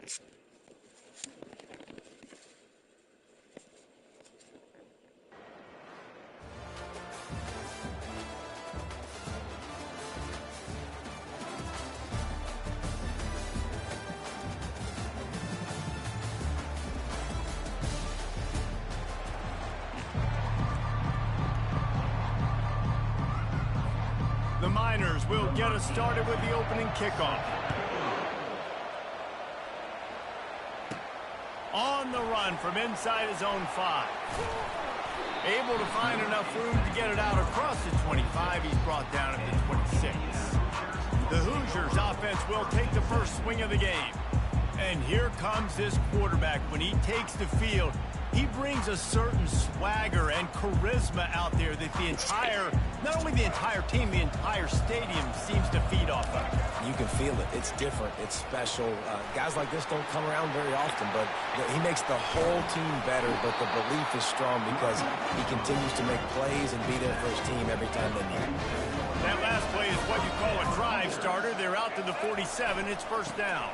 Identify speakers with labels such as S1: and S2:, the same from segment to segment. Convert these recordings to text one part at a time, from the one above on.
S1: The Miners will get us started with the opening kickoff. On the run from inside his own 5. Able to find enough room to get it out across the 25. He's brought down at the 26. The Hoosiers offense will take the first swing of the game. And here comes this quarterback. When he takes the field, he brings a certain swagger and charisma out there that not only the entire team, the entire stadium seems to feed off of.
S2: You can feel it. It's different. It's special. Guys like this don't come around very often, but he makes the whole team better, but the belief is strong because he continues to make plays and be there for his team every time they need it.
S1: That last play is what you call a drive starter. They're out to the 47. It's first down.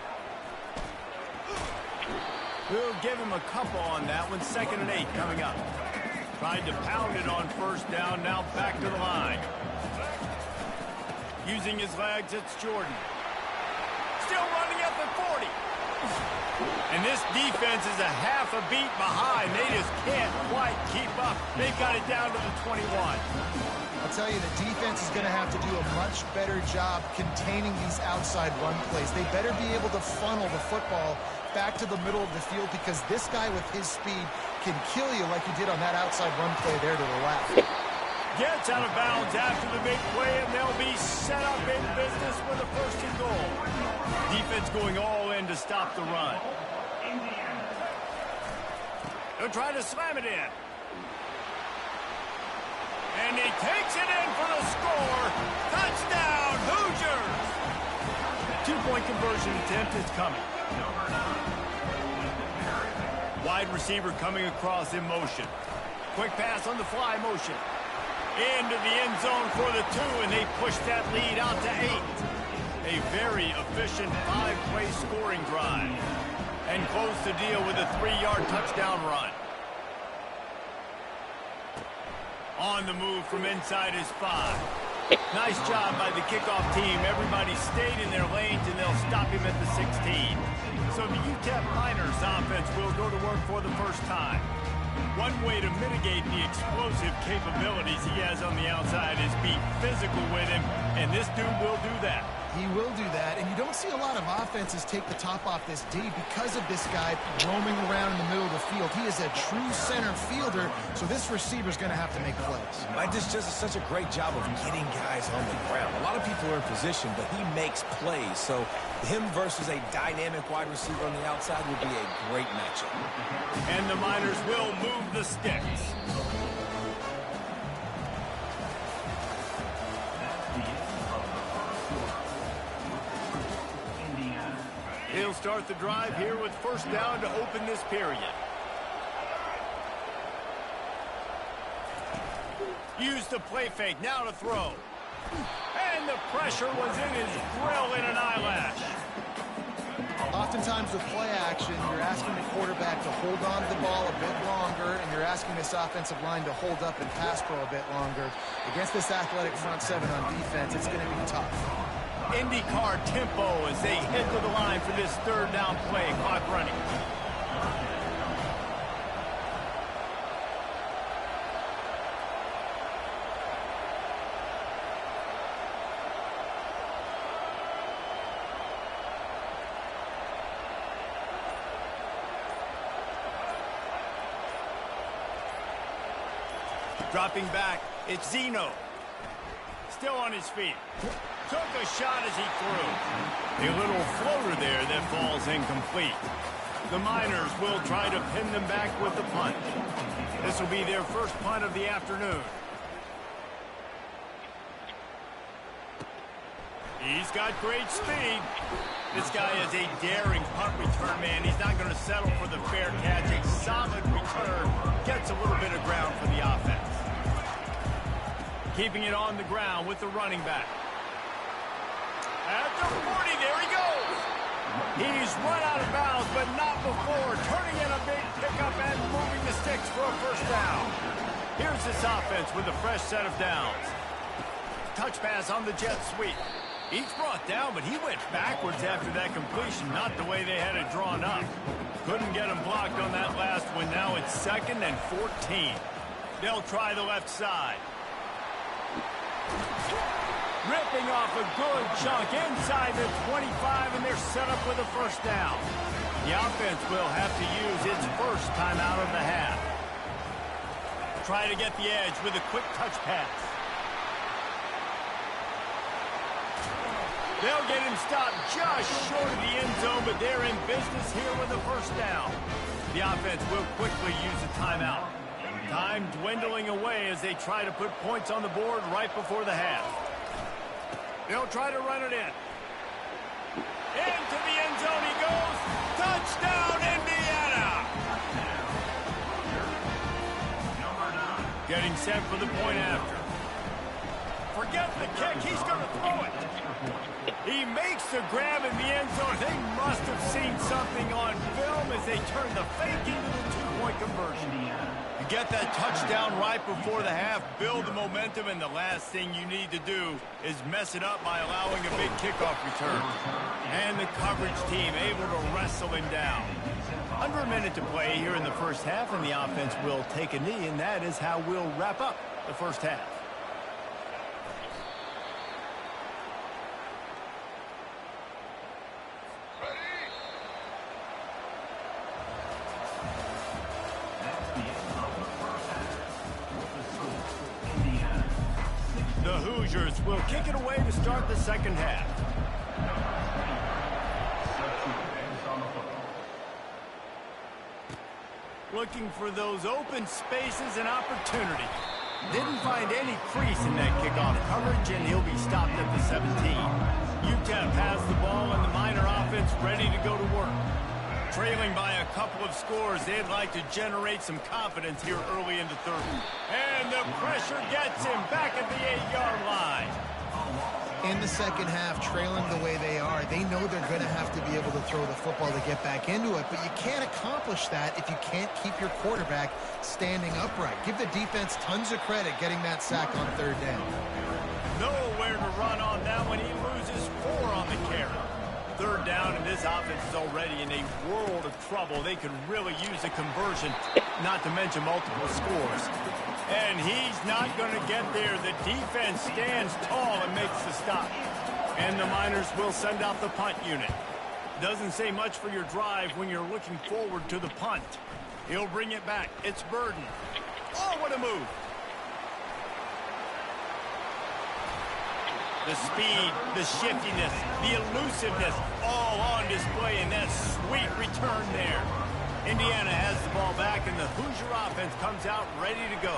S1: We'll give him a couple on that one. 2nd and 8 coming up. Tried to pound it on first down. Now back to the line. Using his legs, it's Jordan. Still running at the 40. And this defense is a half a beat behind. They just can't quite keep up. They've got it down to the 21.
S3: I'll tell you, the defense is going to have to do a much better job containing these outside run plays. They better be able to funnel the football back to the middle of the field because this guy with his speed can kill you like he did on that outside run play there to the left.
S1: Gets out of bounds after the big play, and they'll be set up in business with a 1st and goal. Defense going all in to stop the run. They'll try to slam it in. And he takes it in for the score. Touchdown, Hoosiers! 2-point conversion attempt is coming. Wide receiver coming across in motion. Quick pass on the fly motion. Into the end zone for the 2, and they push that lead out to 8. A very efficient 5-play scoring drive. And close the deal with a 3-yard touchdown run. On the move from inside his 5. Nice job by the kickoff team. Everybody stayed in their lanes, and they'll stop him at the 16. So the UTEP Miners offense will go to work for the first time. One way to mitigate the explosive capabilities he has on the outside is be physical with him, and this dude will do that.
S3: He will do that, and you don't see a lot of offenses take the top off this D because of this guy roaming around in the middle of the field. He is a true center fielder, so this receiver's going to have to make plays.
S2: Mike just does such a great job of getting guys on the ground. A lot of people are in position, but he makes plays, so him versus a dynamic wide receiver on the outside would be a great matchup.
S1: And the Miners will move the sticks. He'll start the drive here with first down to open this period. Use the play fake, now to throw. And the pressure was in his grill in an eyelash.
S3: Oftentimes with play action, you're asking the quarterback to hold on to the ball a bit longer, and you're asking this offensive line to hold up and pass pro a bit longer. Against this athletic front 7 on defense, it's going to be tough.
S1: IndyCar tempo as they head to the line for this 3rd down play. Clock running. Dropping back, it's Zeno. Still on his feet. Took a shot as he threw. A little floater there that falls incomplete. The Miners will try to pin them back with the punt. This will be their first punt of the afternoon. He's got great speed. This guy is a daring punt return man. He's not going to settle for the fair catch. A solid return gets a little bit of ground for the offense. Keeping it on the ground with the running back. At the 40, there he goes. He's run out of bounds, but not before turning in a big pickup and moving the sticks for a first down. Here's this offense with a fresh set of downs. Touch pass on the jet sweep. Each brought down, but he went backwards after that completion, not the way they had it drawn up. Couldn't get him blocked on that last one. Now it's 2nd and 14. They'll try the left side. Ripping off a good chunk inside the 25, and they're set up with a first down. The offense will have to use its first time out of the half. Try to get the edge with a quick touch pass. They'll get him stopped just short of the end zone, but they're in business here with a first down. The offense will quickly use a timeout. Time dwindling away as they try to put points on the board right before the half. They'll try to run it in. Into the end zone he goes. Touchdown, Indiana! Getting set for the point after. Forget the kick. He's going to throw it. He makes the grab in the end zone. They must have seen something on film as they turn the fake into the two-point conversion. You get that touchdown right before the half, build the momentum, and the last thing you need to do is mess it up by allowing a big kickoff return. And the coverage team able to wrestle him down. Under a minute to play here in the first half, and the offense will take a knee, and that is how we'll wrap up the first half. The Hoosiers will kick it away to start the second half. Looking for those open spaces and opportunity. Didn't find any crease in that kickoff coverage, and he'll be stopped at the 17. UTEP has the ball, and the Miner offense ready to go to work. Trailing by a couple of scores, they'd like to generate some confidence here early in the third. And the pressure gets him back at the 8-yard line.
S3: In the second half, trailing the way they are, they know they're going to have to be able to throw the football to get back into it, but you can't accomplish that if you can't keep your quarterback standing upright. Give the defense tons of credit getting that sack on third down.
S1: Nowhere to run on that one. He loses 4 on the carry. Third down, and this offense is already in a world of trouble. They could really use a conversion, not to mention multiple scores. And he's not going to get there. The defense stands tall and makes the stop. And the Miners will send out the punt unit. Doesn't say much for your drive when you're looking forward to the punt. He'll bring it back. It's Burden. Oh, what a move. The speed, the shiftiness, the elusiveness, all on display in that sweet return there. Indiana has the ball back, and the Hoosier offense comes out ready to go.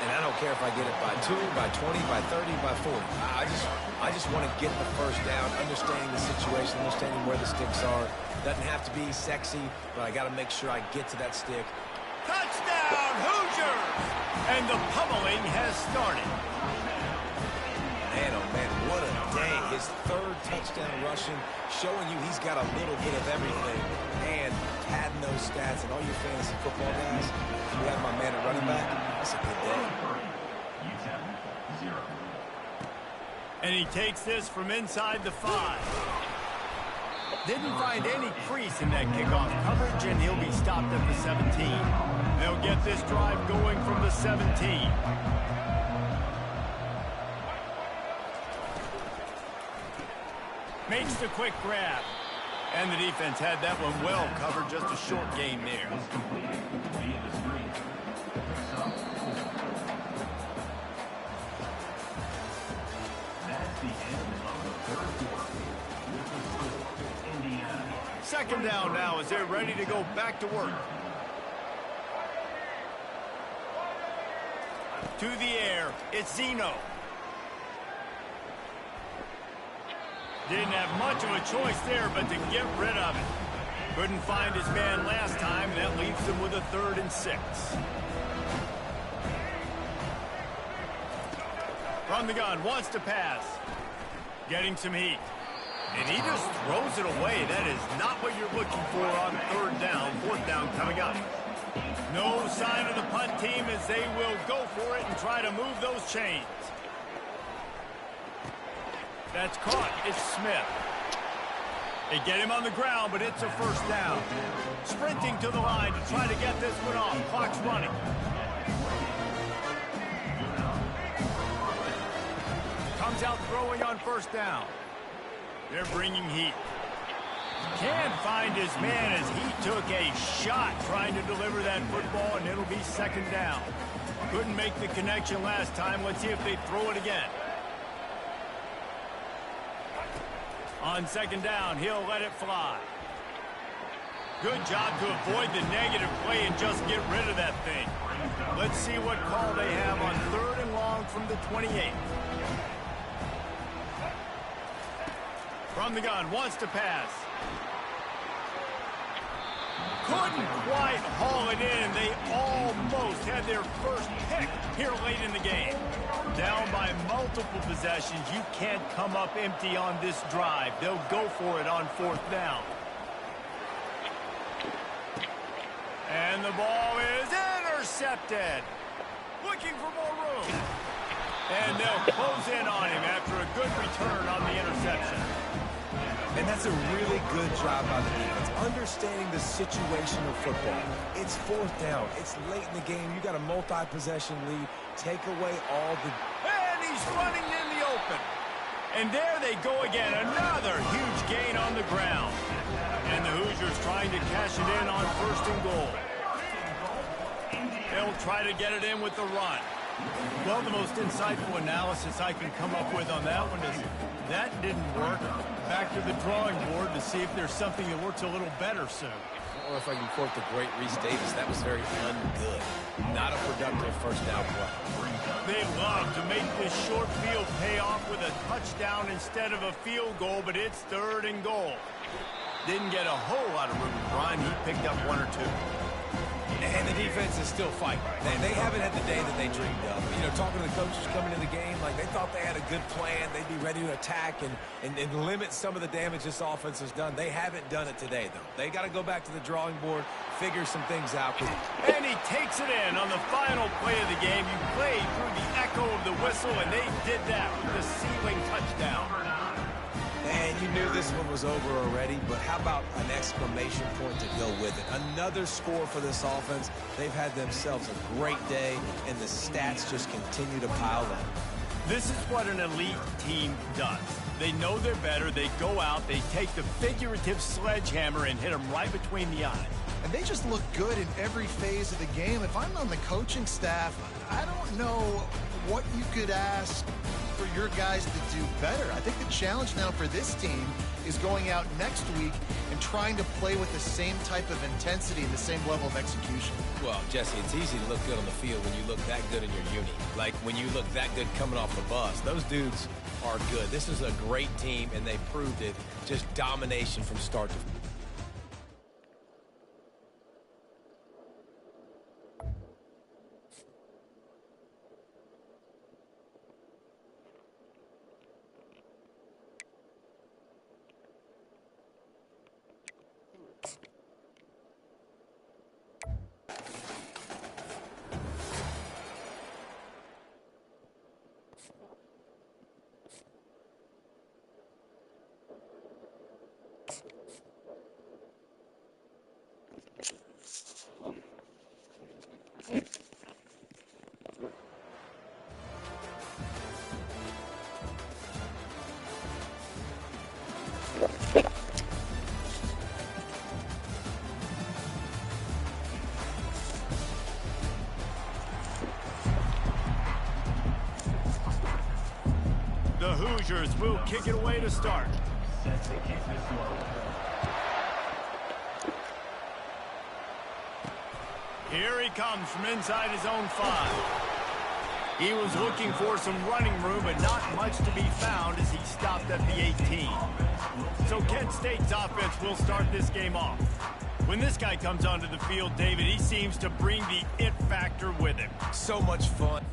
S2: And I don't care if I get it by 2, by 20, by 30, by 40. I just want to get the first down, understanding the situation, understanding where the sticks are. Doesn't have to be sexy, but I got to make sure I get to that stick.
S1: Touchdown, Hoosiers! And the pummeling has started.
S2: Man, oh man, what a day. His third touchdown rushing, showing you he's got a little bit of everything. And adding those stats, and all you fantasy football guys, if you have my man at running back, that's a good day.
S1: And he takes this from inside the 5. Didn't find any crease in that kickoff coverage, and he'll be stopped at the 17. They'll get this drive going from the 17. Makes the quick grab. And the defense had that one well covered, just a short gain there. Second down now as they're ready to go back to work. To the air, it's Zeno. Didn't have much of a choice there, but to get rid of it. Couldn't find his man last time, and that leaves him with a 3rd and 6. From the gun, wants to pass. Getting some heat. And he just throws it away. That is not what you're looking for on third down. Fourth down coming up. No sign of the punt team as they will go for it and try to move those chains. That's caught. It's Smith. They get him on the ground, but it's a first down. Sprinting to the line to try to get this one off. Clock's running. Comes out throwing on first down. They're bringing heat. Can't find his man as he took a shot trying to deliver that football, and it'll be second down. Couldn't make the connection last time. Let's see if they throw it again. On second down, he'll let it fly. Good job to avoid the negative play and just get rid of that thing. Let's see what call they have on third and long from the 28. From the gun, wants to pass. Couldn't quite haul it in. They almost had their first pick here late in the game. Down by multiple possessions. You can't come up empty on this drive. They'll go for it on fourth down. And the ball is intercepted. Looking for more room. And they'll close in on him after a good return on the interception.
S2: And that's a really good job by the defense, understanding the situation of football. It's fourth down. It's late in the game. You got a multi-possession lead. Take away all the...
S1: And he's running in the open. And there they go again. Another huge gain on the ground. And the Hoosiers trying to cash it in on first and goal. They'll try to get it in with the run. Well, the most insightful analysis I can come up with on that one is that didn't work. Back to the drawing board to see if there's something that works a little better soon.
S2: Or if I can quote the great Reese Davis, that was very ungood. Not a productive first down play.
S1: They love to make this short field pay off with a touchdown instead of a field goal, but it's third and goal. Didn't get a whole lot of room to run. He picked up one or two.
S2: And the defense is still fighting. They haven't had the day that they dreamed of. You know, talking to the coaches coming in the game, like they thought they had a good plan. They'd be ready to attack and limit some of the damage this offense has done. They haven't done it today, though. They got to go back to the drawing board, figure some things out.
S1: And he takes it in on the final play of the game. You played through the echo of the whistle, and they did that with the ceiling touchdown.
S2: And you knew this one was over already, but how about an exclamation point to go with it? Another score for this offense. They've had themselves a great day, and the stats just continue to pile up.
S1: This is what an elite team does. They know they're better. They go out, they take the figurative sledgehammer and hit them right between the eyes.
S3: And they just look good in every phase of the game. If I'm on the coaching staff, I don't know what you could ask for your guys to do better. I think the challenge now for this team is going out next week and trying to play with the same type of intensity and the same level of execution.
S2: Well, Jesse, it's easy to look good on the field when you look that good in your uni. Like when you look that good coming off the bus. Those dudes are good. This is a great team, and they proved it. Just domination from start to finish.
S1: The Hoosiers will kick it away to start. Here he comes from inside his own 5. He was looking for some running room, but not much to be found as he stopped at the 18. So Kent State's offense will start this game off. When this guy comes onto the field, David, he seems to bring the it factor with him.
S2: So much fun.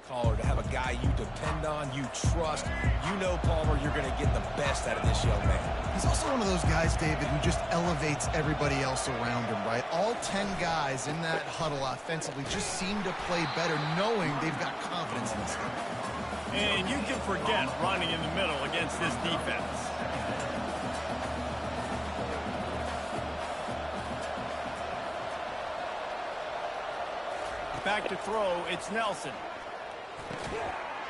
S2: Caller to have a guy guy you depend on, you trust. You know, Palmer, you're going to get the best out of this young man.
S3: He's also one of those guys, David, who just elevates everybody else around him, right? All 10 guys in that huddle offensively just seem to play better knowing they've got confidence in this guy.
S1: And you can forget running in the middle against this defense. Back to throw, it's Nelson.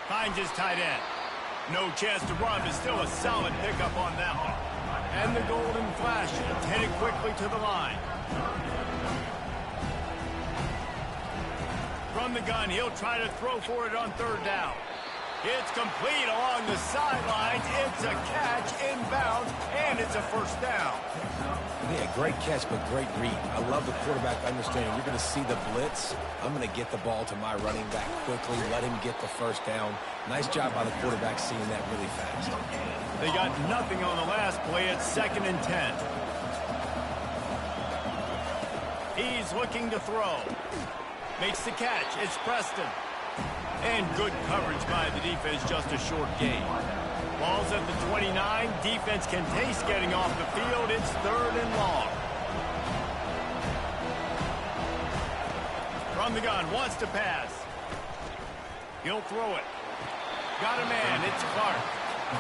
S1: Finds his tight end. No chance to run, but still a solid pickup on that one. And the golden flash is headed quickly to the line. From the gun, he'll try to throw for it on third down. It's complete along the sidelines. It's a catch inbounds, and it's a first down.
S2: Yeah, great catch, but great read. I love the quarterback understanding. You're going to see the blitz. I'm going to get the ball to my running back quickly, let him get the first down. Nice job by the quarterback seeing that really fast.
S1: They got nothing on the last play. It's 2nd and 10. He's looking to throw. Makes the catch. It's Preston. And good coverage by the defense, just a short gain. Ball's at the 29. Defense can taste getting off the field. It's 3rd and long. From the gun, wants to pass. He'll throw it. Got a man, it's Clark.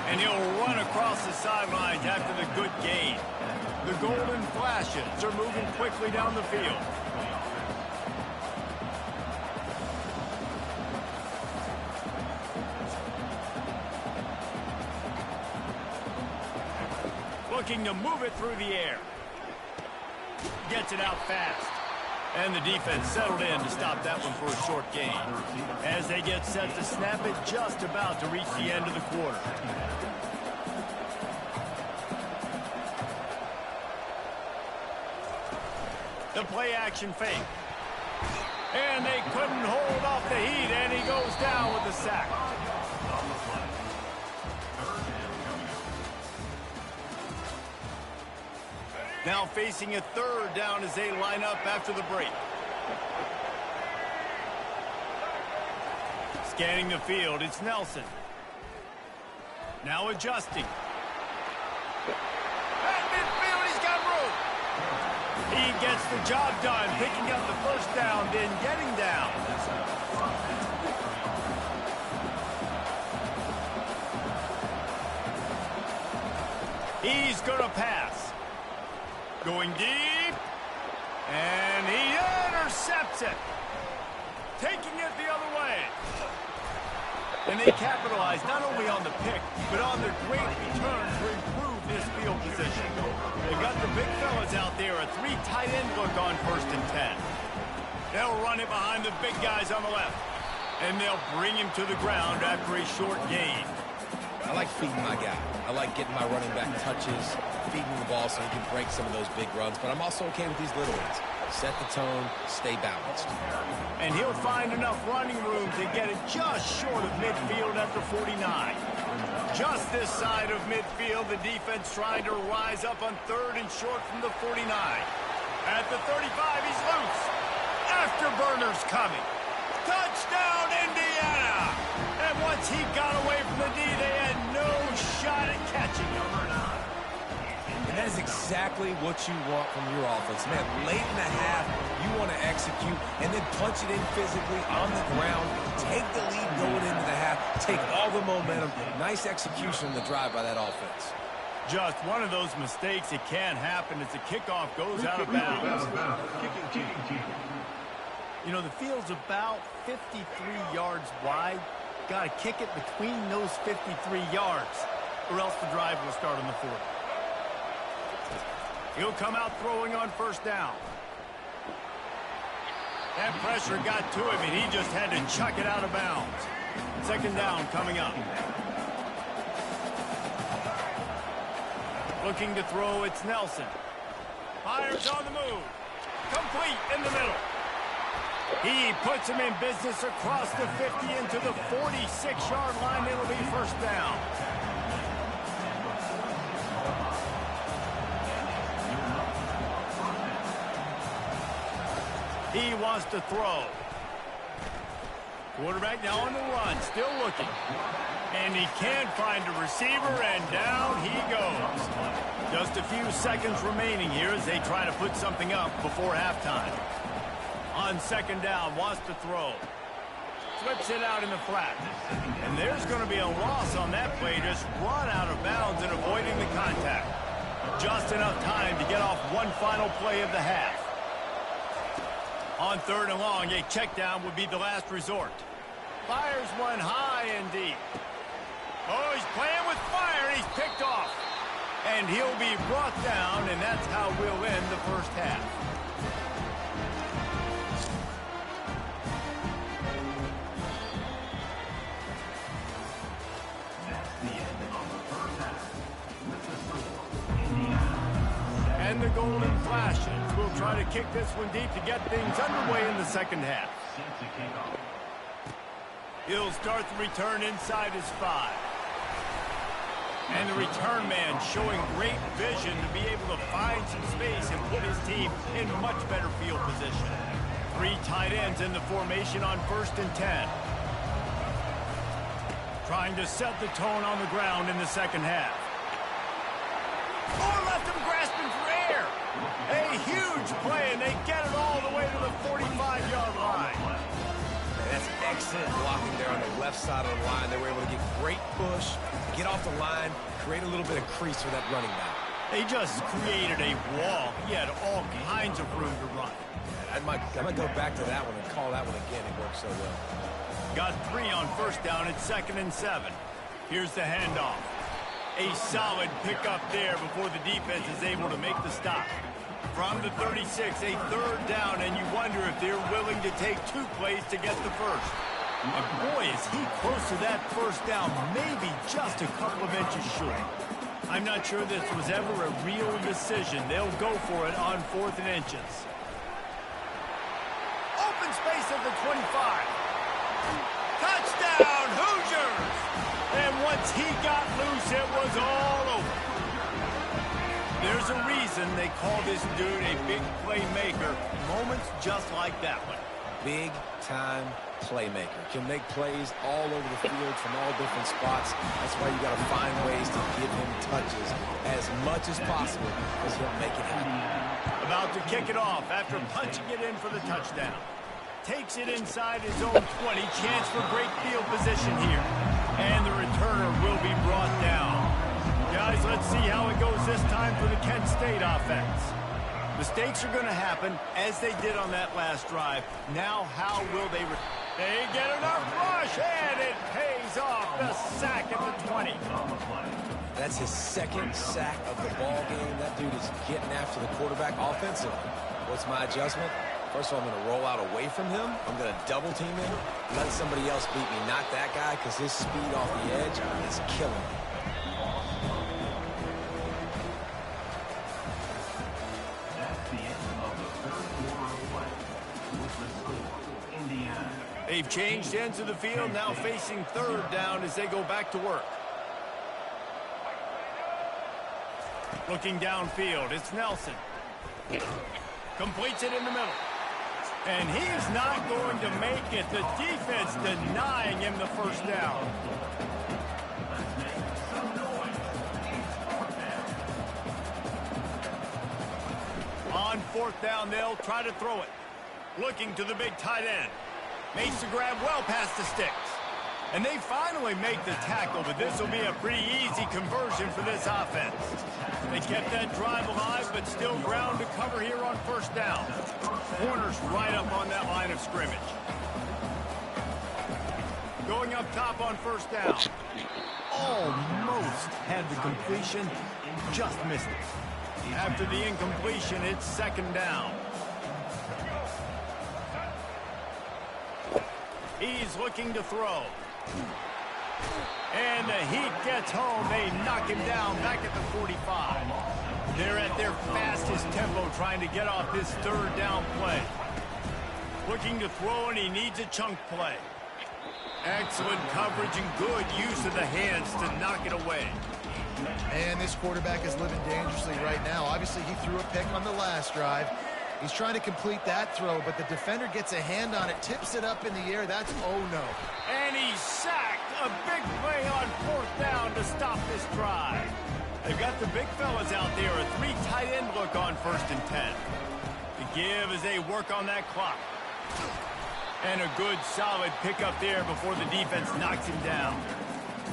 S1: And he'll run across the sidelines after the good gain. The golden flashes are moving quickly down the field. Looking to move it through the air. Gets it out fast. And the defense settled in to stop that one for a short gain. As they get set to snap it, just about to reach the end of the quarter. The play action fake. And they couldn't hold off the heat, and he goes down with the sack. Now facing a 3rd down as they line up after the break. Scanning the field, it's Nelson. Now adjusting. At midfield, he's got room. He gets the job done, picking up the first down, then getting down. He's going to pass. Going deep, and he intercepts it. Taking it the other way. And they capitalize not only on the pick, but on their great return to improve this field position. They've got the big fellas out there, a 3 tight end look on 1st and 10. They'll run it behind the big guys on the left, and they'll bring him to the ground after a short gain.
S2: I like feeding my guy. I like getting my running back touches, feeding the ball so he can break some of those big runs, but I'm also okay with these little ones. Set the tone, stay balanced.
S1: And he'll find enough running room to get it just short of midfield at the 49. Just this side of midfield, the defense trying to rise up on 3rd and short from the 49. At the 35, he's loose. Afterburner's coming. Touchdown, Indiana! And once he got away from the D, they had no shot at catching him.
S2: And that is exactly what you want from your offense. Man, late in the half, you want to execute and then punch it in physically on the ground. Take the lead going into the half. Take all the momentum. Nice execution on the drive by that offense.
S1: Just one of those mistakes that can happen as the kickoff goes out of bounds. You know, the field's about 53 yards wide. Got to kick it between those 53 yards, or else the drive will start on the 40. He'll come out throwing on 1st down. That pressure got to him, and he just had to chuck it out of bounds. 2nd down coming up. Looking to throw, it's Nelson. Fires on the move. Complete in the middle. He puts him in business across the 50 into the 46-yard line. It'll be 1st down. He wants to throw. Quarterback now on the run, still looking. And he can't find a receiver, and down he goes. Just a few seconds remaining here as they try to put something up before halftime. On second down, wants to throw. Flips it out in the flat. And there's going to be a loss on that play. Just run out of bounds and avoiding the contact. Just enough time to get off one final play of the half. On third and long, a check down would be the last resort. Fires one high and deep. Oh, he's playing with fire, and he's picked off. And he'll be brought down, and that's how we'll end the first half. And the golden flashes. We'll try to kick this one deep to get things underway in the second half. He'll start the return inside his 5. And the return man showing great vision to be able to find some space and put his team in much better field position. 3 tight ends in the formation on 1st and 10. Trying to set the tone on the ground in the second half. Oh, left him grasping for air. A huge play, and they get it all the way to the 45-yard line.
S2: That's excellent blocking there on the left side of the line. They were able to get great push, get off the line, create a little bit of crease for that running back.
S1: They just created a wall. He had all kinds of room to run.
S2: I might go back to that one and call that one again. It worked so well.
S1: Got 3 on first down at 2nd and 7. Here's the handoff. A solid pickup there before the defense is able to make the stop. From the 36, a 3rd down, and you wonder if they're willing to take 2 plays to get the first. And boy, is he close to that first down, maybe just a couple of inches short. I'm not sure this was ever a real decision. They'll go for it on 4th and inches. Open space at the 25. Touchdown, Hoosiers! And once he got loose, it was all over. There's a reason they call this dude a big playmaker. Moments just like that one.
S2: Big-time playmaker. Can make plays all over the field from all different spots. That's why you got to find ways to give him touches as much as possible because he'll make it happen.
S1: About to kick it off after punching it in for the touchdown. Takes it inside his own 20. Chance for great field position here. And the returner will be brought down. Guys, let's see how it goes this time for the Kent State offense. Mistakes are going to happen, as they did on that last drive. Now, how will they... They get enough rush, and it pays off. The sack at the 20.
S2: That's his 2nd sack of the ball game. That dude is getting after the quarterback offensively. What's my adjustment? First of all, I'm going to roll out away from him. I'm going to double team him. Let somebody else beat me, not that guy, because his speed off the edge is killing me.
S1: They've changed ends of the field, now facing 3rd down as they go back to work. Looking downfield, it's Nelson. Completes it in the middle. And he's not going to make it. The defense denying him the first down. On 4th down, they'll try to throw it. Looking to the big tight end. Makes the grab well past the sticks. And they finally make the tackle, but this will be a pretty easy conversion for this offense. They kept that drive alive, but still ground to cover here on 1st down. Corners right up on that line of scrimmage. Going up top on 1st down. Almost had the completion, just missed it. After the incompletion, it's 2nd down. He's looking to throw. And the heat gets home. They knock him down back at the 45. They're at their fastest tempo trying to get off this 3rd down play. Looking to throw, and he needs a chunk play. Excellent coverage and good use of the hands to knock it away.
S3: And this quarterback is living dangerously right now. Obviously, he threw a pick on the last drive. He's trying to complete that throw, but the defender gets a hand on it, tips it up in the air. That's oh no.
S1: And he's sacked. A big play on 4th down to stop this drive. They've got the big fellas out there. A 3 tight end look on 1st and 10. The give as they work on that clock. And a good solid pickup there before the defense knocks him down.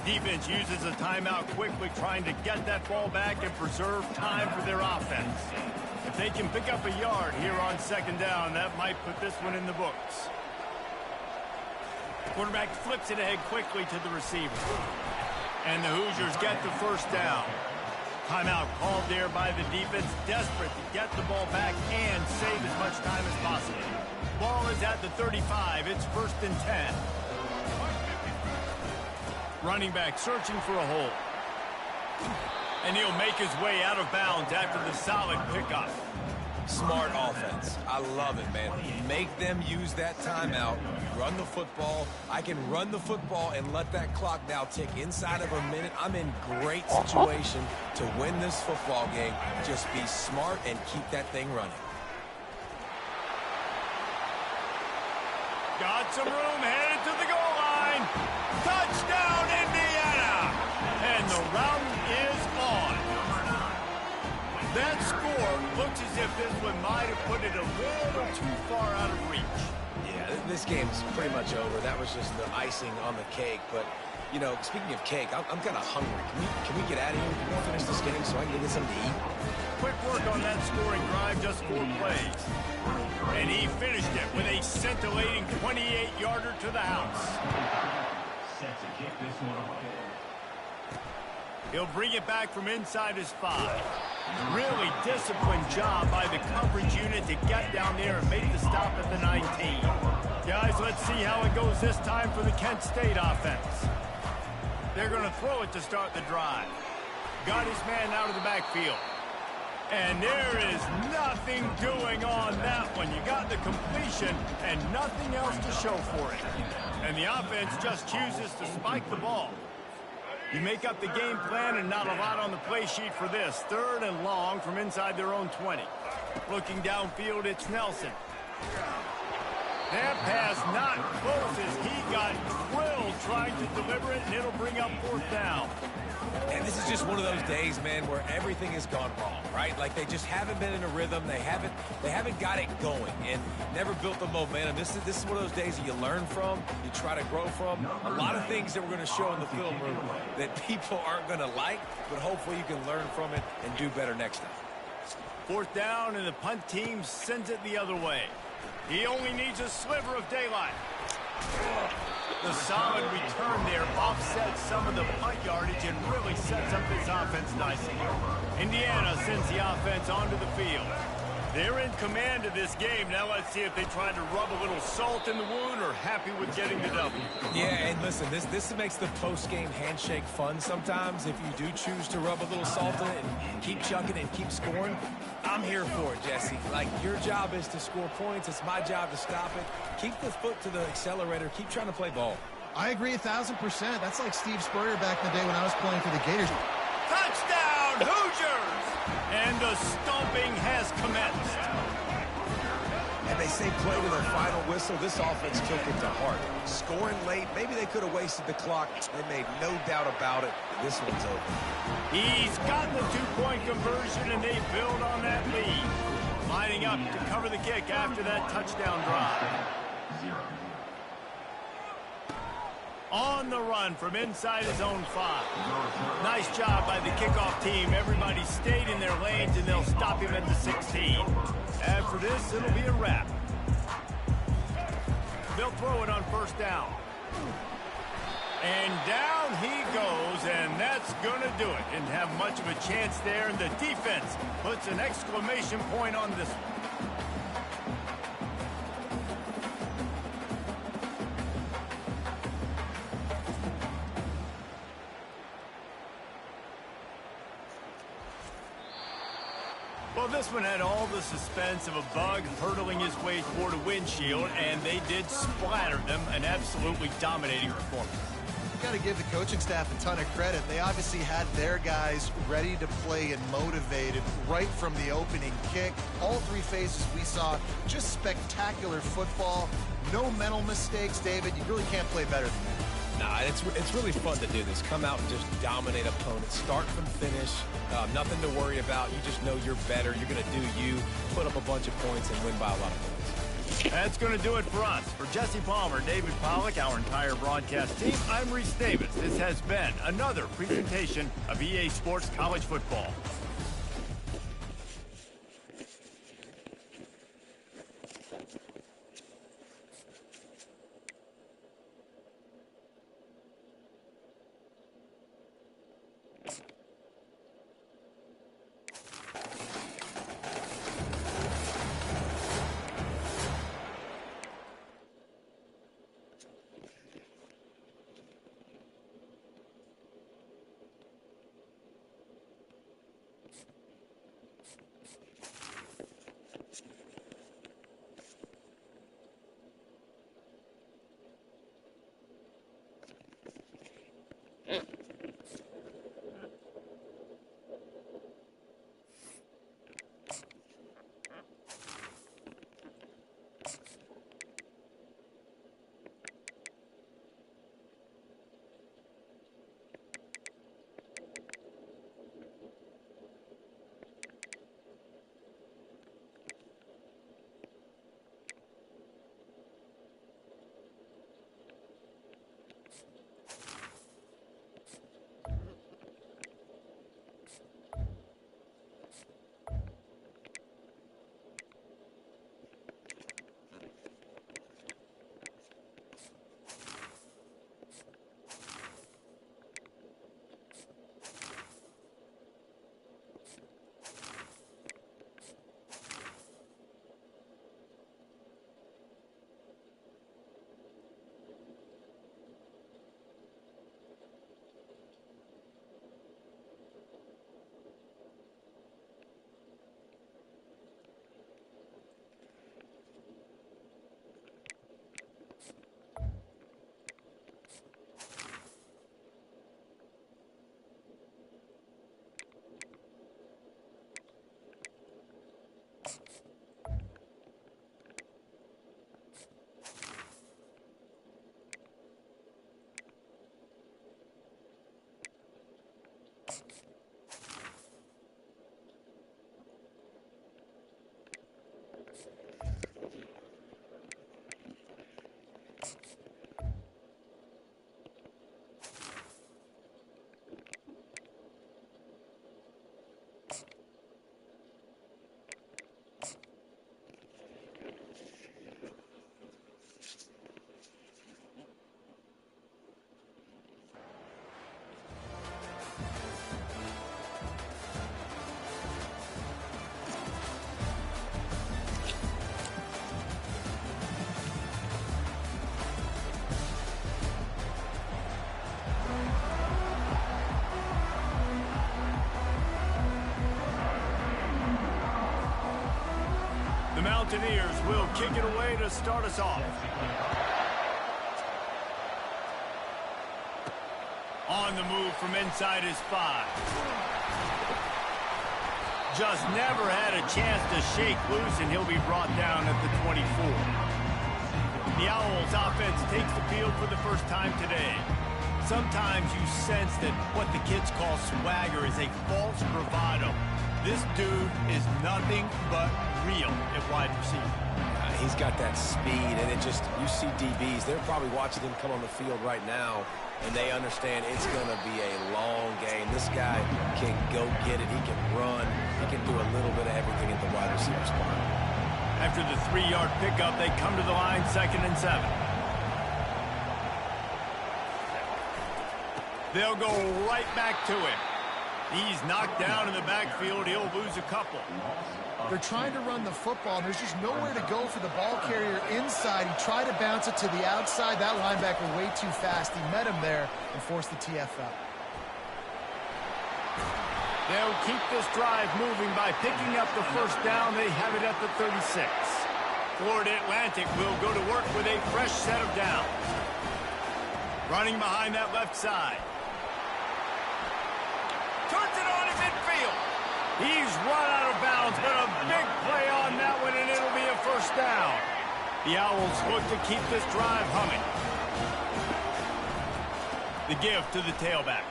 S1: Defense uses a timeout quickly, trying to get that ball back and preserve time for their offense. If they can pick up a yard here on 2nd down, that might put this one in the books. Quarterback flips it ahead quickly to the receiver. And the Hoosiers get the 1st down. Timeout called there by the defense, desperate to get the ball back and save as much time as possible. Ball is at the 35. It's 1st and 10. Running back searching for a hole. And he'll make his way out of bounds after the solid pickup.
S2: Smart offense. I love it, man. Make them use that timeout. Run the football. I can run the football and let that clock now tick inside of a minute. I'm in great situation to win this football game. Just be smart and keep that thing running.
S1: Got some room, headed to the goal line. Touchdown, Indiana! And the round is on. That score looks as if this one might have put it a little too far out of reach.
S2: Yeah, this game's pretty much over. That was just the icing on the cake. But, you know, speaking of cake, I'm kind of hungry. Can we get out of here? Can we finish this game so I can get something to eat?
S1: Quick work on that scoring drive, just 4 plays. And he finished it with a scintillating 28-yarder to the house.
S4: Set to kick this one off.
S1: He'll bring it back from inside his 5. Really disciplined job by the coverage unit to get down there and make the stop at the 19. Guys, let's see how it goes this time for the Kent State offense. They're going to throw it to start the drive. Got his man out of the backfield. And there is nothing doing on that one. You got the completion and nothing else to show for it. And the offense just chooses to spike the ball. You make up the game plan and not a lot on the play sheet for this. 3rd and long from inside their own 20. Looking downfield, it's Nelson. That pass not close as he got drilled trying to deliver it, and it'll bring up 4th down.
S2: And this is just one of those days, man, where everything has gone wrong, right? Like they just haven't been in a rhythm. They haven't got it going and never built the momentum. This is one of those days that you learn from, you try to grow from. A lot of things that we're going to show in the film room that people aren't going to like, but hopefully you can learn from it and do better next time.
S1: 4th down, and the punt team sends it the other way. He only needs a sliver of daylight. The solid return there offsets some of the punt yardage and really sets up this offense nicely. Indiana sends the offense onto the field. They're in command of this game. Now let's see if they try to rub a little salt in the wound or happy with getting the W.
S2: Yeah, and listen, this makes the post-game handshake fun sometimes. If you do choose to rub a little salt in it and keep chucking and keep scoring, I'm here for it, Jesse. Like, your job is to score points. It's my job to stop it. Keep the foot to the accelerator. Keep trying to play ball.
S3: I agree 1,000%. That's like Steve Spurrier back in the day when I was playing for the Gators.
S1: Touchdown, Hoosiers! And the stomping has commenced.
S2: And they say play to the final whistle. This offense took it to heart. Scoring late, maybe they could have wasted the clock. They made no doubt about it. This one's over.
S1: He's gotten the 2-point conversion, and they build on that lead. Lining up to cover the kick after that touchdown drive. On the run from inside his own 5. Nice job by the kickoff team. Everybody stayed in their lanes, and they'll stop him at the 16. After this, it'll be a wrap. They'll throw it on 1st down. And down he goes, and that's going to do it. Didn't have much of a chance there, and the defense puts an exclamation point on this one. Well, this one had all the suspense of a bug hurtling his way toward a windshield, and they did splatter them. An absolutely dominating performance.
S3: got to give the coaching staff a ton of credit. They obviously had their guys ready to play and motivated right from the opening kick. All three phases we saw, just spectacular football. No mental mistakes, David. You really can't play better than that.
S2: Nah, it's really fun to do this. Come out and just dominate opponents. Start from finish. Nothing to worry about. You just know you're better. You're going to do you, put up a bunch of points, and win by a lot of points.
S1: That's going to do it for us. For Jesse Palmer, David Pollack, our entire broadcast team, I'm Reese Davis. This has been another presentation of EA Sports College Football. Mountaineers will kick it away to start us off. On the move from inside his 5. Just never had a chance to shake loose, and he'll be brought down at the 24. The Owls offense takes the field for the first time today. Sometimes you sense that what the kids call swagger is a false bravado. This dude is nothing but real at wide receiver.
S2: He's got that speed, and you see DBs, they're probably watching him come on the field right now, and they understand it's going to be a long game. This guy can go get it. He can run. He can do a little bit of everything at the wide receiver spot.
S1: After the 3-yard pickup, they come to the line, 2nd and 7. They'll go right back to him. He's knocked down in the backfield. He'll lose a couple.
S3: They're trying to run the football, and there's just nowhere to go for the ball carrier inside. He tried to bounce it to the outside. That linebacker way too fast. He met him there and forced the TFL.
S1: They'll keep this drive moving by picking up the first down. They have it at the 36. Florida Atlantic will go to work with a fresh set of downs. Running behind that left side. Turns it on in midfield. He's run out of bounds, but a big play on that one, and it'll be a first down. The Owls look to keep this drive humming. The give to the tailback.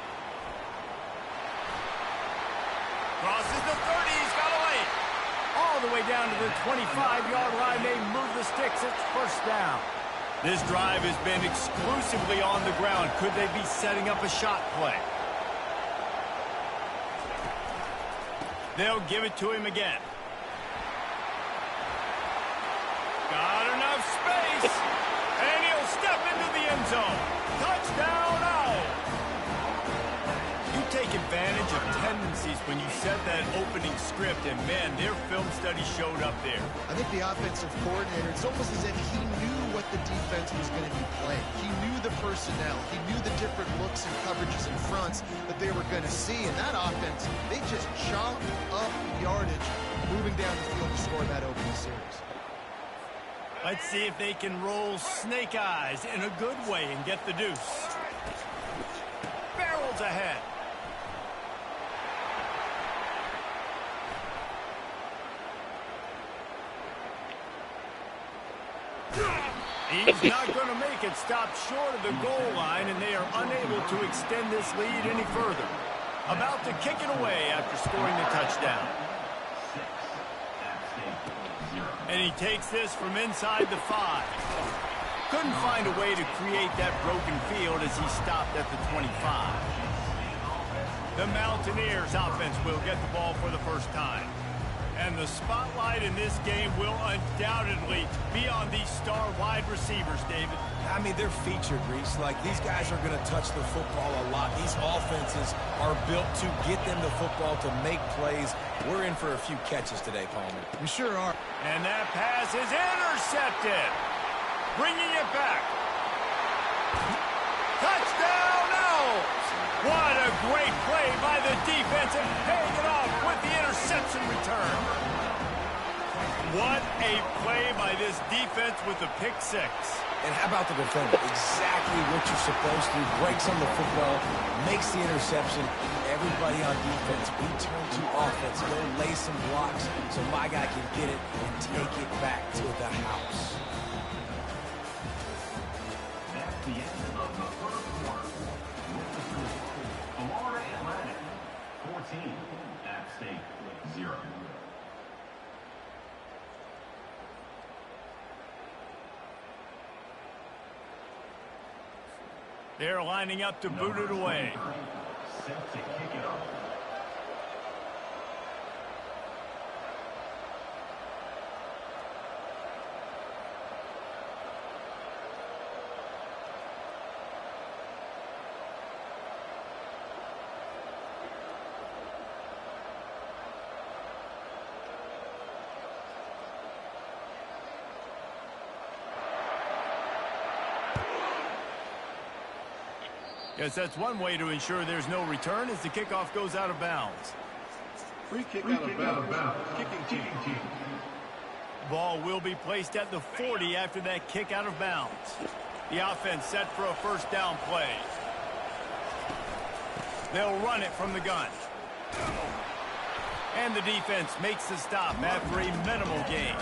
S1: Crosses the 30. He's got a lane. All the way down to the 25-yard line. They move the sticks. It's first down. This drive has been exclusively on the ground. Could they be setting up a shot play? They'll give it to him again. Got enough space. And he'll step into the end zone. Touchdown, Owl. You take advantage of tendencies when you set that opening script, and man, their film study showed up there.
S3: I think the offensive coordinator, it's almost as if he knew what the defense was going to be playing. He knew the personnel. He knew the different looks and coverages and fronts that they were going to see. And that offense, they just chopped up yardage moving down the field to score that opening series.
S1: Let's see if they can roll snake eyes in a good way and get the deuce. Barrels ahead. He's not going to make it. Stop short of the goal line, and they are unable to extend this lead any further. About to kick it away after scoring the touchdown. And he takes this from inside the 5. Couldn't find a way to create that broken field as he stopped at the 25. The Mountaineers offense will get the ball for the first time. And the spotlight in this game will undoubtedly be on these star wide receivers, David.
S2: I mean, they're featured, Reese. Like, these guys are going to touch the football a lot. These offenses are built to get them the football, to make plays. We're in for a few catches today, Palmer.
S3: We sure are.
S1: And that pass is intercepted. Bringing it back. Touchdown, Owls! What a great play by the defense, and paying it off with the interception return. What a play by this defense with the pick 6.
S2: And how about the defender? Exactly what you're supposed to do. Breaks on the football, makes the interception. Everybody on defense, we turn to offense. Go lay some blocks so my guy can get it and take it back to the house.
S4: That's the end of the first quarter. Florida Atlantic 14, App State 0.
S1: They're lining up to boot it away.
S4: Set to kick it off.
S1: Guess that's one way to ensure there's no return as the kickoff goes out of bounds.
S5: Free kick out of bounds. Kicking team.
S1: Ball will be placed at the 40 after that kick out of bounds. The offense set for a first down play. They'll run it from the gun. And the defense makes the stop after a minimal gain.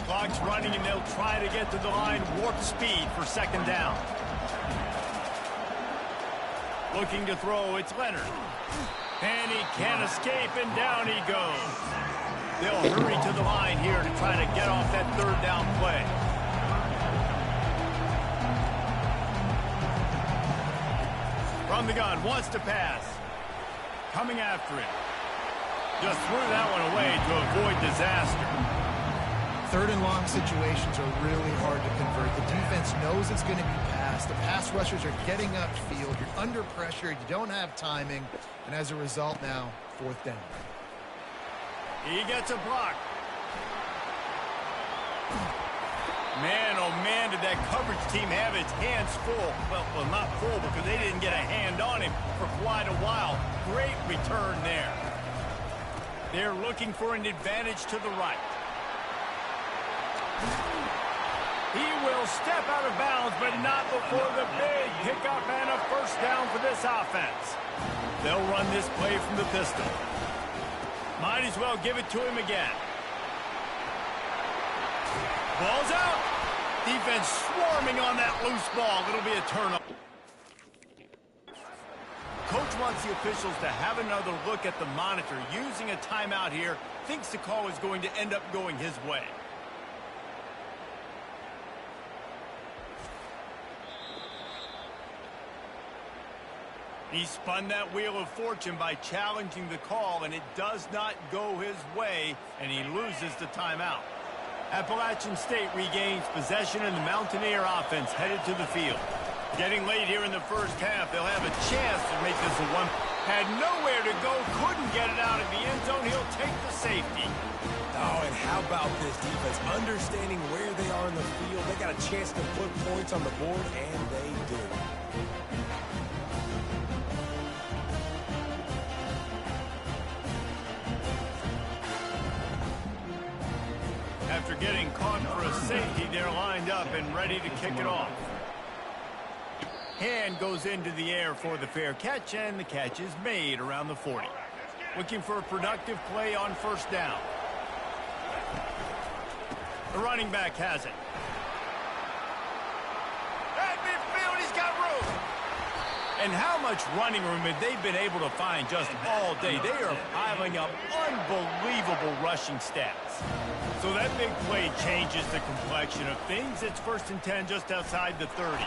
S1: Clock's running, and they'll try to get to the line warp speed for second down. Looking to throw, it's Leonard. And he can't escape, and down he goes. They'll hurry to the line here to try to get off that third down play. From the gun, wants to pass. Coming after it. Just threw that one away to avoid disaster.
S3: Third and long situations are really hard to convert. The defense knows it's going to be passed. The pass rushers are getting upfield. You're under pressure. You don't have timing. And as a result now, fourth down.
S1: He gets a block. Man, oh man, did that coverage team have its hands full. Well, not full because they didn't get a hand on him for quite a while. Great return there. They're looking for an advantage to the right. He will step out of bounds, but not before the big pickup and a first down for this offense. They'll run this play from the pistol. Might as well give it to him again. Ball's out. Defense swarming on that loose ball. It'll be a turnover. Coach wants the officials to have another look at the monitor. Using a timeout here, thinks the call is going to end up going his way. He spun that wheel of fortune by challenging the call, and it does not go his way, and he loses the timeout. Appalachian State regains possession, and the Mountaineer offense headed to the field. Getting late here in the first half, they'll have a chance to make this a one. Had nowhere to go, couldn't get it out of the end zone. He'll take the safety.
S2: Oh, and how about this defense? Understanding where they are in the field. They got a chance to put points on the board, and they do.
S1: After getting caught for a safety, they're lined up and ready to kick it off. Hand goes into the air for the fair catch, and the catch is made around the 40. Looking for a productive play on first down. The running back has it. At midfield, he's got room. And how much running room have they been able to find just all day? They are piling up unbelievable rushing stats. So that big play changes the complexion of things. It's 1st and 10 just outside the 30.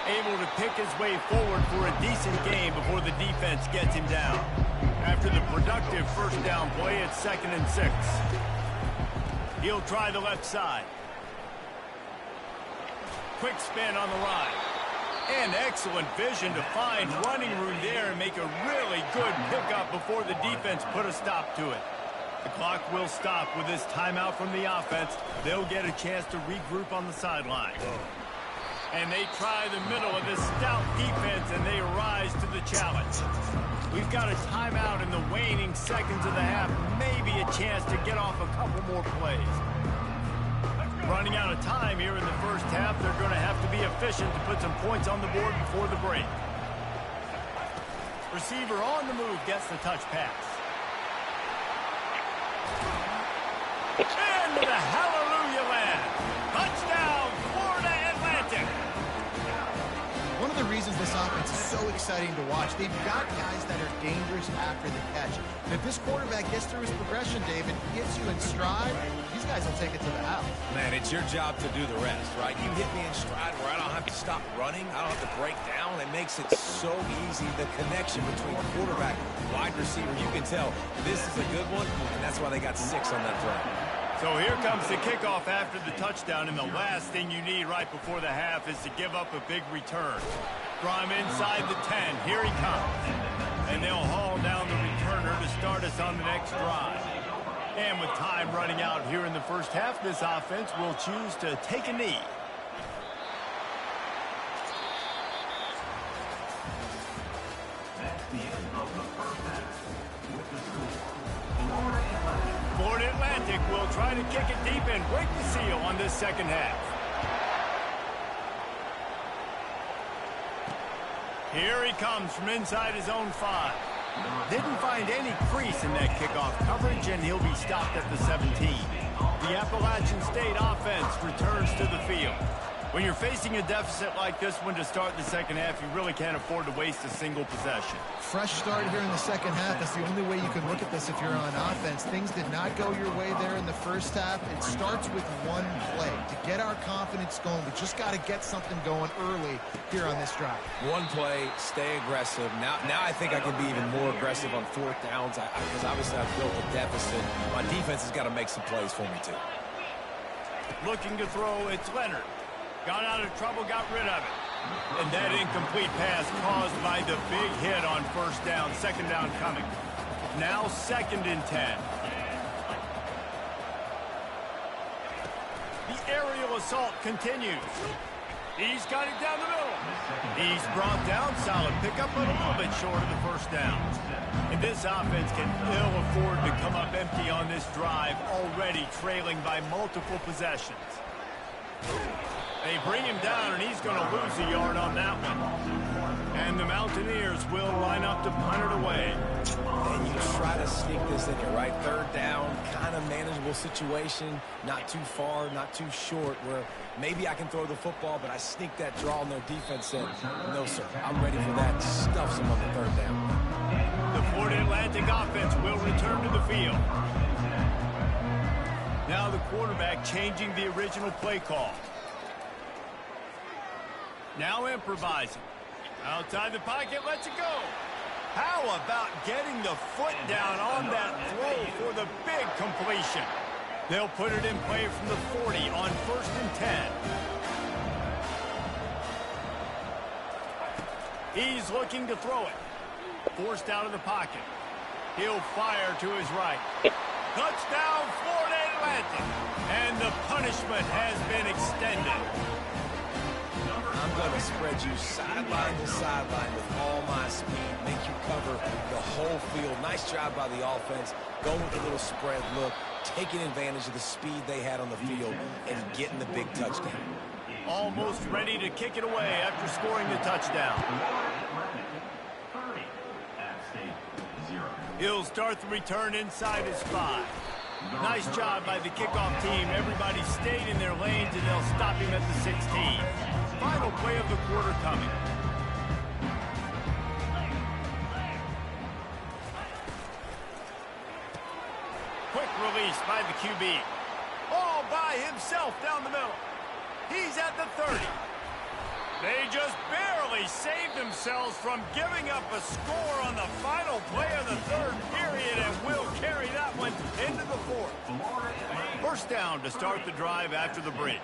S1: Able to pick his way forward for a decent game before the defense gets him down. After the productive first down play, it's 2nd and 6. He'll try the left side. Quick spin on the line. And excellent vision to find running room there and make a really good pickup before the defense put a stop to it. The clock will stop with this timeout from the offense. They'll get a chance to regroup on the sideline. And they try the middle of this stout defense, and they rise to the challenge. We've got a timeout in the waning seconds of the half. Maybe a chance to get off a couple more plays. Running out of time here in the first half. They're going to have to be efficient to put some points on the board before the break. Receiver on the move gets the touch pass. And the hallelujah land. Touchdown, Florida Atlantic.
S3: One of the reasons this offense is so exciting to watch, they've got guys that are dangerous after the catch. And if this quarterback gets through his progression, David, gets you in stride, these guys will take it to the house.
S2: Man, it's your job to do the rest, right? You hit me in stride where I don't have to stop running. I don't have to break down. It makes it so easy. The connection between quarterback and wide receiver, you can tell this is a good one, and that's why they got 6 on that play.
S1: So here comes the kickoff after the touchdown, and the last thing you need right before the half is to give up a big return. Draw him inside the 10. Here he comes. And they'll haul down the returner to start us on the next drive. And with time running out here in the first half, this offense will choose to take a knee.
S4: That's the end of the first half. With the score,
S1: Florida Atlantic will try to kick it deep and break the seal on this second half. Here he comes from inside his own 5. Didn't find any crease in that kickoff coverage, and he'll be stopped at the 17. The Appalachian State offense returns to the field. When you're facing a deficit like this one to start the second half, you really can't afford to waste a single possession.
S3: Fresh start here in the second half. That's the only way you can look at this if you're on offense. Things did not go your way there in the first half. It starts with one play. To get our confidence going, we just got to get something going early here on this drive.
S2: One play, stay aggressive. Now I think I can be even more aggressive on 4th downs because obviously I've built a deficit. My defense has got to make some plays for me too.
S1: Looking to throw, it's Leonard. Got out of trouble, got rid of it. And that incomplete pass caused by the big hit on first down. 2nd down coming. Now 2nd and 10. The aerial assault continues. He's got it down the middle. He's brought down. Solid pickup, but a little bit short of the first down. And this offense can ill afford to come up empty on this drive, already trailing by multiple possessions. They bring him down, and he's going to lose a yard on that one. And the Mountaineers will line up to punt it away.
S2: And you try to sneak this in here, right? Third down, kind of manageable situation. Not too far, not too short, where maybe I can throw the football, but I sneak that draw on their defense in. No, sir. I'm ready for that. Stuffs them on the third down.
S1: The Florida Atlantic offense will return to the field. Now the quarterback changing the original play call. Now improvising. Outside the pocket, lets it go. How about getting the foot down on that throw for the big completion? They'll put it in play from the 40 on 1st and 10. He's looking to throw it. Forced out of the pocket. He'll fire to his right. Touchdown, Florida Atlantic. And the punishment has been extended.
S2: I'm going to spread you sideline to sideline with all my speed, make you cover the whole field. Nice job by the offense, going with a little spread look, taking advantage of the speed they had on the field, and getting the big touchdown.
S1: Almost ready to kick it away after scoring the touchdown. He'll start the return inside his 5. Nice job by the kickoff team. Everybody stayed in their lanes, and they'll stop him at the 16. Final play of the quarter coming. Quick release by the QB. All by himself down the middle. He's at the 30. They just barely saved themselves from giving up a score on the final play of the third period, and will carry that one into the 4th. First down to start the drive after the break.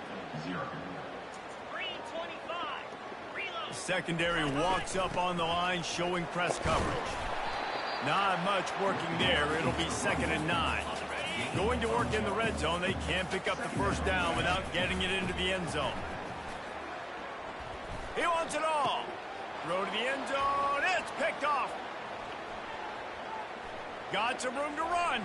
S1: Secondary walks up on the line, showing press coverage. Not much working there. It'll be 2nd and 9. Going to work in the red zone. They can't pick up the first down without getting it into the end zone. He wants it all. Throw to the end zone. It's picked off. Got some room to run.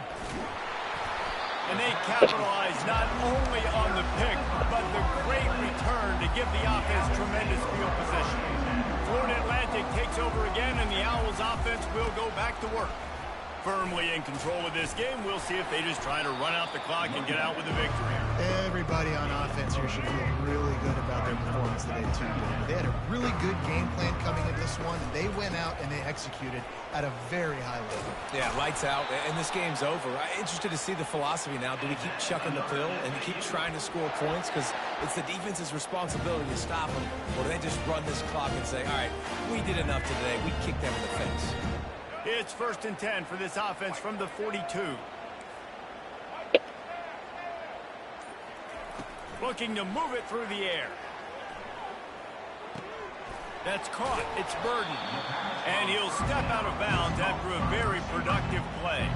S1: And they capitalize not only on the pick, but the great return to give the offense tremendous field position. Florida Atlantic takes over again, and the Owls offense will go back to work. Firmly in control of this game. We'll see if they just try to run out the clock and get out with a victory.
S3: Everybody on offense here should feel really good about their performance today, too. They had a really good game plan coming into this one, and they went out and they executed at a very high level.
S2: Yeah, lights out, and this game's over. I'm interested to see the philosophy now. Do we keep chucking the pill and keep trying to score points? Because it's the defense's responsibility to stop them. Or do they just run this clock and say, all right, we did enough today. We kicked them in the face.
S1: It's 1st and 10 for this offense from the 42. Looking to move it through the air. That's caught. It's Burden. And he'll step out of bounds after a very productive play.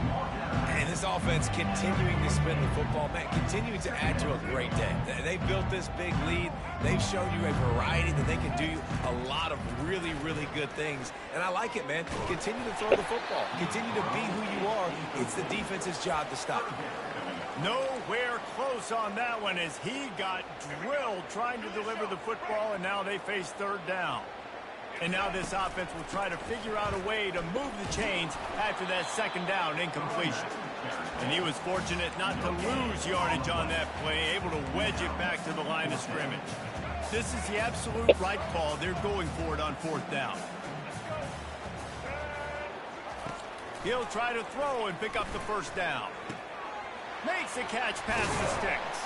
S2: And this offense continuing to spin the football, man, continuing to add to a great day. They built this big lead. They've shown you a variety that they can do a lot of really, really good things. And I like it, man. Continue to throw the football. Continue to be who you are. It's the defense's job to stop you.
S1: Nowhere close on that one as he got drilled trying to deliver the football, and now they face 3rd down. And now this offense will try to figure out a way to move the chains after that 2nd down incompletion. And he was fortunate not to lose yardage on that play, able to wedge it back to the line of scrimmage. This is the absolute right call. They're going for it on 4th down. He'll try to throw and pick up the first down. Makes the catch past the sticks.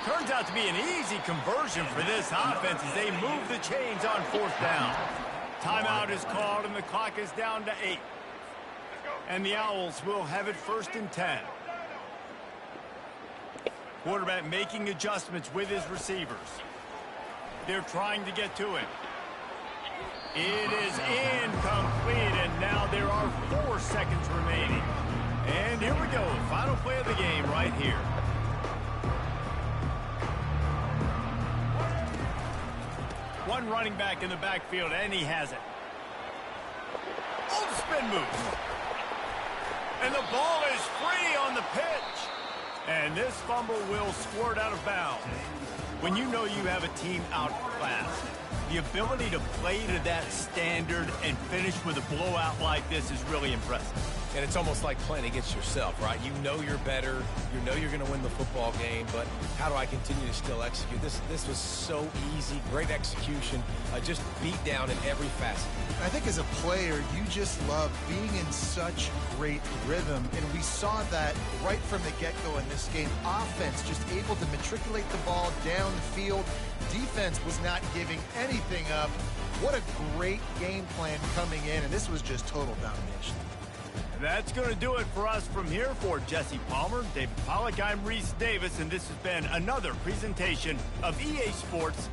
S1: Turns out to be an easy conversion for this offense as they move the chains on 4th down. Timeout is called and the clock is down to 8. And the Owls will have it 1st and 10. Quarterback making adjustments with his receivers. They're trying to get to him. It is incomplete, and now there are 4 seconds remaining. And here we go, final play of the game right here. One running back in the backfield, and he has it. Oh, spin move. And the ball is free on the pitch. And this fumble will squirt out of bounds. When you know you have a team outclassed, the ability to play to that standard and finish with a blowout like this is really impressive.
S2: And it's almost like playing against yourself, right? You know you're better. You know you're going to win the football game, but how do I continue to still execute? This was so easy. Great execution. Just beat down in every facet.
S3: I think as a player, you just love being in such great rhythm, and we saw that right from the get-go in this game. Offense just able to matriculate the ball down the field. Defense was not giving anything up. What a great game plan coming in, and this was just total domination.
S1: That's going to do it for us from here. For Jesse Palmer, David Pollack, I'm Reese Davis, and this has been another presentation of EA Sports.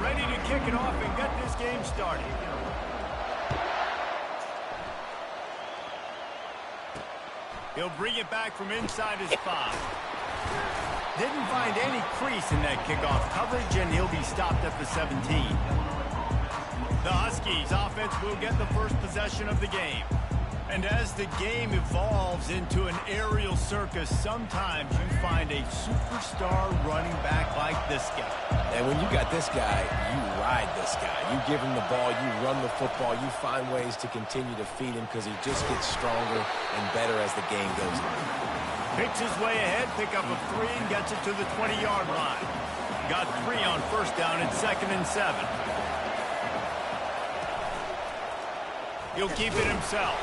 S1: Ready to kick it off and get this game started. He'll bring it back from inside his 5. Didn't find any crease in that kickoff coverage, and he'll be stopped at the 17. The Huskies offense will get the first possession of the game. And as the game evolves into an aerial circus, sometimes you find a superstar running back like this guy.
S2: And when you got this guy, you ride this guy. You give him the ball, you run the football, you find ways to continue to feed him because he just gets stronger and better as the game goes on.
S1: Picks his way ahead, pick up a 3, and gets it to the 20-yard line. Got 3 on first down and 2nd and 7. He'll keep it himself.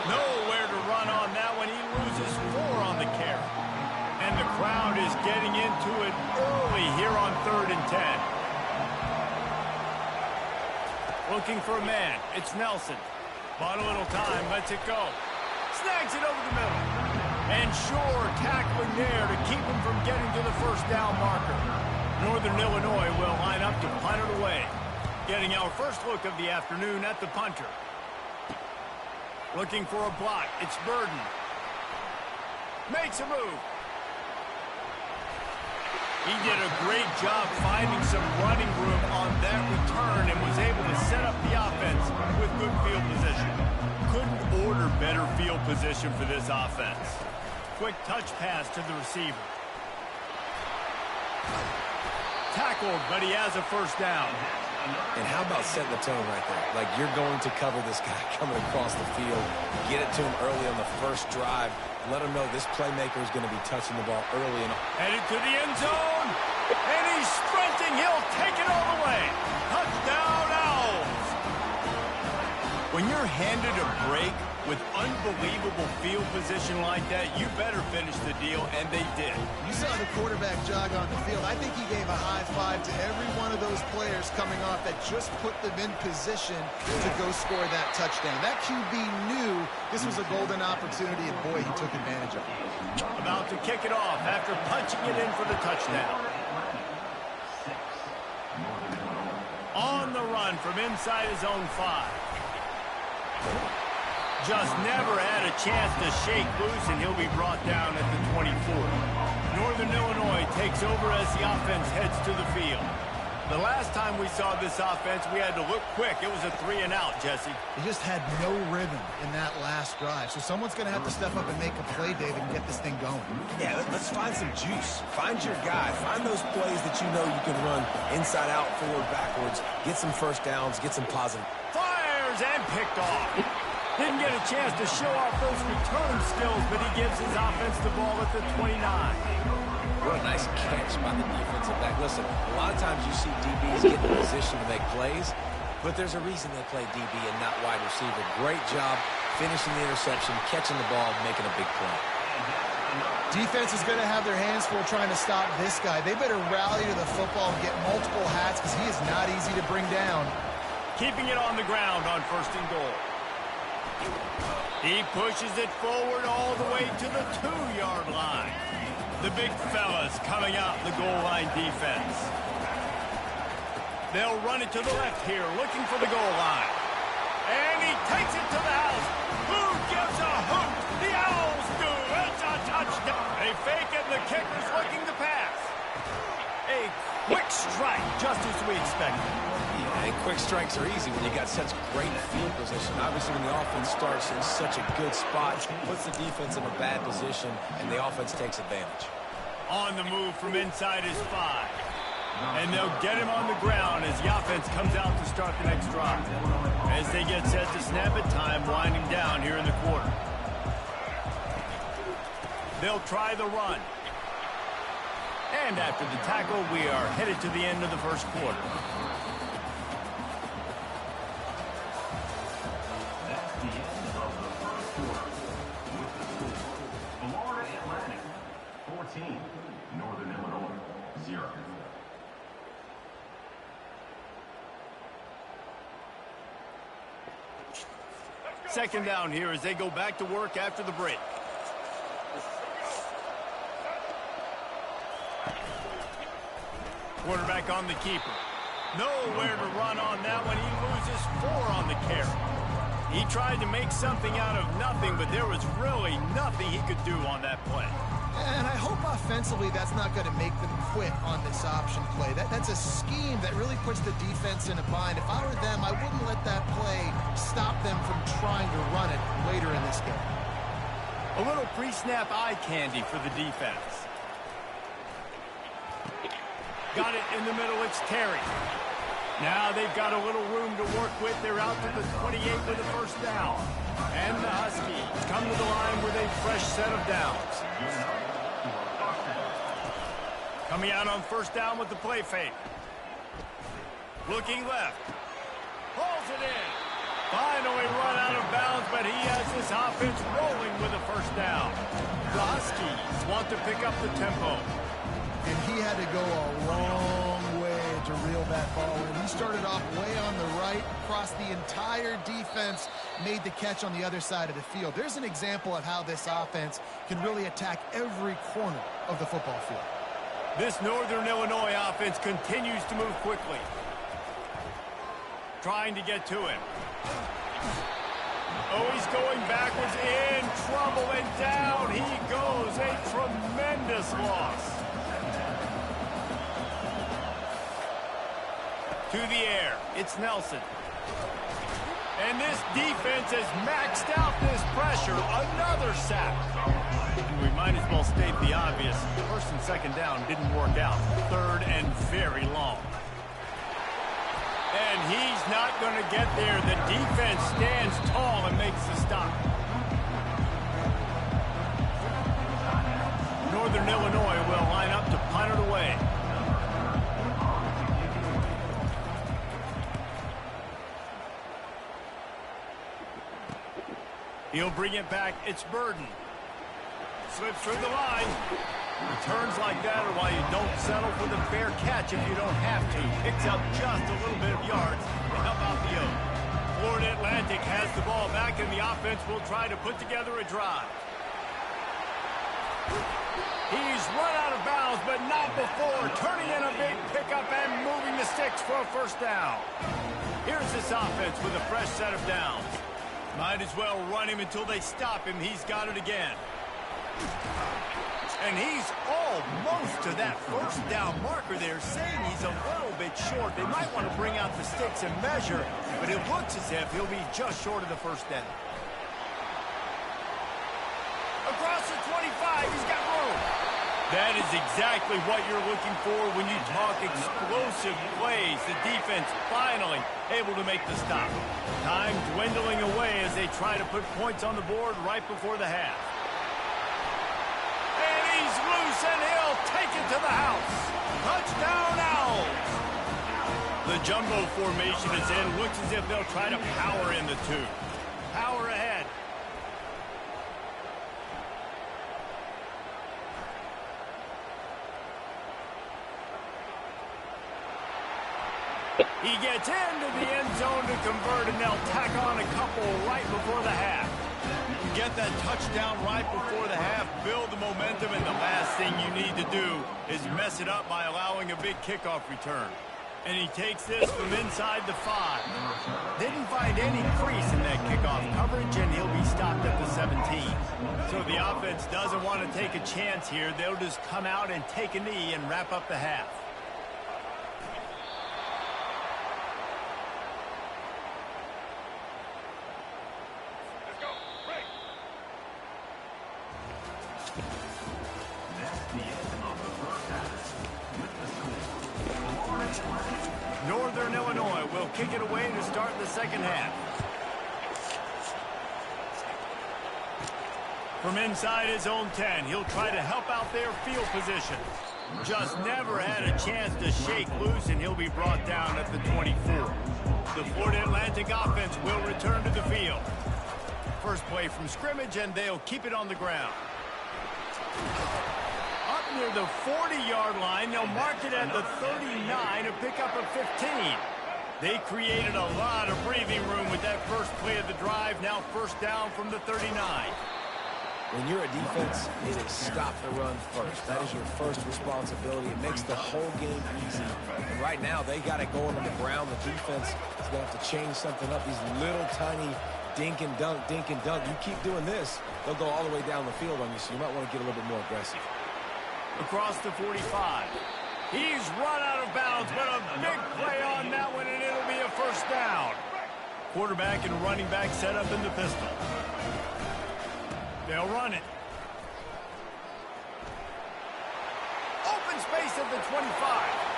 S1: Nowhere to run on that one. He loses 4 on the carry. And the crowd is getting into it early here on 3rd and 10. Looking for a man. It's Nelson. Bought a little time. Lets it go. Snags it over the middle. And Shore tackling there to keep him from getting to the first down marker. Northern Illinois will line up to punt it away. Getting our first look of the afternoon at the punter. Looking for a block. It's Burden. Makes a move. He did a great job finding some running room on that return and was able to set up the offense with good field position. Couldn't order better field position for this offense. Quick touch pass to the receiver. Tackled, but he has a first down.
S2: And how about setting the tone right there? Like, you're going to cover this guy coming across the field. Get it to him early on the first drive. Let him know this playmaker is going to be touching the ball early.
S1: Headed to the end zone. And he's sprinting. He'll take it all the way. Touchdown, Owls. When you're handed a break with unbelievable field position like that, you better finish the deal, and they did.
S3: You saw the quarterback jog on the field. I think he gave a high five to every one of those players coming off that just put them in position to go score that touchdown. That QB knew this was a golden opportunity, and boy, he took advantage of it.
S1: About to kick it off after punching it in for the touchdown. On the run from inside his own 5. Just never had a chance to shake loose, and he'll be brought down at the 24. Northern Illinois takes over as the offense heads to the field. The last time we saw this offense, we had to look quick. It was a 3-and-out, Jesse.
S3: He just had no rhythm in that last drive. So someone's going to have to step up and make a play, David, and get this thing going.
S2: Yeah, let's find some juice. Find your guy. Find those plays that you know you can run inside out, forward, backwards. Get some first downs. Get some positive.
S1: Fires and picked off. Didn't get a chance to show off those return skills, but he gives his offense the ball at the 29.
S2: What a nice catch by the defensive back. Listen, a lot of times you see DBs get in a position to make plays, but there's a reason they play DB and not wide receiver. Great job finishing the interception, catching the ball, making a big play.
S3: Defense is going to have their hands full trying to stop this guy. They better rally to the football and get multiple hats because he is not easy to bring down.
S1: Keeping it on the ground on 1st and goal. He pushes it forward all the way to the 2-yard line. The big fellas coming out in the goal line defense. They'll run it to the left here, looking for the goal line. And he takes it to the house. Who gives a hoot? The Owls do. It's a touchdown. They fake it, and the kicker's looking to pass. A quick strike, just as we expected.
S2: Yeah, and quick strikes are easy when you got such great field position. Obviously, when the offense starts in such a good spot, puts the defense in a bad position, and the offense takes advantage.
S1: On the move from inside his 5. And they'll get him on the ground as the offense comes out to start the next drive. As they get set to snap it, time winding down here in the quarter. They'll try the run. And after the tackle, we are headed to the end of the first quarter.
S4: That's the end of the first quarter. With the score, Florida Atlantic 14, Northern Illinois 0.
S1: Second down here as they go back to work after the break. Quarterback on the keeper. Nowhere to run on that one. He loses 4 on the carry. He tried to make something out of nothing, but there was really nothing he could do on that play.
S3: And I hope offensively that's not going to make them quit on this option play. That's a scheme that really puts the defense in a bind. If I were them, I wouldn't let that play stop them from trying to run it later in this game.
S1: A little pre-snap eye candy for the defense. Got it in the middle. It's Terry. Now they've got a little room to work with. They're out to the 28 with a first down. And the Huskies come to the line with a fresh set of downs. Coming out on first down with the play fake. Looking left. Pulls it in. Finally run out of bounds, but he has this offense rolling with a first down. The Huskies want to pick up the tempo.
S3: And he had to go a long way to reel that ball in. He started off way on the right, across the entire defense, made the catch on the other side of the field. There's an example of how this offense can really attack every corner of the football field.
S1: This Northern Illinois offense continues to move quickly. Trying to get to him. Oh, he's going backwards, in trouble, and down he goes. A tremendous loss. To the air, it's Nelson. And this defense has maxed out this pressure. Another sack. And we might as well state the obvious. First and second down didn't work out. Third and very long. And he's not going to get there. The defense stands tall and makes the stop. Northern Illinois will line up to punt it away. He'll bring it back. It's Burden. Slips through the line. Returns like that are why you don't settle for the fair catch if you don't have to. Picks up just a little bit of yards to help out the Oaks. Florida Atlantic has the ball back, and the offense will try to put together a drive. He's run out of bounds, but not before. Turning in a big pickup and moving the sticks for a first down. Here's this offense with a fresh set of downs. Might as well run him until they stop him. He's got it again. And he's almost to that first down marker there, saying he's a little bit short. They might want to bring out the sticks and measure, but it looks as if he'll be just short of the first down. Across the 25, he's got room. That is exactly what you're looking for when you talk explosive plays. The defense finally able to make the stop. Time dwindling away as they try to put points on the board right before the half. And he's loose, and he'll take it to the house. Touchdown, Owls. The jumbo formation is in. Looks as if they'll try to power in the two. Power ahead. He gets into the end zone to convert, and they'll tack on a couple right before the half. Get that touchdown right before the half, build the momentum, and the last thing you need to do is mess it up by allowing a big kickoff return. And he takes this from inside the 5. Didn't find any crease in that kickoff coverage, and he'll be stopped at the 17. So the offense doesn't want to take a chance here. They'll just come out and take a knee and wrap up the half. Northern Illinois will kick it away to start the second half. From inside his own 10, he'll try to help out their field position. Just never had a chance to shake loose, and he'll be brought down at the 24. The Florida Atlantic offense will return to the field. First play from scrimmage, and they'll keep it on the ground. Up near the 40-yard line, they'll mark it at the 39 to pick up a 15. They created a lot of breathing room with that first play of the drive. Now first down from the 39.
S2: When you're a defense, it is stop the run first. That is your first responsibility. It makes the whole game easy. And right now, they got it going on the ground. The defense is going to have to change something up. These little tiny dink and dunk, dink and dunk. You keep doing this, they'll go all the way down the field on you, so you might want to get a little bit more aggressive.
S1: Across the 45. He's run out of bounds, but a big play on that one, and it'll be a first down. Quarterback and running back set up in the pistol. They'll run it. Open space at the 25.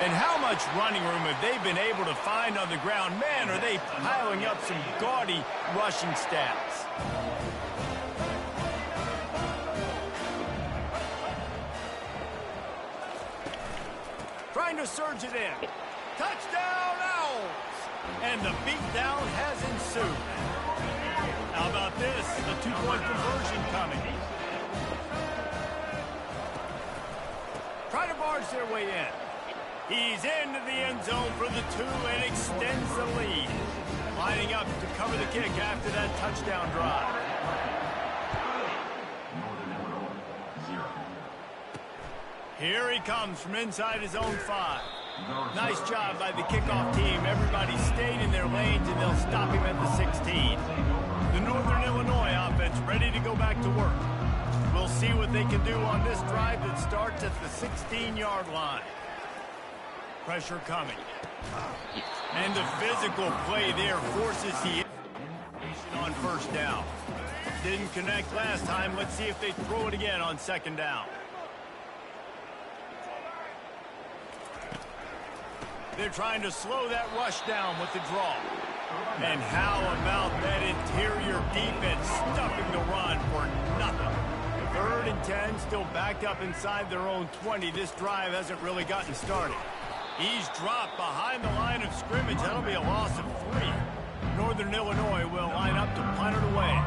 S1: And how much running room have they been able to find on the ground? Man, are they piling up some gaudy rushing stats. Trying to surge it in. Touchdown, Owls! And the beatdown has ensued. How about this? A two-point conversion coming. Try to barge their way in. He's into the end zone for the 2 and extends the lead. Lining up to cover the kick after that touchdown drive. Here he comes from inside his own 5. Nice job by the kickoff team. Everybody stayed in their lanes, and they'll stop him at the 16. The Northern Illinois offense ready to go back to work. We'll see what they can do on this drive that starts at the 16-yard line. Pressure coming. And the physical play there forces the on first down. Didn't connect last time. Let's see if they throw it again on second down. They're trying to slow that rush down with the draw. And how about that interior defense stuffing the run for nothing? 3rd and 10, still backed up inside their own 20. This drive hasn't really gotten started. He's dropped behind the line of scrimmage. That'll be a loss of 3. Northern Illinois will line up to punt it away.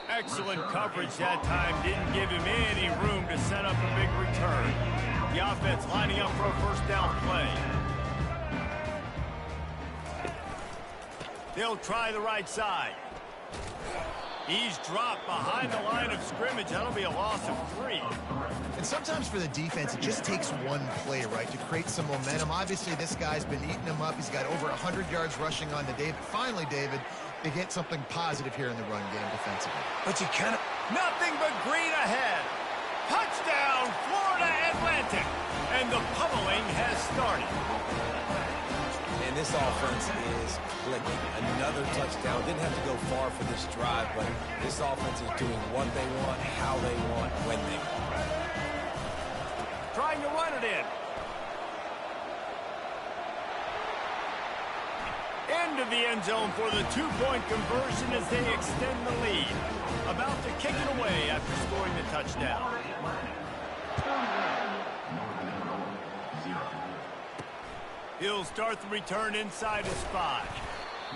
S1: Excellent coverage that time. Didn't give him any room to set up a big return. The offense lining up for a first down play. They'll try the right side. He's dropped behind the line of scrimmage. That'll be a loss of 3.
S3: And sometimes for the defense, it just takes one play, right, to create some momentum. Obviously, this guy's been eating them up. He's got over 100 yards rushing on the day. Finally, David, they get something positive here in the run game defensively.
S2: But you kind of...
S1: Nothing but green ahead. Touchdown, Florida Atlantic. And the pummeling has started.
S2: And this offense is clicking. Another touchdown. Didn't have to go far for this drive, but this offense is doing what they want, how they want, when they want.
S1: Trying to run it in. into the end zone for the two-point conversion as they extend the lead. About to kick it away after scoring the touchdown. He'll start the return inside his 5.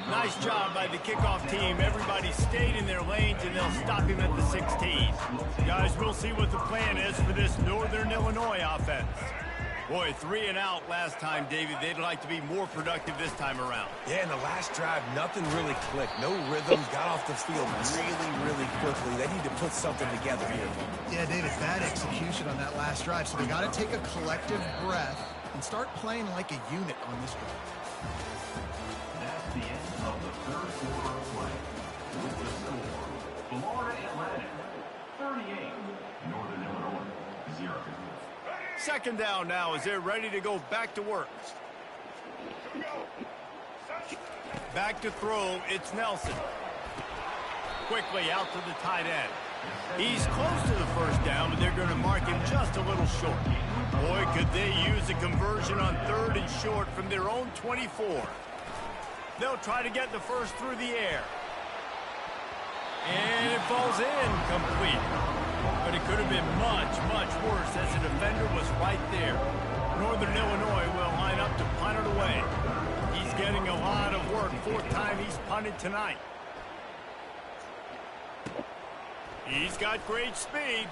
S1: Nice job by the kickoff team. Everybody stayed in their lanes, and they'll stop him at the 16. Guys, we'll see what the plan is for this Northern Illinois offense. Boy, 3 and out last time, David. They'd like to be more productive this time around.
S2: Yeah, in the last drive, nothing really clicked. No rhythm, got off the field really quickly. They need to put something together here.
S3: Yeah, David, bad execution on that last drive. So they got to take a collective breath and start playing like a unit on this drive.
S4: That's the end of the third quarter of play. With the score, Florida Atlantic 38, Northern Illinois 0.
S1: Second down now as they're ready to go back to work. Back to throw, it's Nelson. Quickly out to the tight end. He's close to the first down, but they're going to mark him just a little short. Boy, could they use a conversion on 3rd and short from their own 24. They'll try to get the first through the air. And it falls in complete. But it could have been much worse as the defender was right there. Northern Illinois will line up to punt it away. He's getting a lot of work. 4th time he's punted tonight. He's got great speed.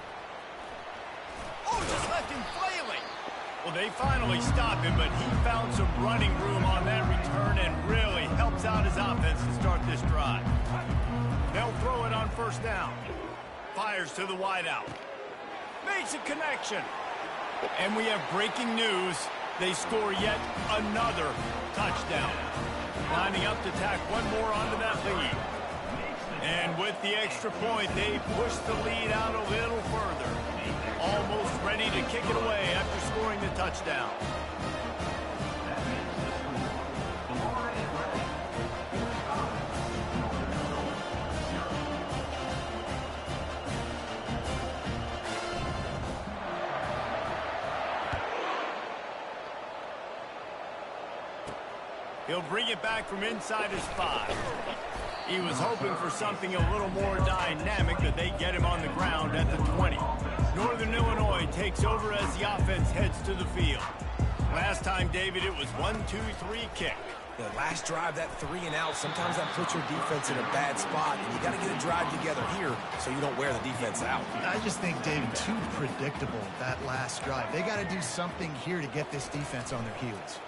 S1: Oh, just left him flailing. Well, they finally stopped him, but he found some running room on that return and really helps out his offense to start this drive. They'll throw it on 1st down. Fires to the wideout. Makes a connection. And we have breaking news. They score yet another touchdown. Lining up to tack one more onto that lead. And with the extra point, they push the lead out a little further. Almost ready to kick it away after scoring the touchdown. He'll bring it back from inside his 5. He was hoping for something a little more dynamic, but they get him on the ground at the 20. Northern Illinois takes over as the offense heads to the field. Last time, David, it was 1-2-3 kick.
S2: The last drive, that 3 and out, sometimes that puts your defense in a bad spot, and you got to get a drive together here so you don't wear the defense out.
S3: I just think, David, too predictable, that last drive. They got to do something here to get this defense on their heels.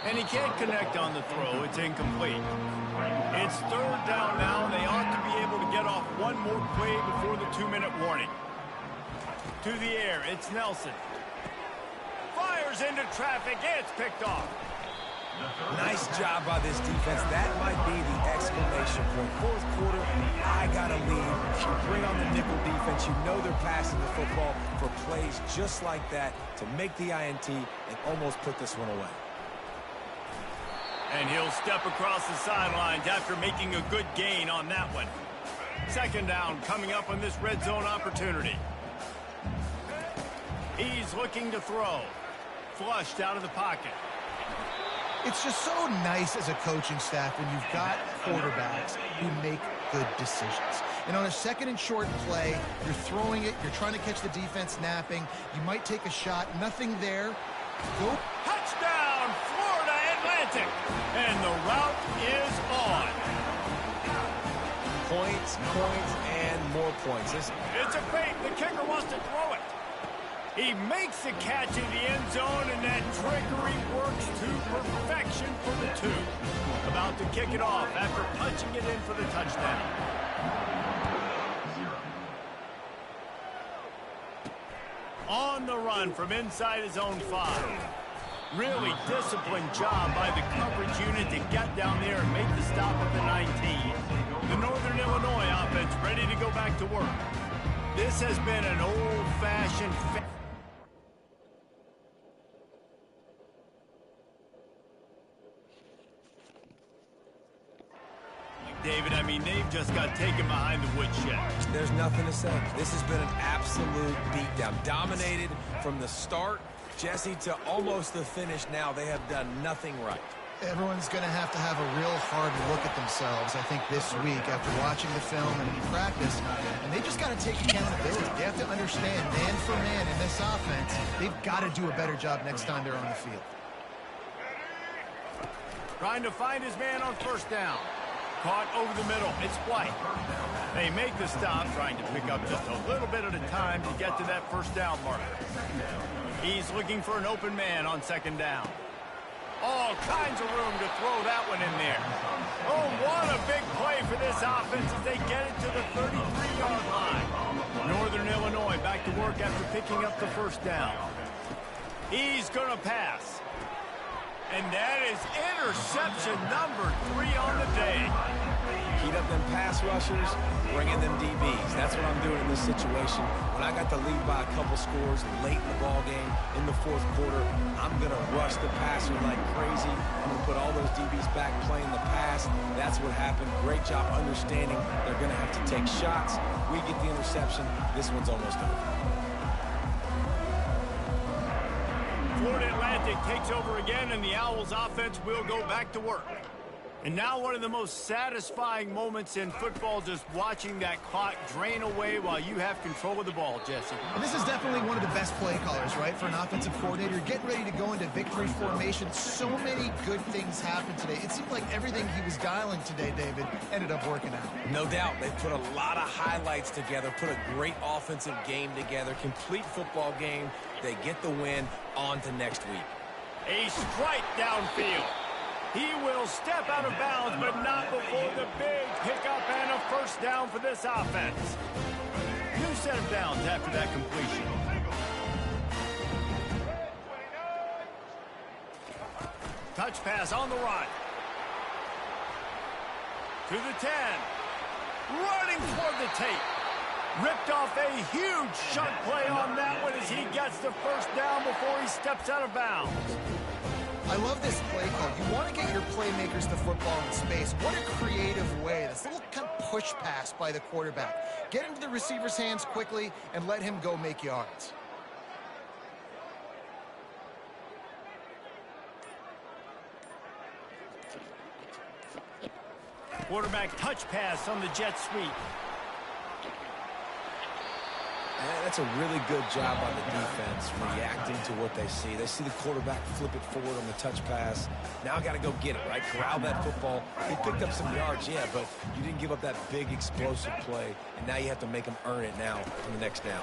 S1: And he can't connect on the throw. It's incomplete. It's 3rd down now. They ought to be able to get off one more play before the 2-minute warning. To the air, it's Nelson. Fires into traffic. It's picked off.
S2: Nice job by this defense. That might be the exclamation point. 4th quarter, I got a lead. You bring on the nickel defense. You know they're passing the football for plays just like that to make the INT and almost put this one away.
S1: And he'll step across the sidelines after making a good gain on that one. 2nd down coming up on this red zone opportunity. He's looking to throw. Flushed out of the pocket.
S3: It's just so nice as a coaching staff when you've got quarterbacks who make good decisions. And on a 2nd and short play, you're throwing it, you're trying to catch the defense napping, you might take a shot, nothing there. Go.
S1: Touchdown, Florida Atlantic. And the route is on.
S2: Points, and more points.
S1: It's a fake. The kicker wants to throw it. He makes the catch in the end zone, and that trickery works to perfection for the 2. About to kick it off after punching it in for the touchdown. On the run from inside his own 5. Really disciplined job by the coverage unit to get down there and make the stop at the 19. The Northern Illinois offense ready to go back to work. This has been an old-fashioned... David, I mean, they've just got taken behind the woodshed.
S2: There's nothing to say. This has been an absolute beatdown. Dominated from the start Jesse, to almost the finish now, they have done nothing right.
S3: Everyone's going to have a real hard look at themselves, I think, this week after watching the film and in practice. And they just got to take accountability. They have to understand, man for man in this offense, they've got to do a better job next time they're on the field.
S1: Trying to find his man on first down. Caught over the middle. It's White. They make the stop, trying to pick up just a little bit at a time to get to that first down marker. He's looking for an open man on second down. All kinds of room to throw that one in there. Oh, what a big play for this offense as they get it to the 33-yard line. Northern Illinois back to work after picking up the first down. He's going to pass. And that is interception number 3 on the day.
S2: Heat up them pass rushers, bring in them DBs. That's what I'm doing in this situation. When I got the lead by a couple scores late in the ball game, in the fourth quarter, I'm going to rush the passer like crazy. I'm going to put all those DBs back playing the pass. That's what happened. Great job understanding they're going to have to take shots. We get the interception. This one's almost over.
S1: Florida Atlantic takes over again, and the Owls offense will go back to work. And now one of the most satisfying moments in football, just watching that clock drain away while you have control of the ball, Jesse.
S3: And this is definitely one of the best play callers, right, for an offensive coordinator. Getting ready to go into victory formation. So many good things happened today. It seemed like everything he was dialing today, David, ended up working out.
S2: No doubt. They put a lot of highlights together, put a great offensive game together, complete football game. They get the win. On to next week.
S1: A strike downfield. He will step out of bounds, but not before the big pickup and a first down for this offense. New set of downs after that completion. Touch pass on the run. To the 10. Running toward the tape. Ripped off a huge chunk play on that one as he gets the first down before he steps out of bounds.
S3: I love this play call. You want to get your playmakers the football in space. What a creative way. This little kind of push pass by the quarterback. Get into the receiver's hands quickly and let him go make yards.
S1: Quarterback touch pass on the jet sweep.
S2: That's a really good job by the defense, reacting to what they see. They see the quarterback flip it forward on the touch pass. Now got to go get it, right? Corral that football. He picked up some yards, yeah, but you didn't give up that big explosive play, and now you have to make him earn it now on the next down.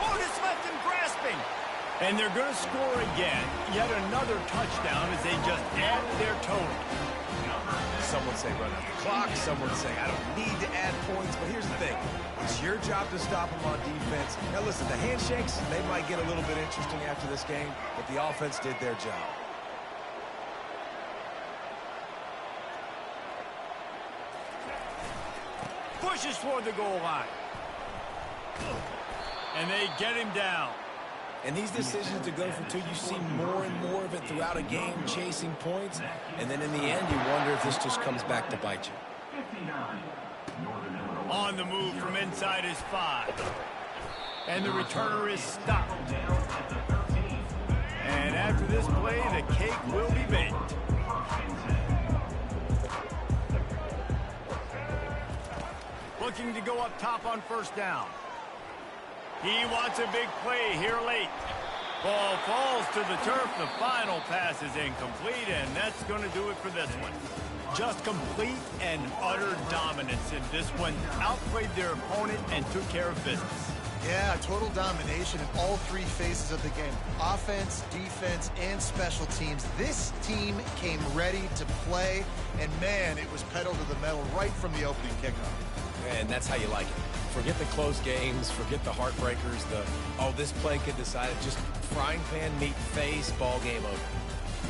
S1: Oh, this left him grasping. And they're going to score again. Yet another touchdown as they just add their total.
S2: Some would say run out the clock. Some would say I don't need to add points. But here's the thing. It's your job to stop them on defense. Now, listen, the handshakes, they might get a little bit interesting after this game, but the offense did their job.
S1: Pushes toward the goal line. And they get him down.
S2: And these decisions to go for two, you see more and more of it throughout a game, chasing points. And then in the end, you wonder if this just comes back to bite you.
S1: On the move from inside his 5. And the returner is stopped. And after this play, the cake will be baked. Looking to go up top on first down. He wants a big play here late. Ball falls to the turf. The final pass is incomplete, and that's going to do it for this one. Just complete and utter dominance in this one. Outplayed their opponent and took care of business.
S3: Yeah, total domination in all three phases of the game. Offense, defense, and special teams. This team came ready to play, and man, it was pedal to the metal right from the opening kickoff.
S2: And that's how you like it. Forget the close games, forget the heartbreakers, oh, this play could decide it. Just frying pan meet face, ball game over.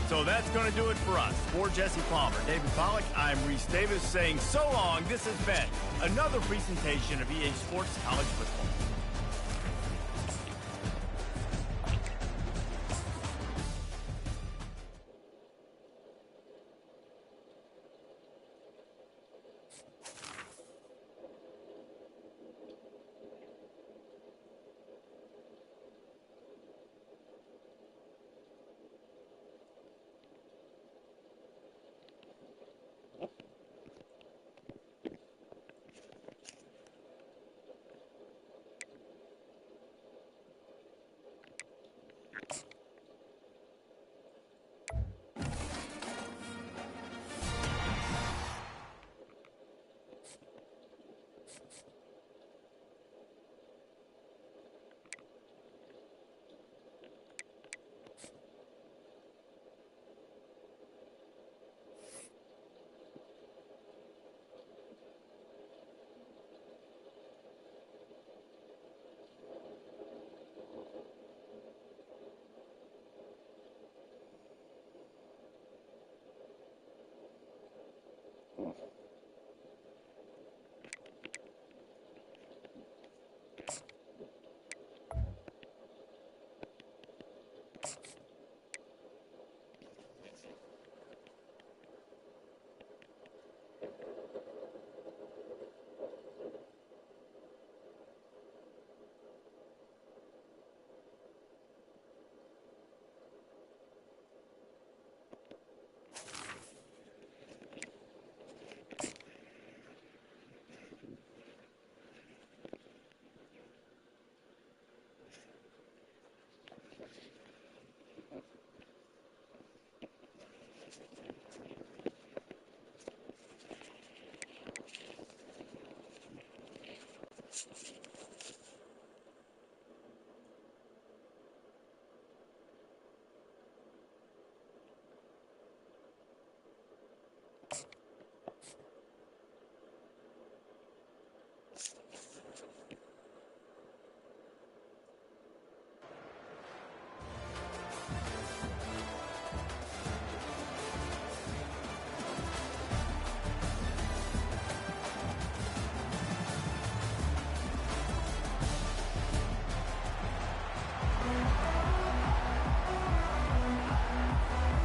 S1: So that's going to do it for us. For Jesse Palmer, David Pollack, I'm Reese Davis saying so long. This has been another presentation of EA Sports College Football.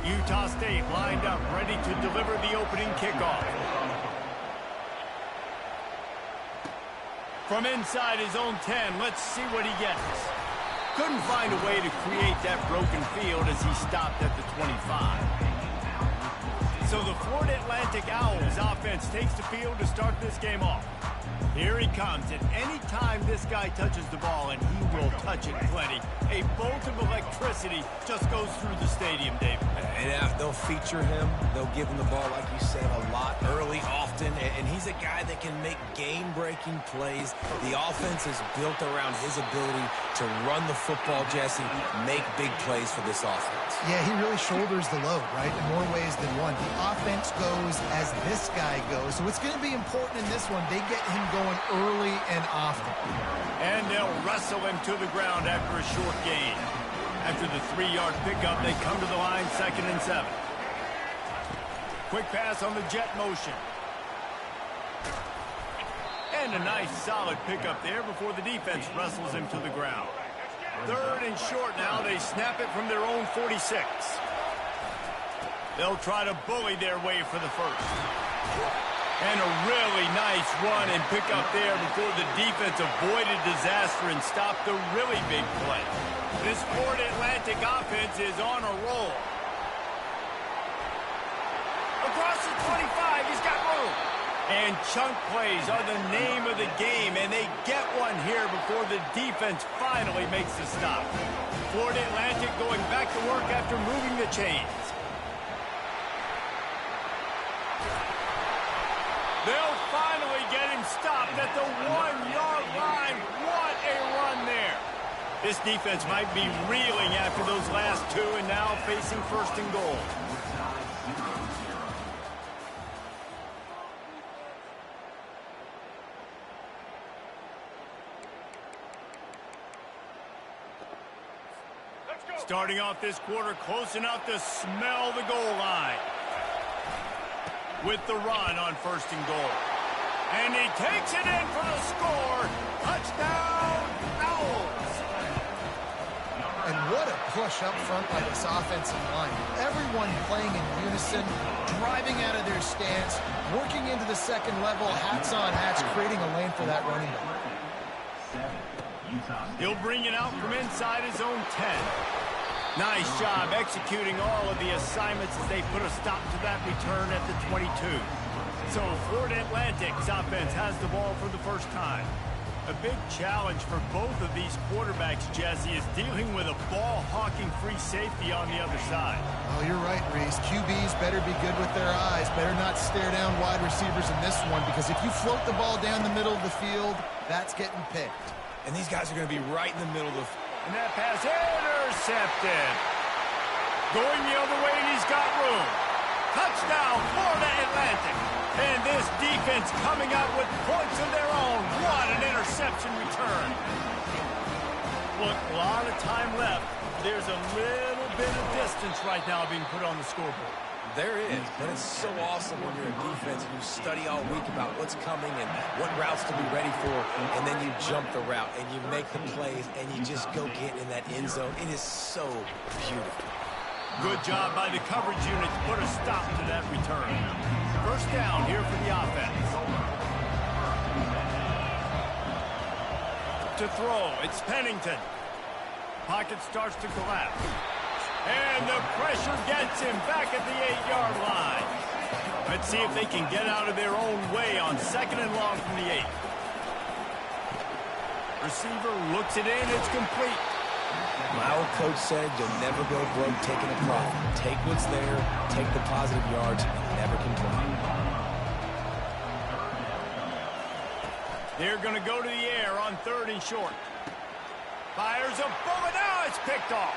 S1: Utah State lined up, ready to deliver the opening kickoff. From inside his own 10, let's see what he gets. Couldn't find a way to create that broken field as he stopped at the 25. So the Florida Atlantic Owls offense takes the field to start this game off. Here he comes, and any time this guy touches the ball, and he will touch it plenty, a bolt of electricity just goes through the stadium, David.
S2: And they'll feature him. They'll give him the ball, like you said, a lot early, often. And he's a guy that can make game-breaking plays. The offense is built around his ability to run the football, Jesse, make big plays for this offense.
S3: Yeah, he really shoulders the load, right, in more ways than one. The offense goes as this guy goes. So it's going to be important in this one. They get him going early and often.
S1: And they'll wrestle him to the ground after a short gain. After the 3-yard pickup, they come to the line, 2nd and 7. Quick pass on the jet motion. And a nice solid pickup there before the defense wrestles him to the ground. 3rd and short now. They snap it from their own 46. They'll try to bully their way for the first. And a really nice run and pick up there before the defense avoided disaster and stopped the really big play. This Florida Atlantic offense is on a roll. Across the 25, he's got room. And chunk plays are the name of the game, and they get one here before the defense finally makes the stop. Florida Atlantic going back to work after moving the chains. They'll finally get him stopped at the 1-yard line. What a run there. This defense might be reeling after those last two and now facing 1st and goal. Starting off this quarter close enough to smell the goal line. With the run on 1st and goal. And he takes it in for the score. Touchdown, Owls.
S3: And what a push up front by this offensive line. Everyone playing in unison, driving out of their stance, working into the 2nd level, hats on hats, creating a lane for that running back.
S1: He'll bring it out from inside his own 10. Nice job executing all of the assignments as they put a stop to that return at the 22. So Florida Atlantic's offense has the ball for the first time. A big challenge for both of these quarterbacks, Jesse, is dealing with a ball-hawking free safety on the other side.
S3: Oh, you're right, Reese. QBs better be good with their eyes. Better not stare down wide receivers in this one, because if you float the ball down the middle of the field, that's getting picked.
S2: And these guys are going to be right in the middle of the...
S1: And that pass intercepted. Going the other way, and he's got room. Touchdown, Florida Atlantic. And this defense coming out with points of their own. What an interception return. Look, a lot of time left. There's a little bit of distance right now being put on the scoreboard.
S2: There is, but it's so awesome when you're a defense and you study all week about what's coming and what routes to be ready for, and then you jump the route and you make the plays and you just go get in that end zone. It is so beautiful.
S1: Good job by the coverage unit to put a stop to that return. First down here for the offense. To throw, it's Pennington. Pocket starts to collapse. And the pressure gets him back at the 8-yard line. Let's see if they can get out of their own way on 2nd and long from the 8. Receiver looks it in. It's complete.
S2: My old coach said you'll never go broke taking a profit. Take what's there, take the positive yards, and never complain.
S1: They're going to go to the air on 3rd and short. Fires a bullet. Now it's picked off.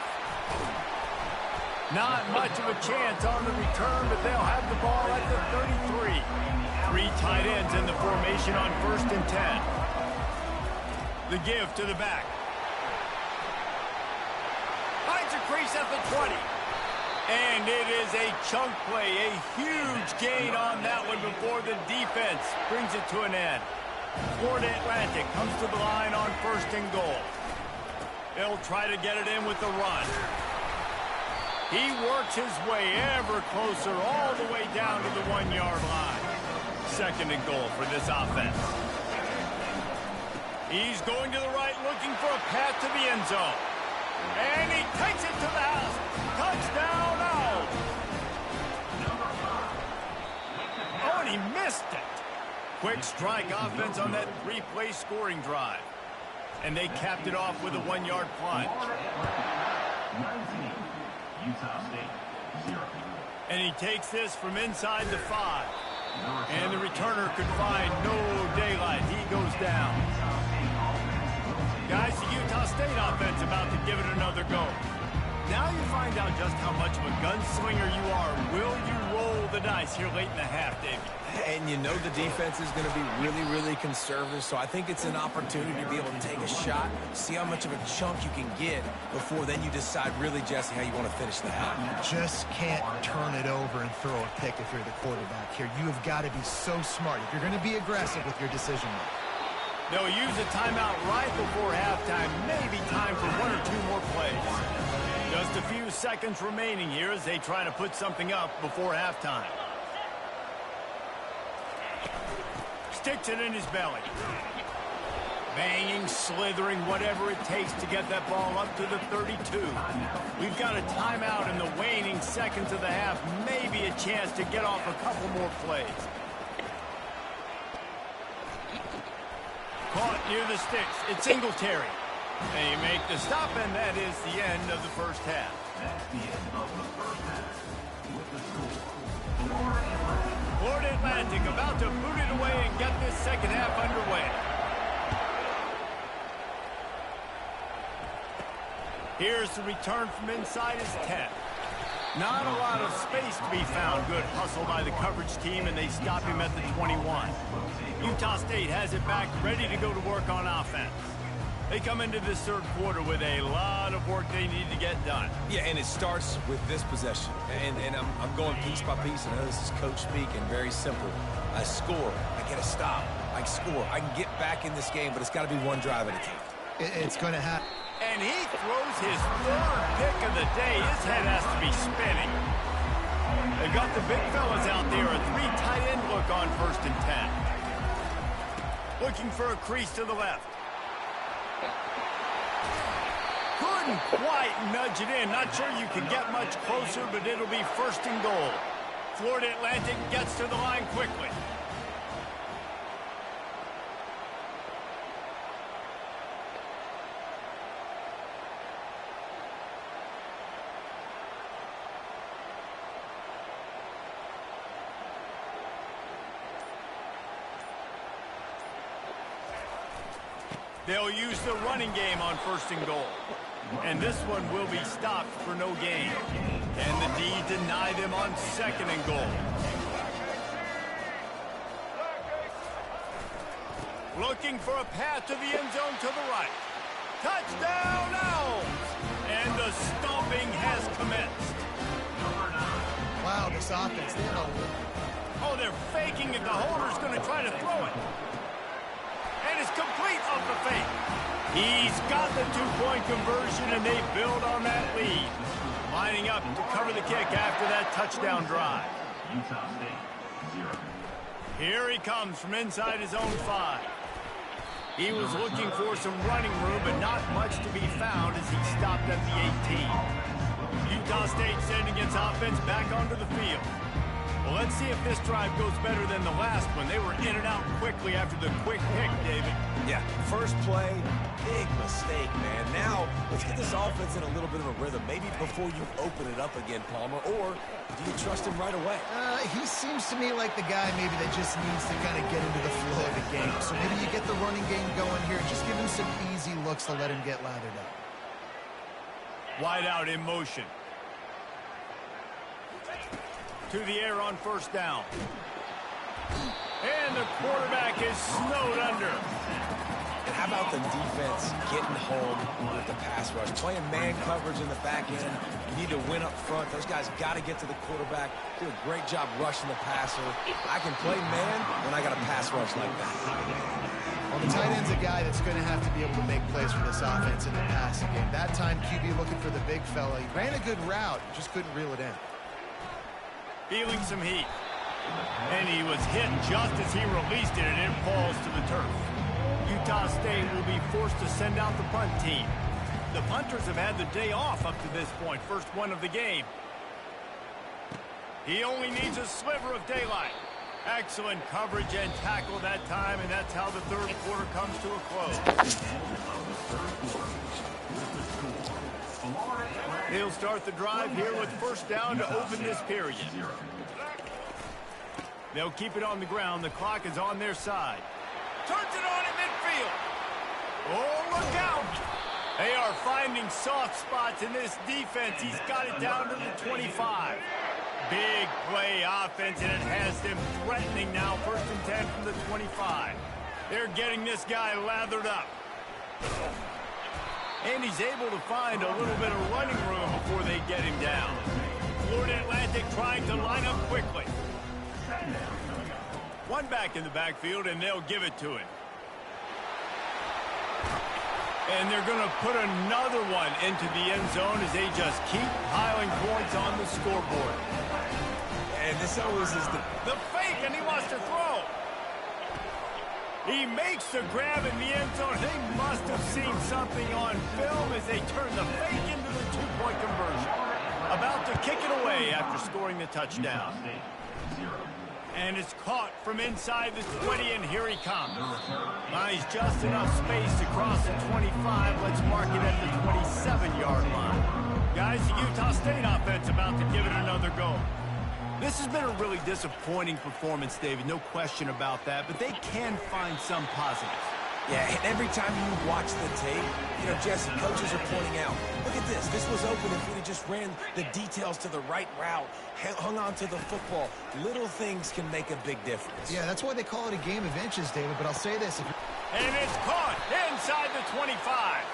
S1: Not much of a chance on the return, but they'll have the ball at the 33. 3 tight ends in the formation on 1st and 10. The give to the back. Finds a crease at the 20. And it is a chunk play, a huge gain on that one before the defense brings it to an end. Florida Atlantic comes to the line on 1st and goal. They'll try to get it in with the run. He works his way ever closer all the way down to the 1-yard line. 2nd and goal for this offense. He's going to the right, looking for a path to the end zone. And he takes it to the house. Touchdown, out. Oh, and he missed it. Quick strike offense on that 3-play scoring drive. And they capped it off with a 1-yard plunge.
S4: 19. Utah State, 0.
S1: And he takes this from inside the 5. And the returner could find no daylight. He goes down. Guys, the Utah State offense about to give it another go. Now you find out just how much of a gunslinger you are. Will you roll the dice here late in the half, Davey?
S2: And you know the defense is going to be really, really conservative, so I think it's an opportunity to be able to take a shot, see how much of a chunk you can get before then you decide really, Jesse, how you want to finish the half.
S3: You just can't turn it over and throw a pick if you're the quarterback here. You have got to be so smart if you're going to be aggressive with your decision making.
S1: They'll use a timeout right before halftime, maybe time for 1 or 2 more plays. Just a few seconds remaining here as they try to put something up before halftime. Sticks it in his belly. Banging, slithering, whatever it takes to get that ball up to the 32. We've got a timeout in the waning seconds of the half. Maybe a chance to get off a couple more plays. Caught near the sticks. It's Singletary. They make the stop, and that is the end of the first half.
S4: That's the end of the first half. With the score,
S1: Florida Atlantic about to boot it away and get this second half underway. Here's the return from inside his 10. Not a lot of space to be found. Good hustle by the coverage team, and they stop him at the 21. Utah State has it back, ready to go to work on offense. They come into this third quarter with a lot of work they need to get done.
S2: Yeah, and it starts with this possession. And I'm going piece by piece, and I know this is coach speak, and very simple. I score, I get a stop, I score. I can get back in this game, but it's got to be one drive at a time.
S3: It's going to happen.
S1: And he throws his 3rd pick of the day. His head has to be spinning. They've got the big fellas out there. A 3 tight end look on 1st and 10. Looking for a crease to the left. Couldn't quite nudge it in. Not sure you can get much closer, but it'll be 1st and goal. Florida Atlantic gets to the line quickly. They'll use the running game on 1st and goal. And this one will be stopped for no gain. And the D deny them on 2nd and goal. Looking for a path to the end zone to the right. Touchdown, Owls! And the stomping has commenced.
S3: Wow, the this offense. They have
S1: Oh, they're faking it. The holder's going to try to throw it. And it's complete off the fake. He's got the two-point conversion, and they build on that lead. Lining up to cover the kick after that touchdown drive.
S4: Utah State, 0.
S1: Here he comes from inside his own 5. He was looking for some running room, but not much to be found as he stopped at the 18. Utah State sending its offense back onto the field. Well, let's see if this drive goes better than the last one. They were in and out quickly after the quick pick, David.
S2: Yeah, first play, big mistake, man. Now, let's get this offense in a little bit of a rhythm. Maybe before you open it up again, Palmer, or do you trust him right away?
S3: he seems to me like the guy maybe that just needs to kind of get into the flow of the game. So maybe you get the running game going here. Just give him some easy looks to let him get lathered up.
S1: Wide out in motion. To the air on first down. And the quarterback is snowed under.
S2: And how about the defense getting home with the pass rush? Playing man coverage in the back end. You need to win up front. Those guys got to get to the quarterback. Do a great job rushing the passer. I can play man when I got a pass rush like that.
S3: Well, the tight end's a guy that's going to have to be able to make plays for this offense in the passing game. That time, QB looking for the big fella. He ran a good route, just couldn't reel it in.
S1: Feeling some heat. And he was hit just as he released it, and it falls to the turf. Utah State will be forced to send out the punt team. The punters have had the day off up to this point, first one of the game. He only needs a sliver of daylight. Excellent coverage and tackle that time, and that's how the third quarter comes to a close. He'll start the drive here with first down to open this period. They'll keep it on the ground. The clock is on their side. Turns it on in midfield. Oh, look out. They are finding soft spots in this defense. He's got it down to the 25. Big play offense, and it has them threatening now. First and 10 from the 25. They're getting this guy lathered up. And he's able to find a little bit of running room before they get him down. Florida Atlantic trying to line up quickly. One back in the backfield, and they'll give it to him. And they're going to put another one into the end zone as they just keep piling points on the scoreboard.
S2: And this always is
S1: the fake, and he wants to throw. He makes the grab in the end zone. They must have seen something on film as they turn the fake into the two-point conversion. About to kick it away after scoring the touchdown. And it's caught from inside the 20, and here he comes. He's just enough space to cross the 25. Let's mark it at the 27-yard line. Guys, the Utah State offense about to give it another go. This has been a really disappointing performance, David, no question about that, but they can find some positives.
S2: Yeah, and every time you watch the tape, Jesse, coaches are pointing out, look at this. This was open if we just ran the details to the right route, hung on to the football. Little things can make a big difference.
S3: Yeah, that's why they call it a game of inches, David, but I'll say this.
S1: And it's caught inside the 25.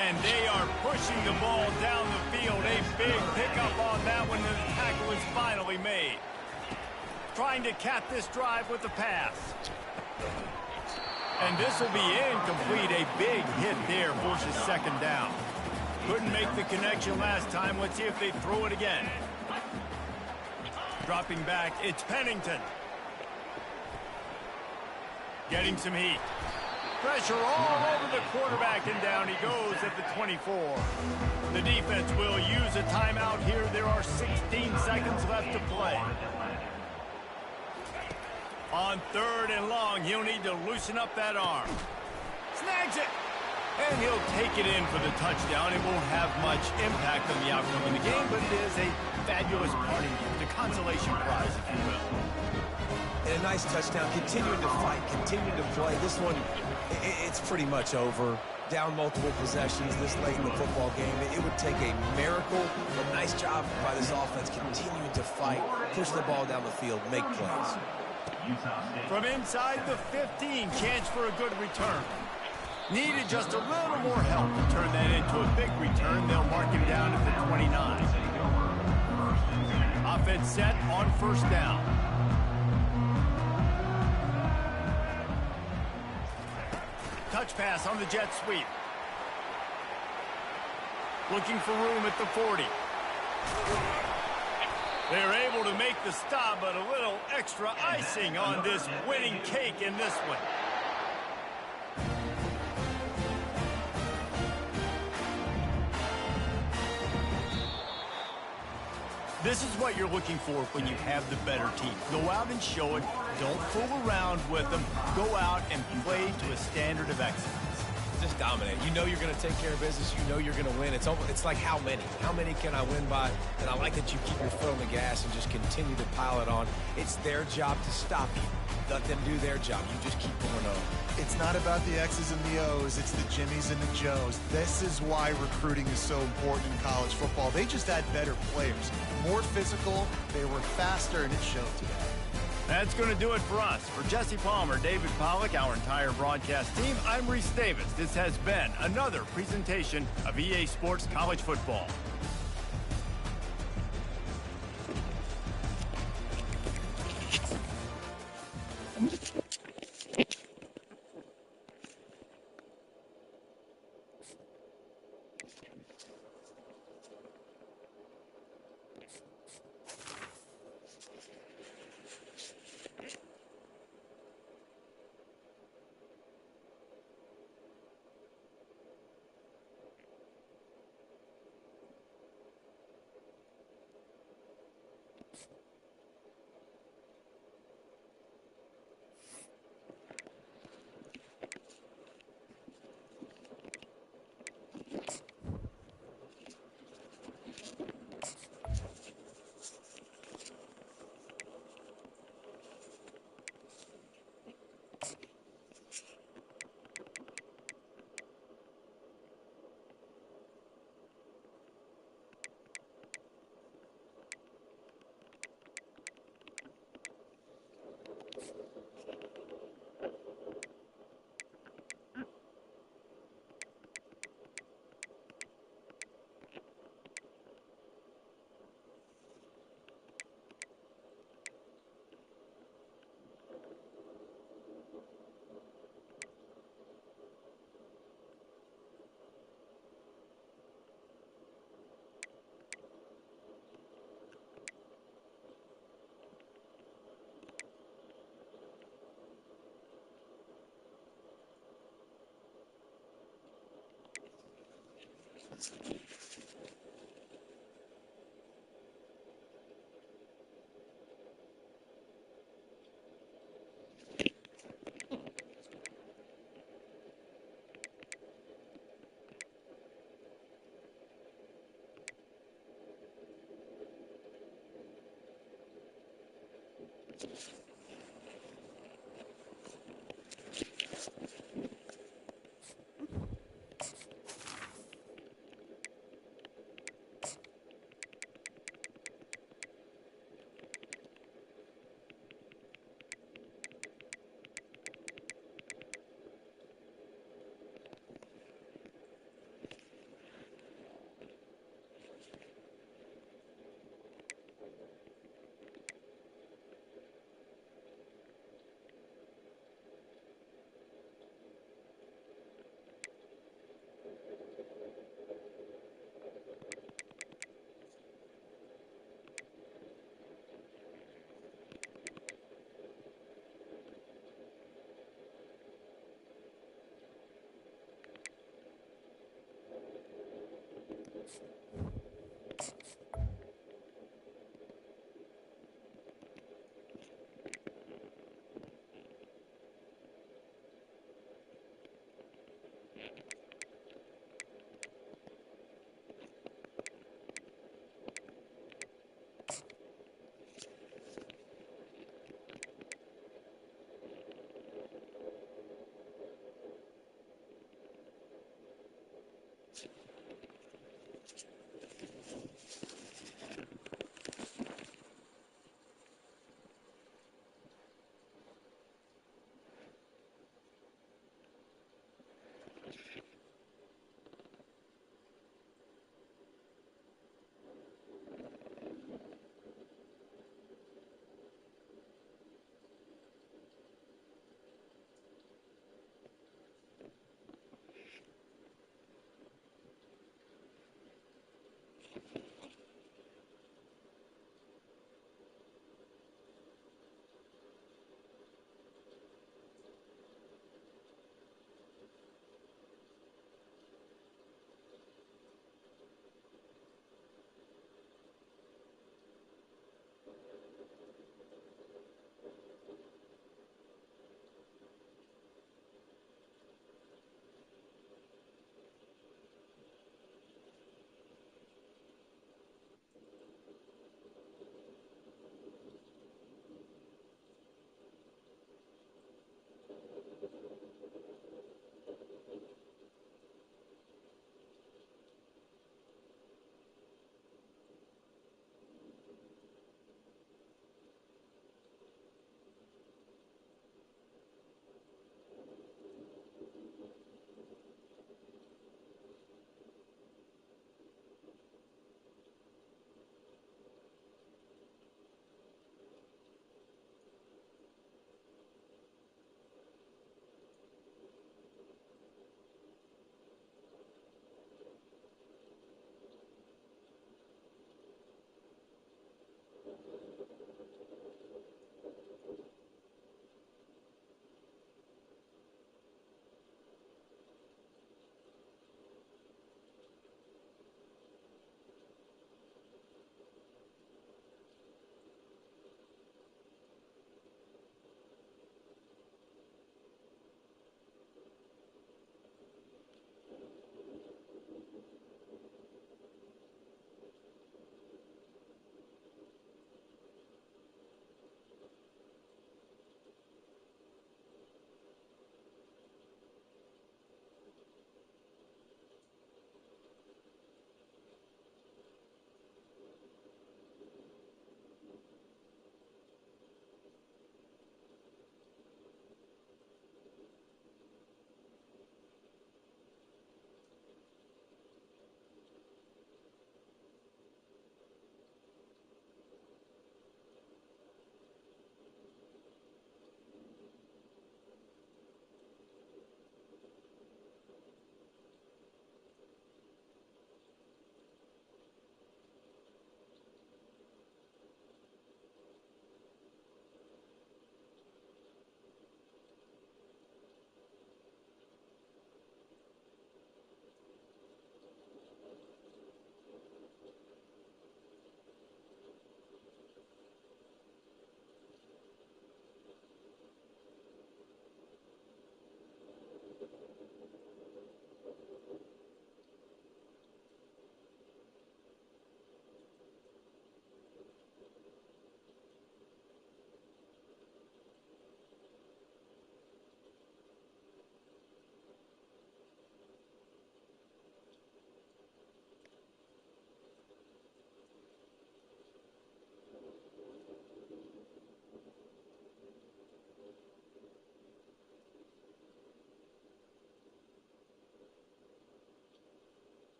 S1: And they are pushing the ball down the field. A big pickup on that one, and the tackle is finally made. Trying to cap this drive with the pass. And this will be incomplete. A big hit there forces second down. Couldn't make the connection last time. Let's see if they throw it again. Dropping back, it's Pennington. Getting some heat. Pressure all over the quarterback, and down he goes at the 24. The defense will use a timeout here. There are 16 seconds left to play. On third and long, he'll need to loosen up that arm. Snags it! And he'll take it in for the touchdown. It won't have much impact on the outcome of the game, but it is a fabulous parting gift, a consolation prize, if you will.
S2: And a nice touchdown, continuing to fight, continuing to play. This one, it's pretty much over. Down multiple possessions this late in the football game. It would take a miracle, but nice job by this offense continuing to fight, push the ball down the field, make plays.
S1: From inside the 15, chance for a good return. Needed just a little more help to turn that into a big return. They'll mark him down at the 29. offense set on first down. Touch pass on the jet sweep. Looking for room at the 40. They're able to make the stop, but a little extra icing on this winning cake in this one. This is what you're looking for when you have the better team. Go out and show it. Don't fool around with them. Go out and play to a standard of excellence.
S2: Just dominate. You know you're going to take care of business. You know you're going to win. It's like how many? How many can I win by? And I like that you keep your foot on the gas and just continue to pile it on. It's their job to stop you. Let them do their job. You just keep going on.
S3: It's not about the X's and the O's. It's the Jimmies and the Joes. This is why recruiting is so important in college football. They just had better players. More physical. They were faster, and it showed today.
S1: That's going to do it for us. For Jesse Palmer, David Pollack, our entire broadcast team, I'm Reese Davis. This has been another presentation of EA Sports College Football.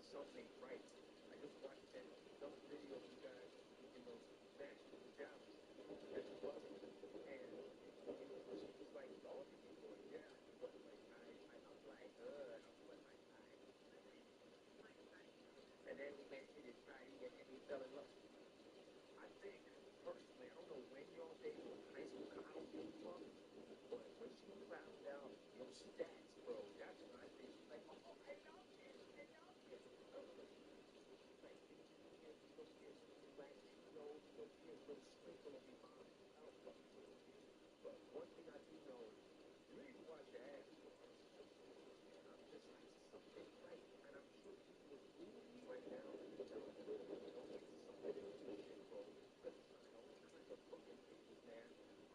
S6: something right. I just watched that dumb video of you guys, smashing the job at the bus, and she was like, all of you going, yeah, but like, I'm like, and then we mentioned his party, and then he fell in love. I think, personally, I don't know when y'all dated in high school, I don't give a fuck, but when she found out your stats, bro, that's when I think she's like, oh, I love this, I love this. Like, you don't get black nose, you don't get a little sprinkle of your mom. I don't fucking know. But one thing I do know, you need to watch your ass, bro. I'm just like, something right, and I'm sure people are fooling me right now. Don't get something into this shit, bro. Let's sign all kinds of fucking papers, man.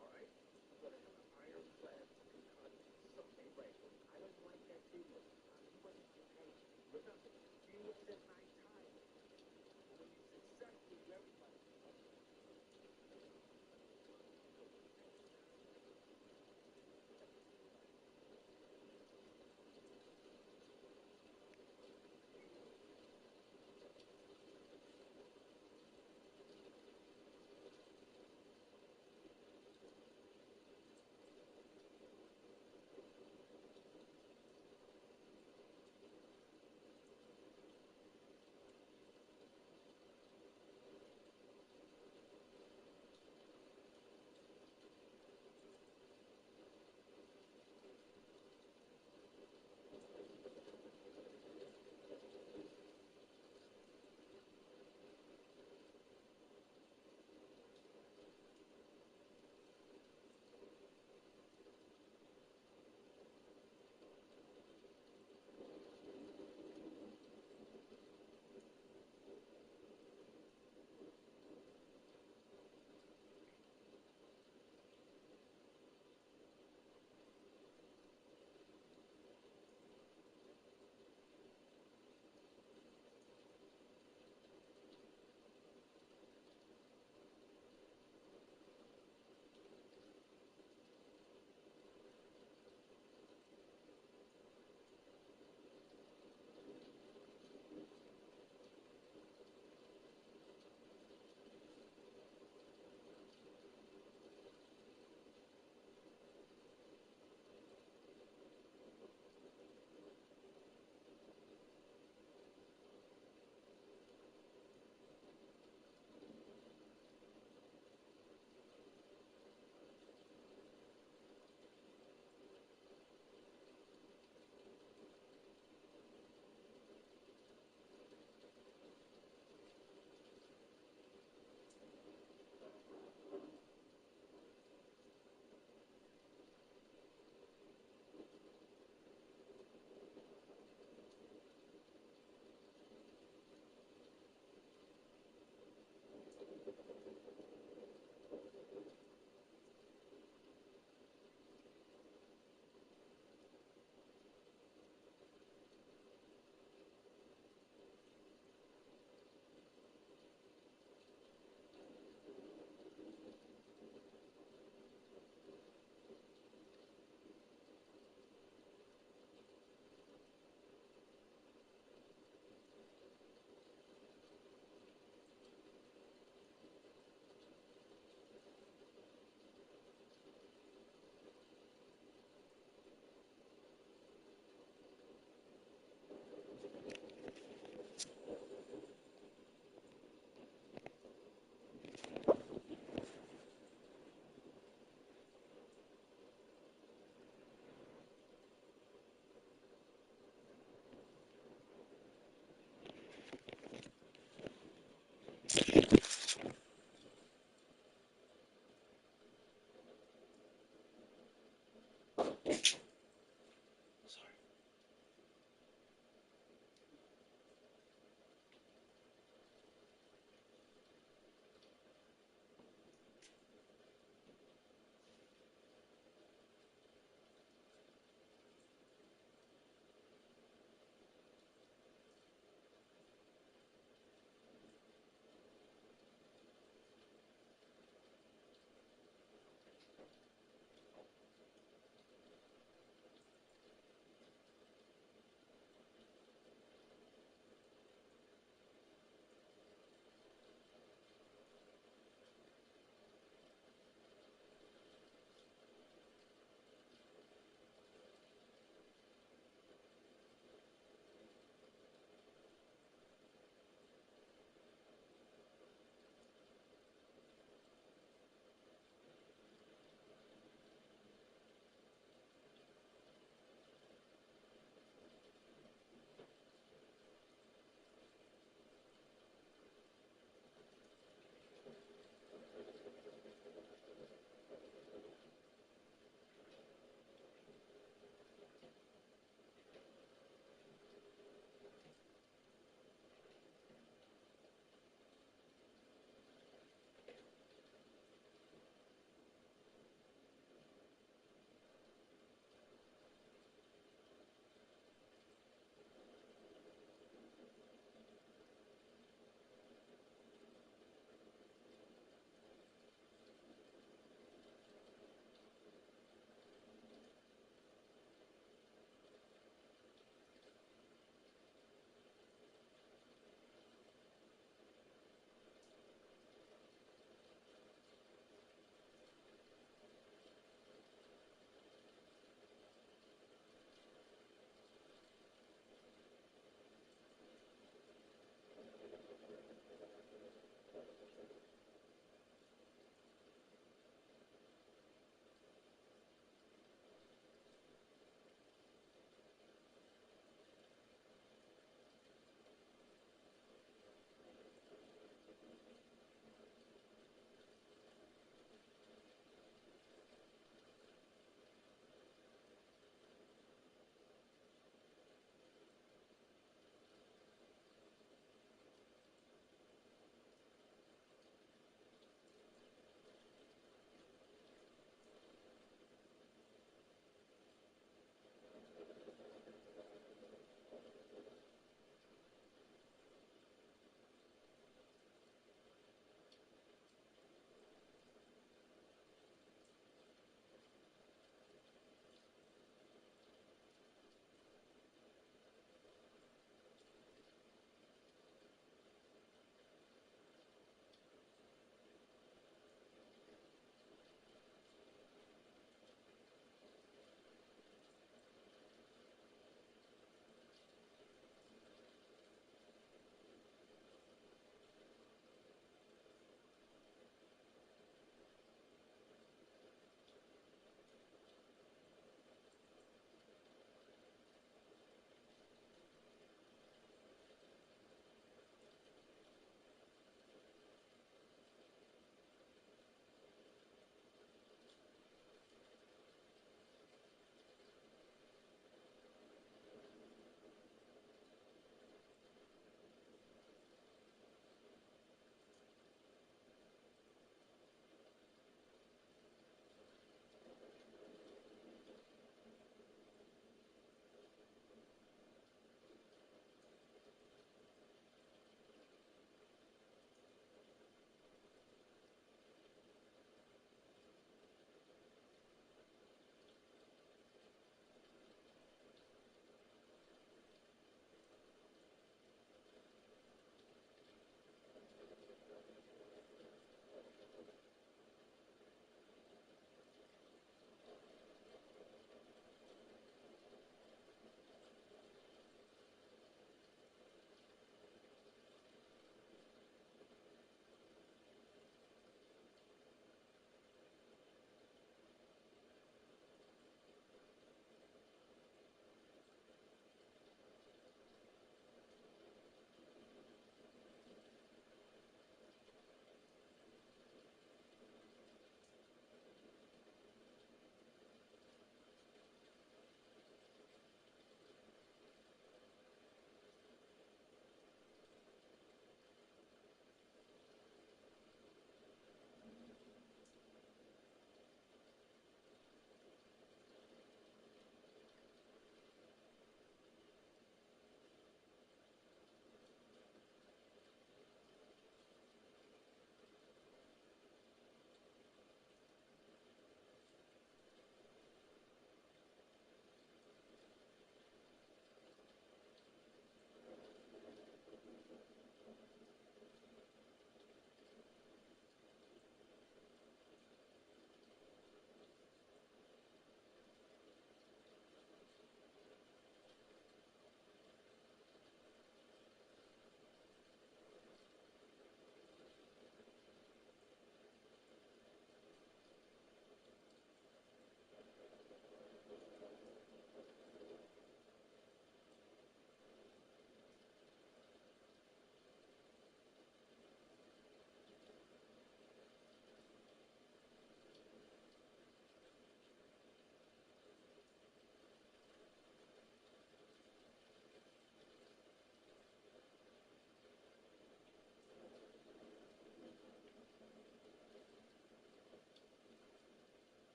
S6: All right? You gotta have an ironclad fucking contract. Something right. I don't like that video. He wasn't okay. Remember, he was at my time. When you're successful, everybody.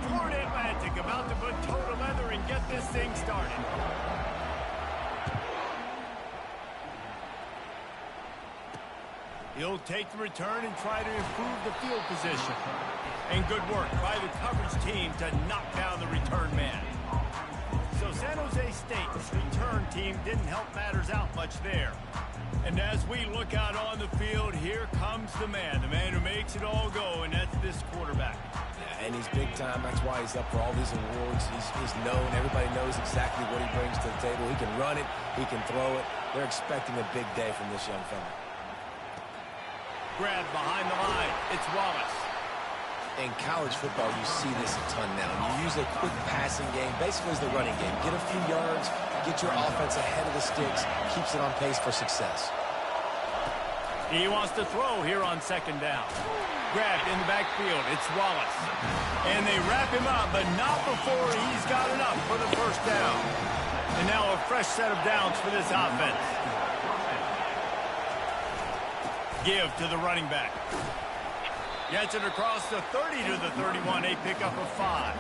S1: Florida Atlantic about to put toe to leather and get this thing started. He'll take the return and try to improve the field position. And good work by the coverage team to knock down the return man. So San Jose State's return team didn't help matters out much there. And as we look out on the field, here comes the man who makes it all go, and that's this quarterback.
S2: Yeah, and he's big time. That's why he's up for all these awards. He's known. Everybody knows exactly what he brings to the table. He can run it. He can throw it. They're expecting a big day from this young fella.
S1: Grab behind the line. It's Wallace.
S2: In college football, you see this a ton now. You use a quick passing game, basically as the running game. Get a few yards, get your offense ahead of the sticks, keeps it on pace for success.
S1: He wants to throw here on second down. Grabbed in the backfield. It's Wallace. And they wrap him up, but not before he's got enough for the first down. And now a fresh set of downs for this offense. Give to the running back. Gets it across the 30 to the 31, a pickup of 5.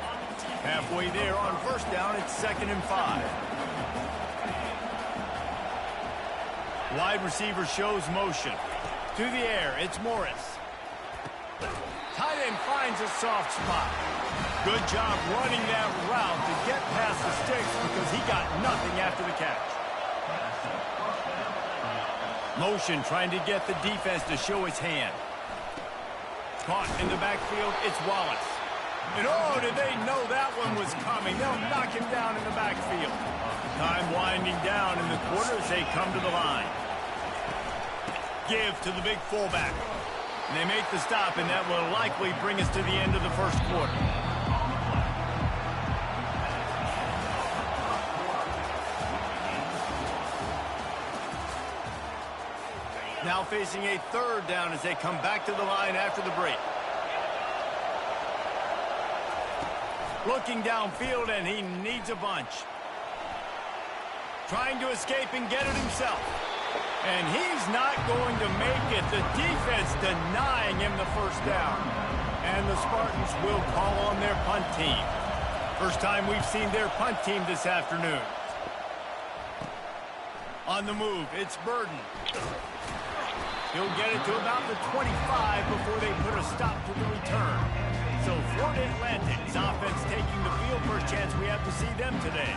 S1: Halfway there on first down, it's 2nd and 5. Wide receiver shows motion. To the air, it's Morris. Tight end finds a soft spot. Good job running that route to get past the sticks because he got nothing after the catch. Motion trying to get the defense to show his hand. Caught in the backfield, it's Wallace. And oh, did they know that one was coming? They'll knock him down in the backfield. Time winding down in the quarter as they come to the line. Give to the big fullback. And they make the stop, and that will likely bring us to the end of the first quarter. Now facing a 3rd down as they come back to the line after the break. Looking downfield, and he needs a bunch. Trying to escape and get it himself. And he's not going to make it. The defense denying him the first down. And the Spartans will call on their punt team. First time we've seen their punt team this afternoon. On the move, it's Burden. He'll get it to about the 25 before they put a stop to the return. So Florida Atlantic's offense taking the field. First chance we have to see them today.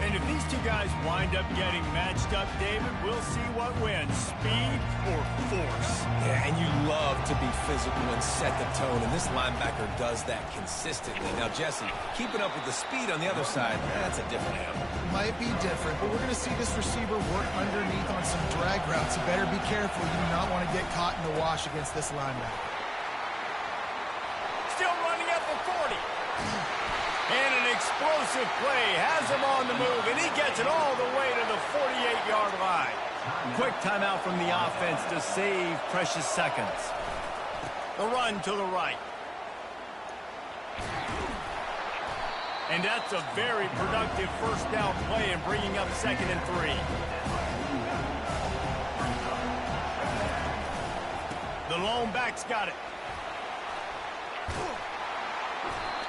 S1: And if these two guys wind up getting matched up, David, we'll see what wins, speed or force.
S2: Yeah, and you love to be physical and set the tone, and this linebacker does that consistently. Now, Jesse, keeping up with the speed on the other side, that's a different animal.
S3: Might be different, but we're going to see this receiver work underneath on some drag routes. You better be careful. You do not want to get caught in the wash against this linebacker.
S1: Still running at the 40. And an explosive play has him on the move, and he gets it all the way to the 48-yard line. Quick timeout from the offense to save precious seconds. The run to the right. And that's a very productive first down play and bringing up 2nd and 3. The lone back's got it.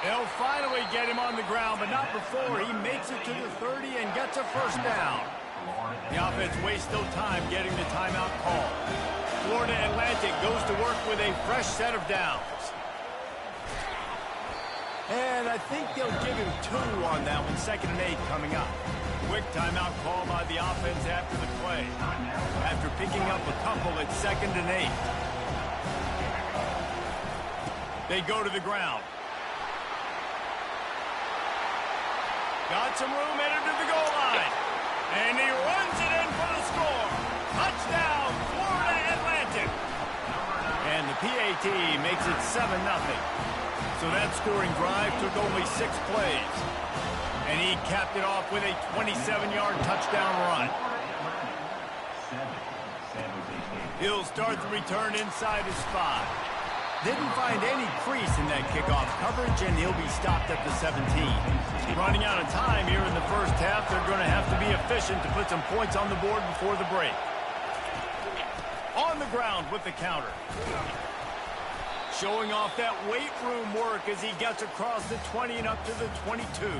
S1: They'll finally get him on the ground, but not before he makes it to the 30 and gets a first down. The offense wastes no time getting the timeout call. Florida Atlantic goes to work with a fresh set of downs. And I think they'll give him 2 on that one, 2nd and 8 coming up. Quick timeout call by the offense after the play. After picking up a couple, it's 2nd and 8. They go to the ground. Got some room, headed to the goal line. And he runs it in for the score. Touchdown, Florida Atlantic. And the PAT makes it 7-0. So that scoring drive took only 6 plays. And he capped it off with a 27-yard touchdown run. He'll start the return inside his 5. Didn't find any crease in that kickoff coverage, and he'll be stopped at the 17. Running out of time here in the first half, they're going to have to be efficient to put some points on the board before the break. On the ground with the counter. Showing off that weight room work as he gets across the 20 and up to the 22.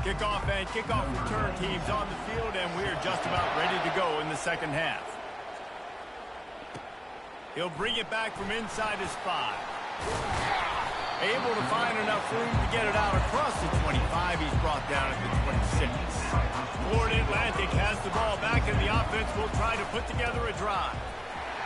S1: Kickoff and kickoff return teams on the field, and we're just about ready to go in the second half. He'll bring it back from inside his 5. Able to find enough room to get it out across the 25. He's brought down at the 26. Florida Atlantic has the ball back, and the offense will try to put together a drive.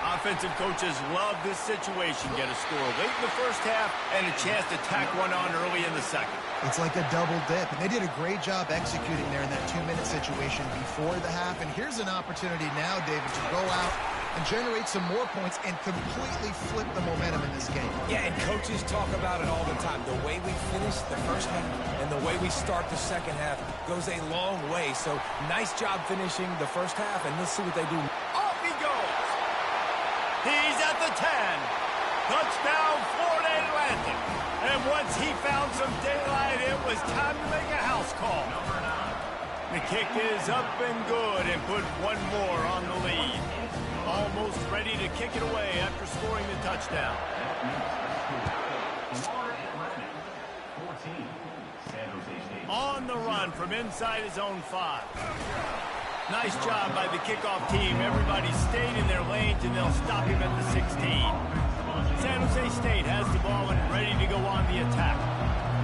S1: Offensive coaches love this situation. Get a score late in the first half and a chance to tack one on early in the second.
S3: It's like a double dip, and they did a great job executing there in that 2-minute situation before the half. And here's an opportunity now, David, to go out and generate some more points and completely flip the momentum in this game.
S2: Yeah, and coaches talk about it all the time. The way we finish the first half and the way we start the second half goes a long way. So nice job finishing the first half, and let's see what they do.
S1: Off he goes. He's at the 10. Touchdown, Florida Atlantic. And once he found some daylight, it was time to make a house call. The kick is up and good, and put one more on the lead. Almost ready to kick it away after scoring the touchdown. On the run from inside his own 5. Nice job by the kickoff team. Everybody stayed in their lanes, and they'll stop him at the 16. San Jose State has the ball and ready to go on the attack.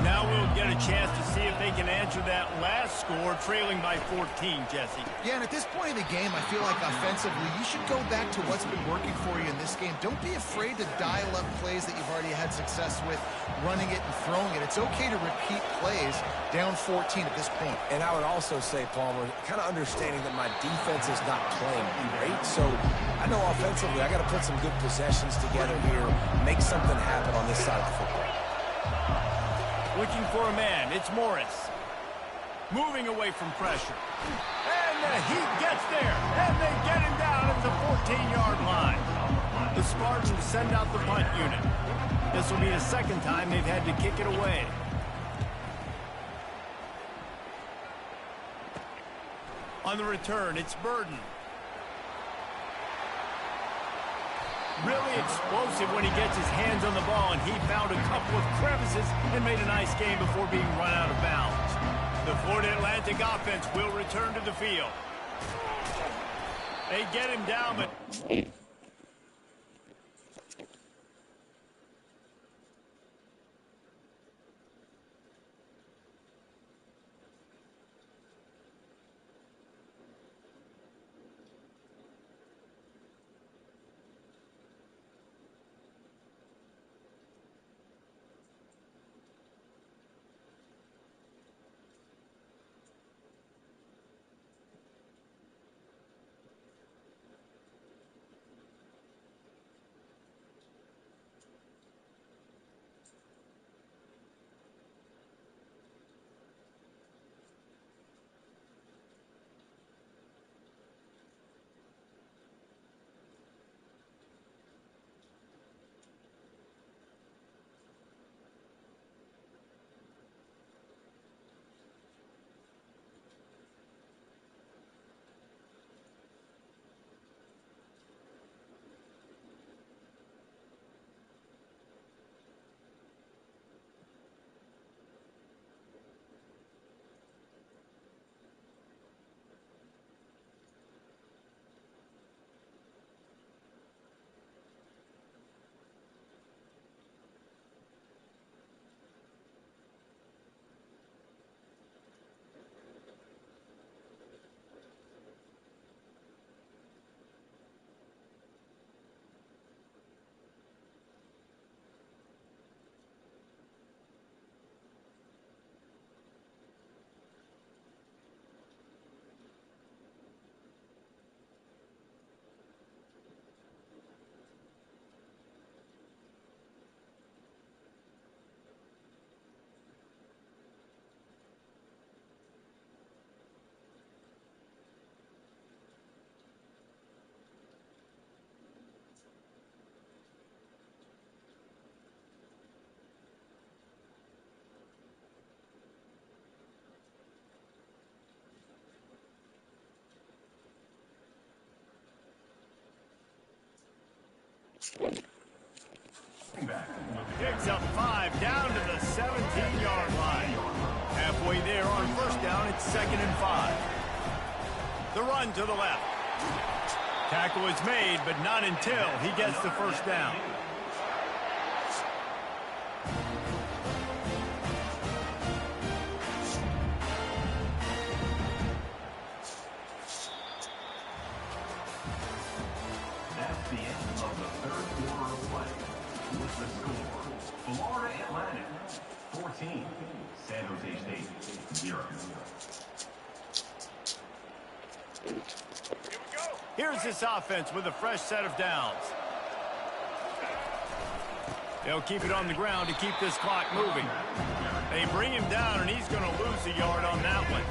S1: Now we'll get a chance to see if they can answer that last score, trailing by 14, Jesse.
S3: Yeah, and at this point in the game, I feel like offensively, you should go back to what's been working for you in this game. Don't be afraid to dial up plays that you've already had success with, running it and throwing it. It's okay to repeat plays down 14 at this point.
S2: And I would also say, Palmer, kind of understanding that my defense is not playing great. So I know offensively I got to put some good possessions together here, make something happen on this side of the football.
S1: Looking for a man, it's Morris. Moving away from pressure. And the Heat gets there, and they get him down at the 14-yard line. The Spartans send out the punt unit. This will be the second time they've had to kick it away. On the return, it's Burden. Really explosive when he gets his hands on the ball, and he found a couple of crevices and made a nice game before being run out of bounds. The Florida Atlantic offense will return to the field. They get him down, but... Picks up 5 down to the 17-yard line. Halfway there on first down, it's 2nd and 5. The run to the left. Tackle is made, but not until he gets the first down.
S4: That's the end of the third quarter of play. With the score, Florida Atlantic 14, San Jose State 0.
S1: Here's this offense with a fresh set of downs. They'll keep it on the ground to keep this clock moving. They bring him down, and he's going to lose a yard on that one.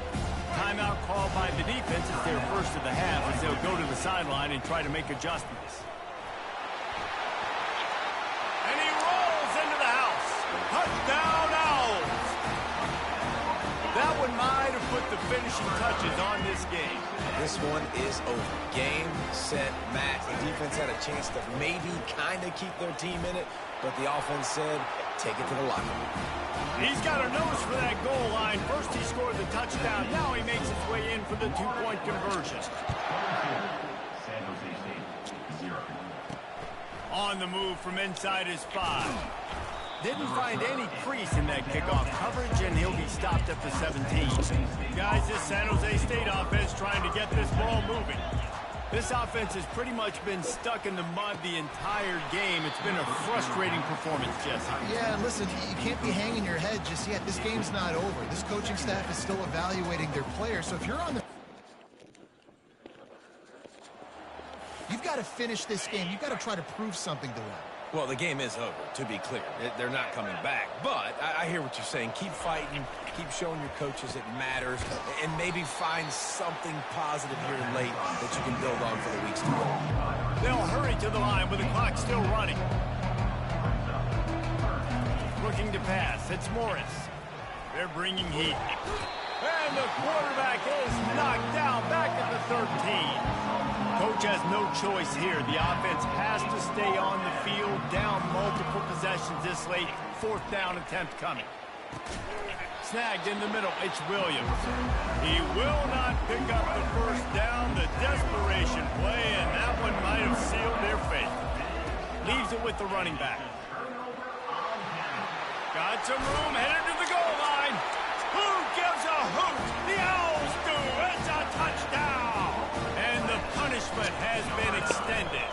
S1: Timeout called by the defense is their first of the half as they'll go to the sideline and try to make adjustments. And he rolls into the house. Touchdown, Owls! That one might have put the finishing touches on this game.
S2: This one is over. Game, set, match. The defense had a chance to maybe kind of keep their team in it, but the offense said, take it to the locker room.
S1: He's got a nose for that goal line. First he scored the touchdown. Now he makes his way in for the two-point conversion.
S4: San Jose State 0.
S1: On the move from inside his 5. Didn't find any crease in that kickoff coverage, and he'll be stopped at the 17. Guys, this San Jose State offense trying to get this ball moving. This offense has pretty much been stuck in the mud the entire game. It's been a frustrating performance, Jesse.
S3: Yeah, and listen, you can't be hanging your head just yet. This game's not over. This coaching staff is still evaluating their players. So if you're on the... You've got to finish this game. You've got to try to prove something to them.
S2: Well, the game is over, to be clear. They're not coming back. But I hear what you're saying. Keep fighting. Keep showing your coaches it matters. And maybe find something positive here late that you can build on for the weeks to come.
S1: They'll hurry to the line with the clock still running. Looking to pass. It's Morris. They're bringing heat. And the quarterback is knocked down back at the 13. Coach has no choice here. The offense has to stay on the field, down multiple possessions this late. 4th down attempt coming. Snagged in the middle. It's Williams. He will not pick up the first down. The desperation play, and that one might have sealed their fate. Leaves it with the running back. Got some room, headed to the goal line. Who gives a hoot? The Owls do. It's a touchdown. And the punishment has been extended.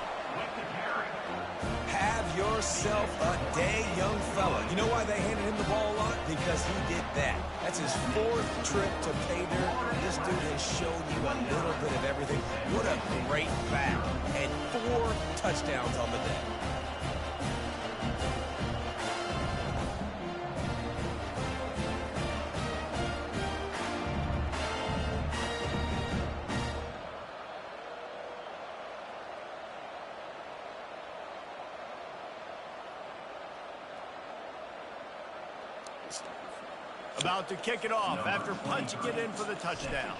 S2: Have yourself a day, young fella. You know why they handed him the ball a lot? Because he did that. That's his 4th trip to pay dirt. This dude has shown you a little bit of everything. What a great back. And 4 touchdowns on the day.
S1: About to kick it off after punching it in for the touchdown.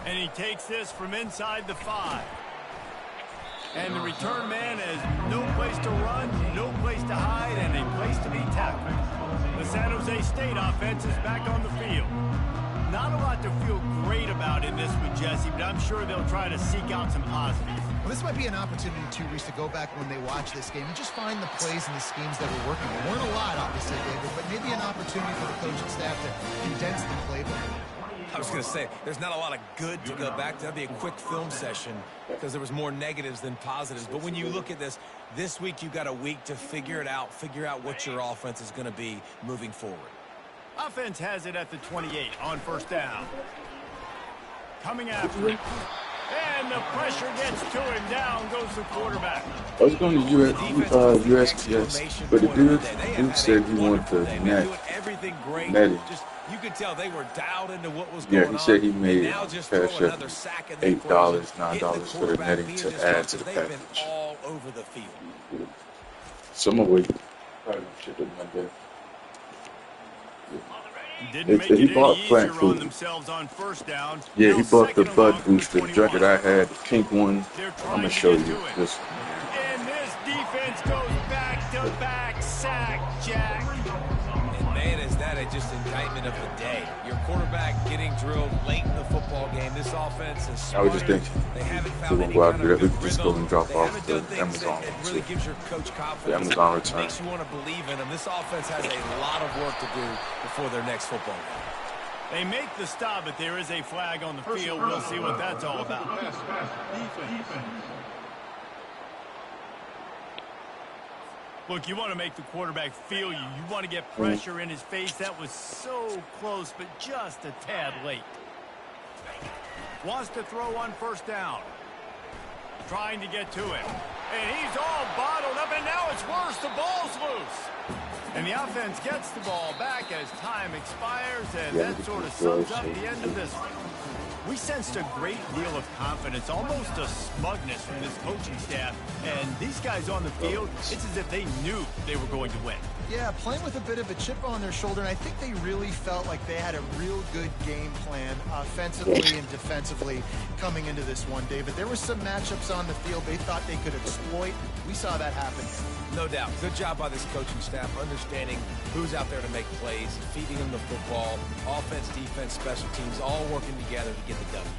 S1: And he takes this from inside the 5. And the return man has no place to run, no place to hide, and a place to be tackled. The San Jose State offense is back on the field. Not a lot to feel great about in this one, Jesse, but I'm sure they'll try to seek out some positives.
S3: Well, this might be an opportunity, too, Reese, to go back when they watch this game and just find the plays and the schemes that were working. There weren't a lot, obviously, David, but maybe an opportunity for the coaching staff to condense the playbook.
S2: I was going to say, there's not a lot of good to go back to. That'd be a quick film session because there was more negatives than positives. But when you look at this week you've got a week to figure it out, figure out what your offense is going to be moving forward.
S1: Offense has it at the 28 on first down. Coming after him. And the pressure gets to him. Down goes the quarterback.
S7: I was going to USPS, but the dude said he wanted the netting.
S2: You could tell they were dialed into what was going on.
S7: Yeah, he said he made cash up $8, $9 for the netting to add to the package.
S2: All over the field.
S7: Some of it probably should have done that.
S1: Didn't make
S7: He
S1: it
S7: bought
S1: any
S7: plant
S1: easier on
S7: food.
S1: themselves on first down.
S7: Yeah,
S1: Now
S7: he bought the
S1: second and
S7: Bud
S1: long from the
S7: Booster
S1: 21.
S7: jacket I had, the pink one.
S1: They're
S7: I'm gonna
S1: trying to
S7: show
S1: get
S7: you
S1: to it.
S7: this.
S1: And this defense goes back-to-back sack, Jack.
S2: And man, is that just indictment of the day. Your quarterback getting drilled late in the football game. This offense is
S7: I was
S2: smarter.
S7: just thinking,
S2: They haven't
S7: we
S2: found
S7: won't
S2: any
S7: go out
S2: kind
S7: and do
S2: of
S7: that. We
S2: good
S7: can just go
S2: rhythm.
S7: and drop
S2: They
S7: off
S2: haven't
S7: the
S2: done things
S7: Amazon
S2: that
S7: one,
S2: really
S7: too.
S2: gives your coach
S7: The
S2: confidence.
S7: Amazon return.
S2: Makes you want to believe in them. This offense has a lot of work to do before their next football game.
S1: They make the stop, but there is a flag on the field. We'll see what that's all about.
S5: Defense.
S1: Look, you want to make the quarterback feel you. You want to get pressure in his face. That was so close, but just a tad late. Wants to throw on first down. Trying to get to him. And he's all bottled up, and now it's worse. The ball's loose. And the offense gets the ball back as time expires, and that sort of sums up the end of this one. We sensed a great deal of confidence, almost a smugness from this coaching staff. And these guys on the field, it's as if they knew they were going to win.
S3: Yeah, playing with a bit of a chip on their shoulder, and I think they really felt like they had a real good game plan offensively and defensively coming into this one, David. There were some matchups on the field they thought they could exploit. We saw that happen.
S2: No doubt. Good job by this coaching staff understanding who's out there to make plays, feeding them the football, offense, defense, special teams, all working together to get the W.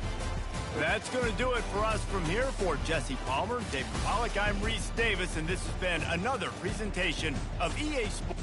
S1: That's going to do it for us from here. For Jesse Palmer, David Pollack, I'm Reese Davis, and this has been another presentation of EA Sports.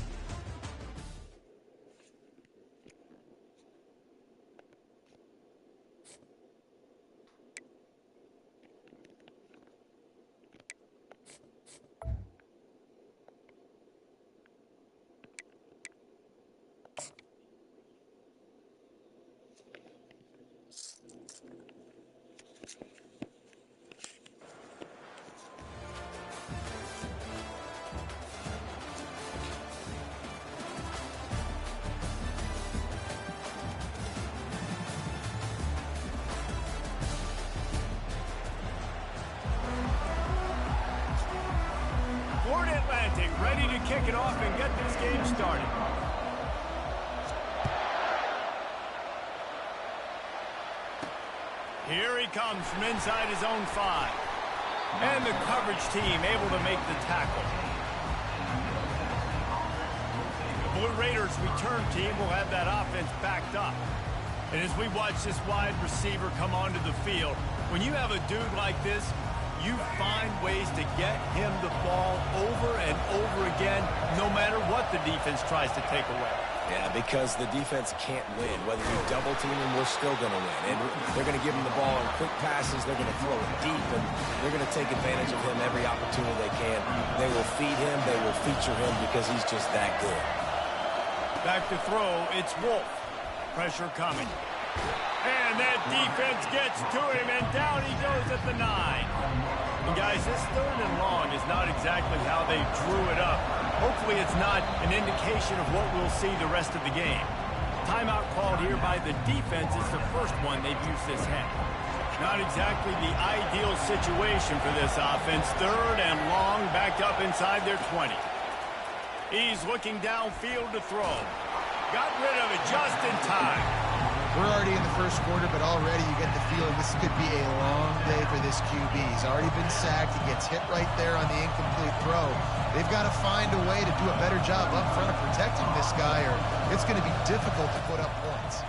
S1: Florida Atlantic ready to kick it off and get this game started. Here he comes from inside his own 5. And the coverage team able to make the tackle. The Blue Raiders return team will have that offense backed up. And as we watch this wide receiver come onto the field, when you have a dude like this, you find ways to get him the ball over and over again, no matter what the defense tries to take away.
S2: Yeah, because the defense can't win. Whether you double team him, we're still going to win. And they're going to give him the ball in quick passes. They're going to throw it deep, and they're going to take advantage of him every opportunity they can. They will feed him. They will feature him because he's just that good.
S1: Back to throw, it's Wolf. Pressure coming. And that defense gets to him, and down he goes at the 9. And guys, this 3rd and long is not exactly how they drew it up. Hopefully it's not an indication of what we'll see the rest of the game. Timeout called here by the defense. It's the first one they've used this half. Not exactly the ideal situation for this offense. 3rd and long, backed up inside their 20. He's looking downfield to throw. Got rid of it just in time.
S3: We're already in the first quarter, but already you get the feeling this could be a long day for this QB. He's already been sacked. He gets hit right there on the incomplete throw. They've got to find a way to do a better job up front of protecting this guy, or it's going to be difficult to put up points.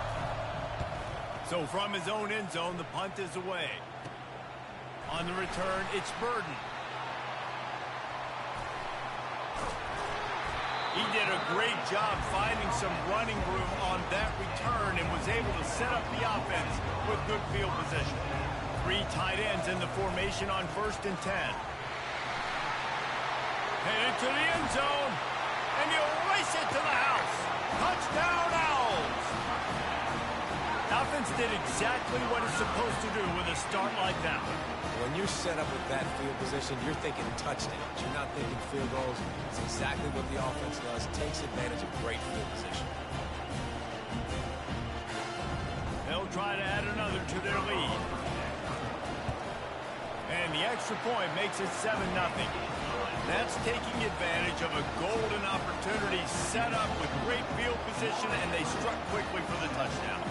S1: So from his own end zone, the punt is away. On the return, it's Burden. He did a great job finding some running room on that return and was able to set up the offense with good field position. 3 tight ends in the formation on 1st and 10. Headed to the end zone, and he'll race it to the house. Touchdown, Owls! Offense did exactly what it's supposed to do with a start like that one.
S2: When you're set up with that field position, you're thinking touchdowns. You're not thinking field goals. It's exactly what the offense does. Takes advantage of great field position.
S1: They'll try to add another to their lead. And the extra point makes it 7-0. That's taking advantage of a golden opportunity set up with great field position, and they struck quickly for the touchdown.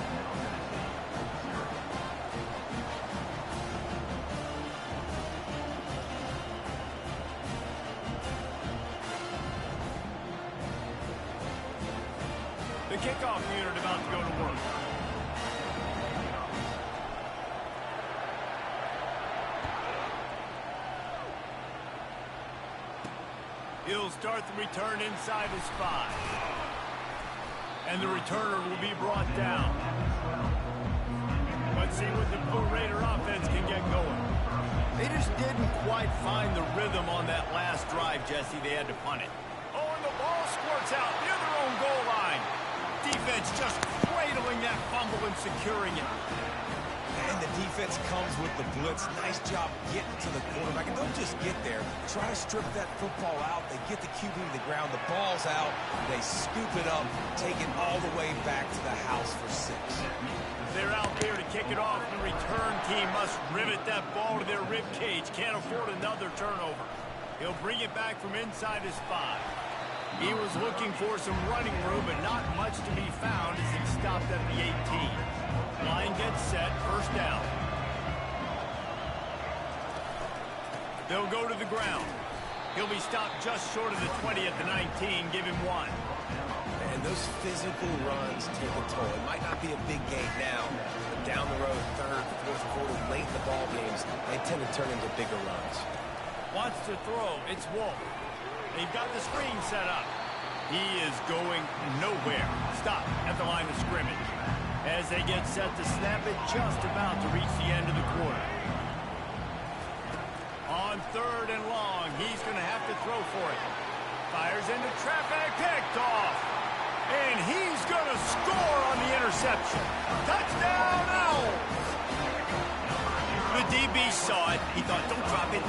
S1: The kickoff unit about to go to work. He'll start the return inside his 5. And the returner will be brought down. Let's see what the Blue Raider offense can get going. They just didn't quite find the rhythm on that last drive, Jesse. They had to punt it. Oh, and the ball squirts out near their own goal line. Defense just cradling that fumble and securing it.
S2: And the defense comes with the blitz. Nice job getting to the quarterback. And don't just get there. Try to strip that football out. They get the QB to the ground. The ball's out. They scoop it up, take it all the way back to the house for 6.
S1: They're out there to kick it off. The return team must rivet that ball to their rib cage. Can't afford another turnover. He'll bring it back from inside his 5. He was looking for some running room, but not much to be found as he stopped at the 18. Line gets set, first down. They'll go to the ground. He'll be stopped just short of the 20 at the 19, give him 1.
S2: And those physical runs take a toll. It might not be a big game now, but down the road, 3rd, 4th quarter, late in the ball games, they tend to turn into bigger runs.
S1: Wants to throw, it's Wolf. They've got the screen set up. He is going nowhere. Stop at the line of scrimmage. As they get set to snap it, just about to reach the end of the quarter. On 3rd and long, he's going to have to throw for it. Fires into traffic, picked off. And he's going to score on the interception. Touchdown, Owls! The DB saw it. He thought, don't drop it.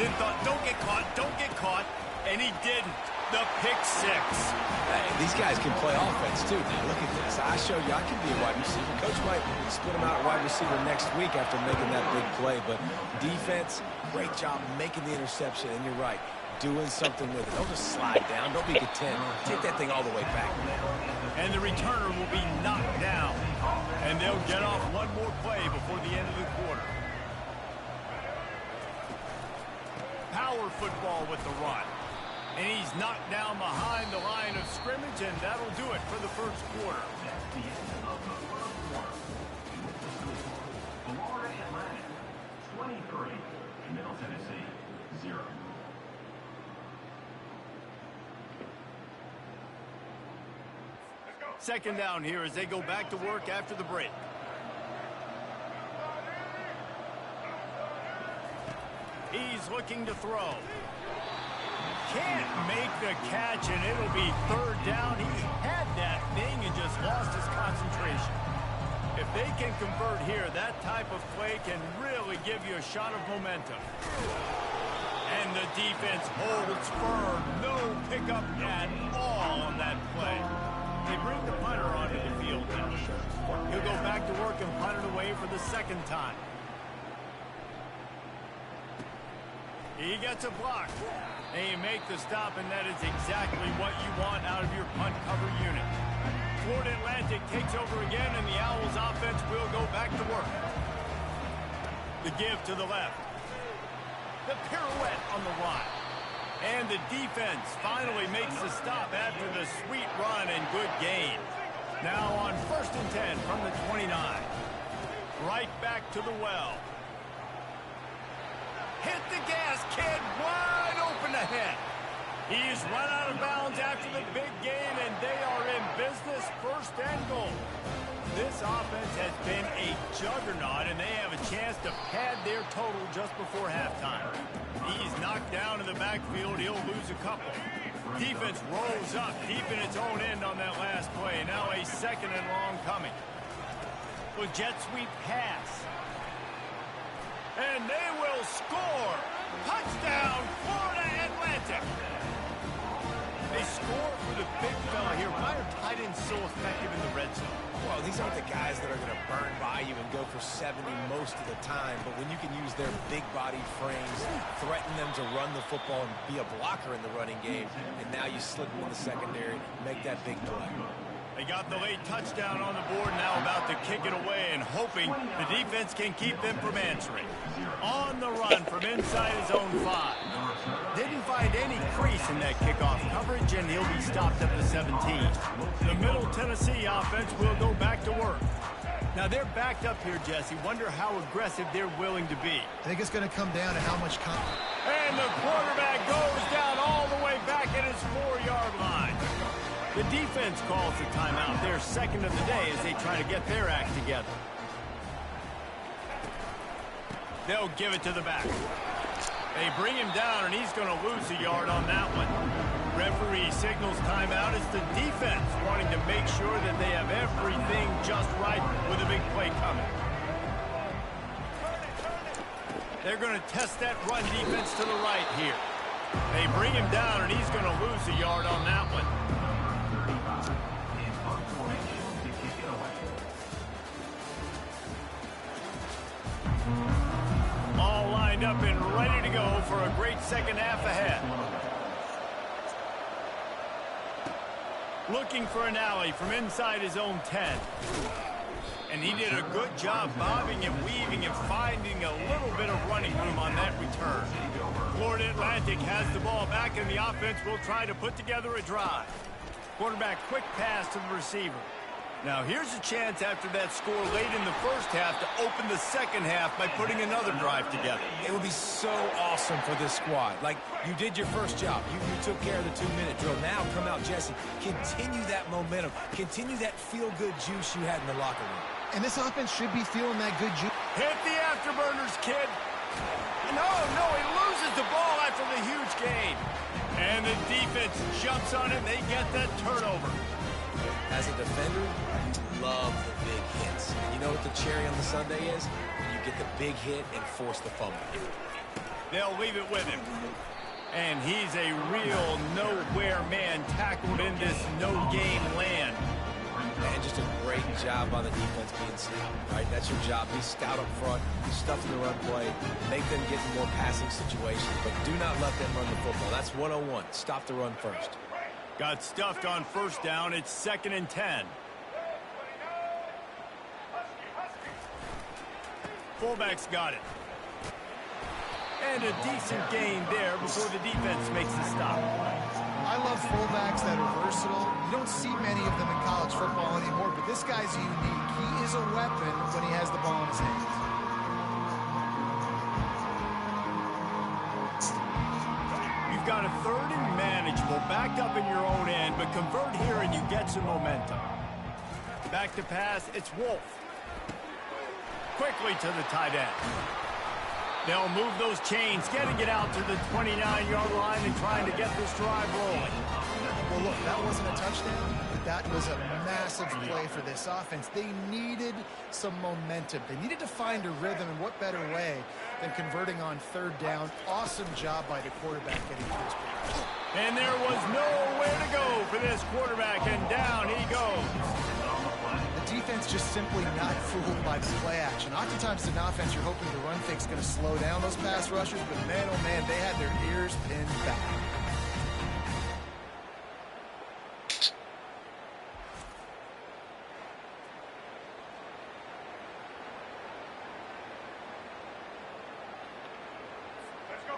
S1: Then thought, don't get caught. And he didn't. The pick 6.
S2: Hey, these guys can play offense, too. Now, look at this. I show you I can be a wide receiver. Coach might split him out at wide receiver next week after making that big play. But defense, great job making the interception. And you're right, doing something with it. Don't just slide down. Don't be content. Take that thing all the way back.
S1: And the returner will be knocked down. And they'll get off one more play before the end of the quarter. Power football with the run. And he's knocked down behind the line of scrimmage, and that'll do it for the first quarter.
S4: That's the end of the first quarter. Florida Atlantic, 23. Middle Tennessee, 0.
S1: Second down here as they go back to work after the break. He's looking to throw. Can't make the catch, and it'll be 3rd down. He had that thing and just lost his concentration. If they can convert here, that type of play can really give you a shot of momentum. And the defense holds firm. No pickup at all on that play. They bring the punter onto the field now. He'll go back to work and punt it away for the 2nd time. He gets a block. They make the stop, and that is exactly what you want out of your punt cover unit. Florida Atlantic takes over again, and the Owls offense will go back to work. The give to the left. The pirouette on the right. And the defense finally makes the stop after the sweet run and good gain. Now on 1st and 10 from the 29. Right back to the well. Hit the gas, kid, wide open ahead. He's run out of bounds after the big gain, and they are in business, 1st and goal. This offense has been a juggernaut, and they have a chance to pad their total just before halftime. He's knocked down in the backfield. He'll lose a couple. Defense rolls up deep in its own end on that last play. Now a 2nd and long coming. With jet sweep pass. And they will score. Touchdown, Florida Atlantic. They score for the big fella here. Why are tight ends so effective in the red zone?
S2: Well, these these aren't the guys that are going to burn by you and go for 70 most of the time, but when you can use their big body frames, threaten them to run the football and be a blocker in the running game, and now you slip them in the secondary, make that big play.
S1: They got the late touchdown on the board, now about to kick it away and hoping the defense can keep them from answering. On the run from inside his own 5. Didn't find any crease in that kickoff coverage, and he'll be stopped at the 17. The Middle Tennessee offense will go back to work. Now they're backed up here, Jesse. Wonder how aggressive they're willing to be.
S3: I think it's going to come down to how much
S1: And the quarterback goes down all the way back at his 4-yard line. The defense calls the timeout, their second of the day, as they try to get their act together. They'll give it to the back. They bring him down, and he's going to lose a yard on that one. Referee signals timeout. It's the defense wanting to make sure that they have everything just right with a big play coming. They're going to test that run defense to the right here. They bring him down, and he's going to lose a yard on that one. All lined up and ready to go for a great second half ahead. Looking for an alley from inside his own 10. And he did a good job bobbing and weaving and finding a little bit of running room on that return. Florida Atlantic has the ball back, and the offense will try to put together a drive. Quarterback quick pass to the receiver. Now here's a chance after that score late in the first half to open the second half by putting another drive together.
S2: It would be so awesome for this squad. Like, you did your first job. You took care of the 2-minute drill. Now come out, Jesse. Continue that momentum. Continue that feel-good juice you had in the locker room.
S3: And this offense should be feeling that good juice.
S1: Hit the afterburners, kid. No, he loses the ball after the huge gain. And the defense jumps on it, and they get that turnover.
S2: As a defender, love the big hits. And you know what the cherry on the sundae is? When you get the big hit and force the fumble.
S1: They'll leave it with him. And he's a real nowhere man tackled in this no-game land.
S2: And just a great job by the defense being stout, right? That's your job. Be stout up front, stuff in the run play, make them get in more passing situations, but do not let them run the football. That's 101. Stop the run first.
S1: Got stuffed on first down. It's 2nd and 10. Fullback's got it. And a decent gain there before the defense makes the stop.
S3: I love fullbacks that are versatile. You don't see many of them in college football anymore, but this guy's unique. He is a weapon when he has the ball in his hands.
S1: You've got a 3rd and manageable, backed up in your own end, but convert here and you get some momentum. Back to pass, it's Wolf. Quickly to the tight end. They'll move those chains, getting it out to the 29-yard line and trying to get this drive rolling.
S3: Well, look, that wasn't a touchdown, but that was a massive play for this offense. They needed some momentum. They needed to find a rhythm, and what better way than converting on 3rd down. Awesome job by the quarterback getting to this point.
S1: And there was nowhere to go for this quarterback, and down he goes.
S3: The defense just simply not fooled by the play action. Oftentimes, in offense, you're hoping the run fake's going to slow down those pass rushers, but man, oh man, they had their ears pinned back.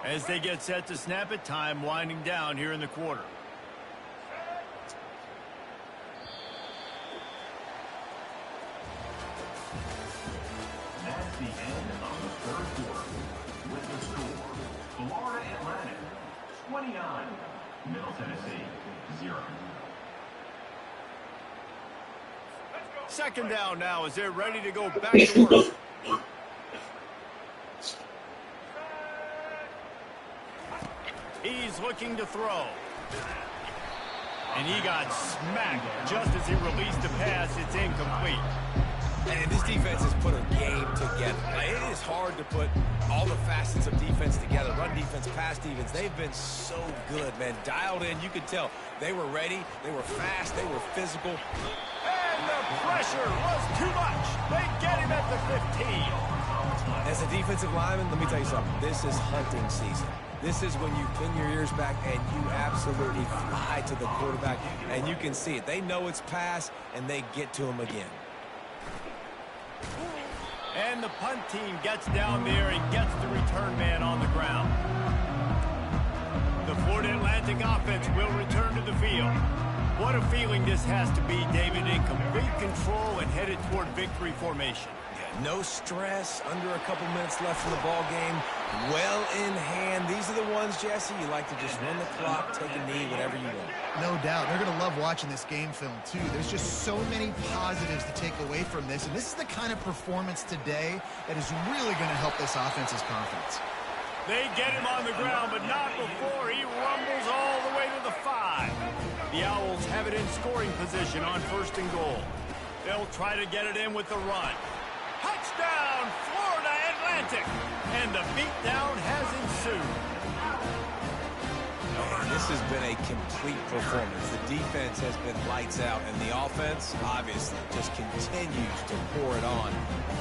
S1: As they get set to snap it, time winding down here in the quarter.
S4: That's the end of the 3rd quarter. With the score, Florida Atlantic 29, Middle Tennessee 0.
S1: 2nd down now as they're ready to go back to work. He's looking to throw. And he got smacked just as he released the pass. It's incomplete.
S2: And this defense has put a game together. It is hard to put all the facets of defense together. Run defense, pass defense. They've been so good, man. Dialed in. You could tell they were ready. They were fast. They were physical.
S1: And the pressure was too much. They get him at the 15.
S2: As a defensive lineman, let me tell you something. This is hunting season. This is when you pin your ears back and you absolutely fly to the quarterback, and you can see it. They know it's pass, and they get to him again.
S1: And the punt team gets down there and gets the return man on the ground. The Florida Atlantic offense will return to the field. What a feeling this has to be, David, in complete control and headed toward victory formation.
S2: No stress, under a couple minutes left in the ball game, well in hand. These are the ones, Jesse, you like to just run the clock, take a knee, whatever you want.
S3: No doubt. They're going to love watching this game film, too. There's just so many positives to take away from this, and this is the kind of performance today that is really going to help this offense's confidence.
S1: They get him on the ground, but not before he rumbles all the way to the 5. The Owls have it in scoring position on 1st and goal. They'll try to get it in with the run. Touchdown, Florida Atlantic! And the beatdown has ensued.
S2: And this has been a complete performance. The defense has been lights out, and the offense, obviously, just continues to pour it on.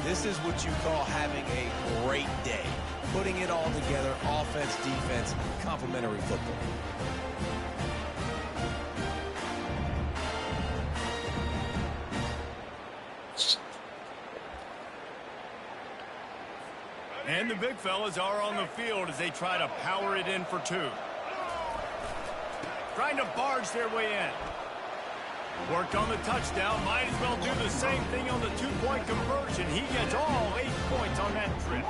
S2: This is what you call having a great day. Putting it all together, offense, defense, complementary football.
S1: And the big fellas are on the field as they try to power it in for 2. Trying to barge their way in. Worked on the touchdown. Might as well do the same thing on the 2-point conversion. He gets all 8 points on that trip.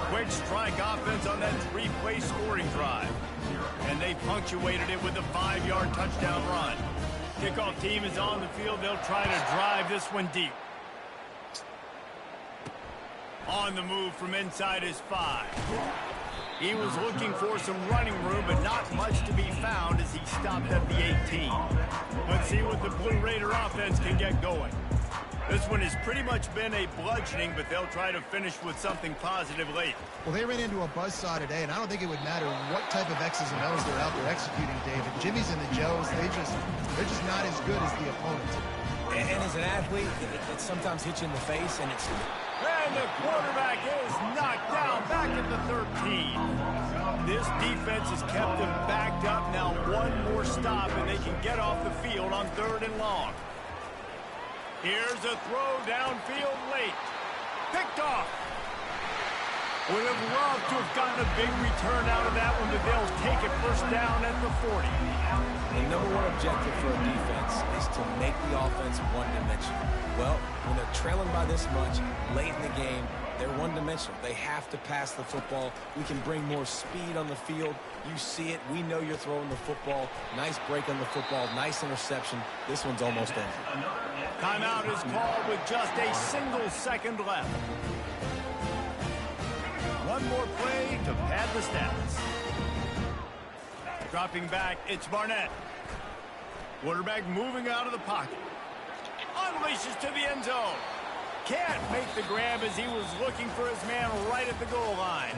S1: Quick strike offense on that 3-play scoring drive. And they punctuated it with a 5-yard touchdown run. Kickoff team is on the field. They'll try to drive this one deep. On the move from inside his 5. He was looking for some running room, but not much to be found as he stopped at the 18. Let's see what the Blue Raider offense can get going. This one has pretty much been a bludgeoning, but they'll try to finish with something positive late.
S3: Well, they ran into a buzzsaw today, and I don't think it would matter what type of X's and O's they're out there executing, David. Jimmy's and the Joes, they're just not as good as the opponent.
S2: And as an athlete, it sometimes hits you in the face, and it's...
S1: And the quarterback is knocked down back at the 13. This defense has kept them backed up. Now one more stop, and they can get off the field on 3rd and long. Here's a throw downfield late. Picked off. Would have loved to have gotten a big return out of that one, but they'll take it 1st down at the 40.
S2: The number one objective for a defense is to make the offense one-dimensional. Well, when they're trailing by this much, late in the game, they're one-dimensional. They have to pass the football. We can bring more speed on the field. You see it. We know you're throwing the football. Nice break on the football. Nice interception. This one's almost over.
S1: Timeout is called with just a single second left. One more play to pad the stats. Dropping back, it's Barnett. Quarterback moving out of the pocket. Unleashes to the end zone. Can't make the grab as he was looking for his man right at the goal line.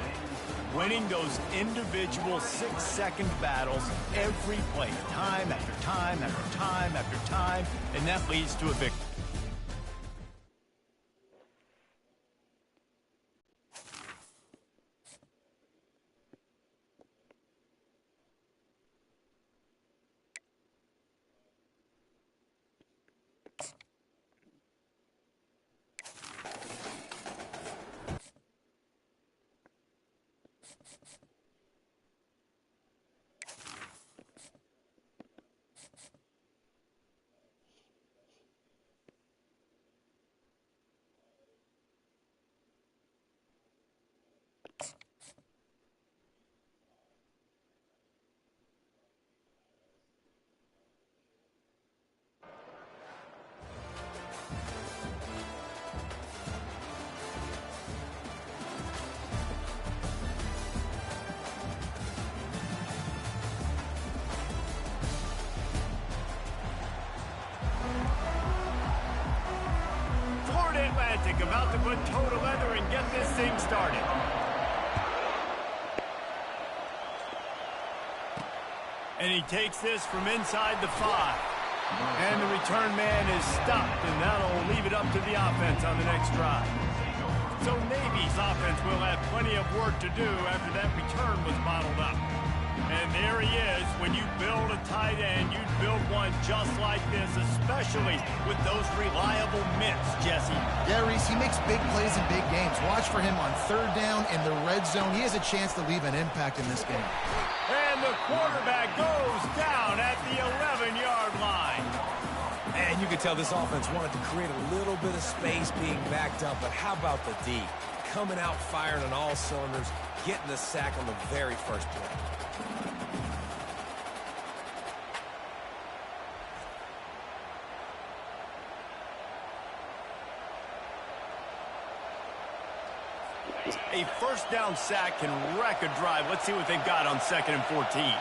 S1: Winning those individual 6-second battles every play, time after time after time after time, and that leads to a victory. About to put toe to leather and get this thing started. And he takes this from inside the 5. And the return man is stopped, and that'll leave it up to the offense on the next drive. So Navy's offense will have plenty of work to do after that return was bottled up. And there he is. When you build a tight end, you'd build one just like this, especially with those reliable mitts, Jesse.
S3: Yeah, Reese, he makes big plays in big games. Watch for him on third down in the red zone. He has a chance to leave an impact in this game.
S1: And the quarterback goes down at the 11-yard line.
S2: And you could tell this offense wanted to create a little bit of space being backed up, but how about the D? Coming out firing on all cylinders, getting the sack on the very first play.
S1: A first down sack can wreck a drive. Let's see what they've got on 2nd and 14.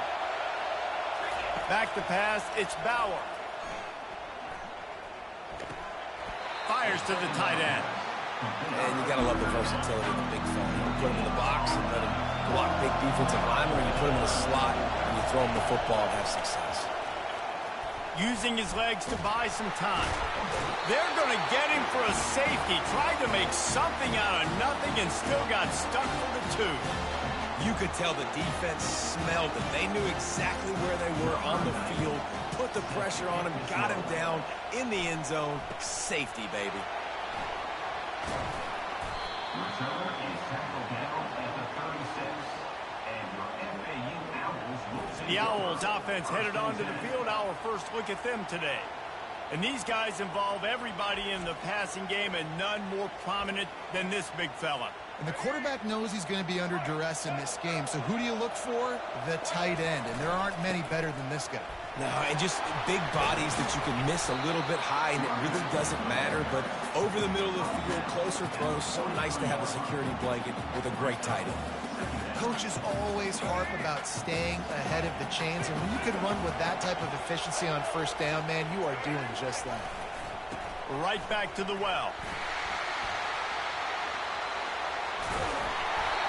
S1: Back to pass, it's Bauer. Fires to the tight end.
S2: And you got to love the versatility of the big fella. You put him in the box and let him block big defensive linemen, or you put him in the slot and you throw him the football and have success.
S1: Using his legs to buy some time. They're going to get him for a safety. Tried to make something out of nothing and still got stuck for the 2.
S2: You could tell the defense smelled it. They knew exactly where they were on the field, put the pressure on him, got him down in the end zone. Safety, baby.
S4: Returner is tackled down at the 36. And your FAU Owls will take
S1: The Owls offense headed onto the field. Our first look at them today. And these guys involve everybody in the passing game, and none more prominent than this big fella.
S3: And the quarterback knows he's going to be under duress in this game. So who do you look for? The tight end. And there aren't many better than this guy.
S2: No, and just big bodies that you can miss a little bit high, and it really doesn't matter. But over the middle of the field, closer throws, so nice to have a security blanket with a great tight end.
S3: Coaches always harp about staying ahead of the chains, and when you can run with that type of efficiency on first down, man, you are doing just that.
S1: Right back to the well.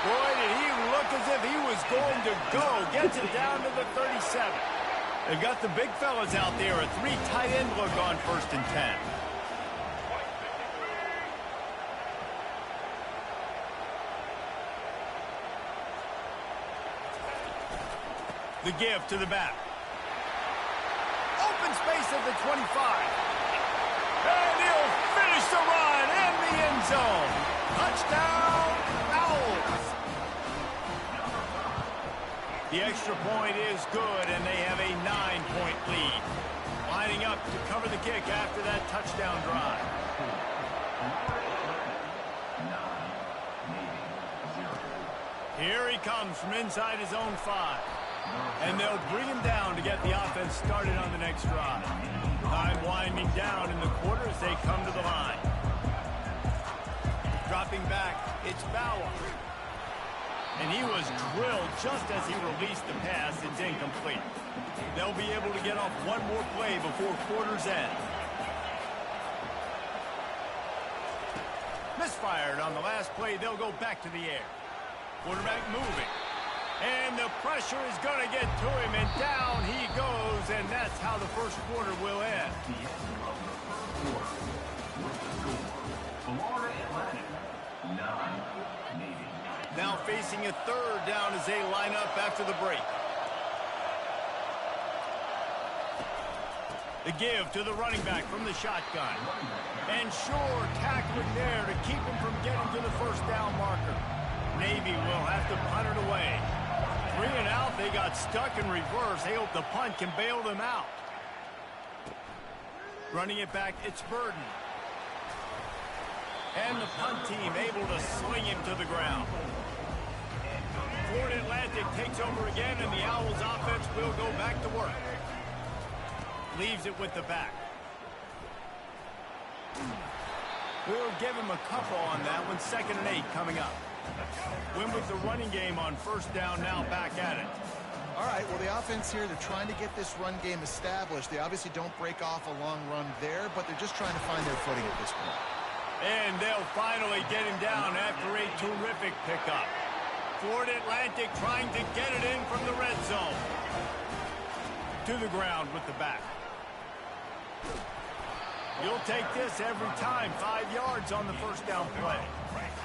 S1: Boy, did he look as if he was going to go. Gets it down to the 37. They've got the big fellas out there, a 3 tight end look on 1st and 10. The give to the back. Open space at the 25. And he'll finish the run in the end zone. Touchdown, Owls. The extra point is good, and they have a 9-point lead. Lining up to cover the kick after that touchdown drive. Here he comes from inside his own 5. And they'll bring him down to get the offense started on the next drive. Time winding down in the quarter as they come to the line. Dropping back, it's Bauer. And he was drilled just as he released the pass. It's incomplete. They'll be able to get off one more play before quarter's end. Misfired on the last play. They'll go back to the air. Quarterback moving. And the pressure is going to get to him, and down he goes, and that's how the first quarter will end. Now facing a 3rd down as they line up after the break. The give to the running back from the shotgun. And sure, tackling there to keep him from getting to the first down marker. Navy will have to punt it away. 3 and out, they got stuck in reverse. They hope the punt can bail them out. Running it back, it's Burden. And the punt team able to sling him to the ground. Florida Atlantic takes over again, and the Owls offense will go back to work. Leaves it with the back. We'll give him a couple on that one. 2nd and 8 coming up. Win with the running game on first down, now back at it.
S3: All right, well, the offense here, they're trying to get this run game established. They obviously don't break off a long run there, but they're just trying to find their footing at this point.
S1: And they'll finally get him down after a terrific pickup. Florida Atlantic trying to get it in from the red zone. To the ground with the back. You'll take this every time. 5 yards on the first down play.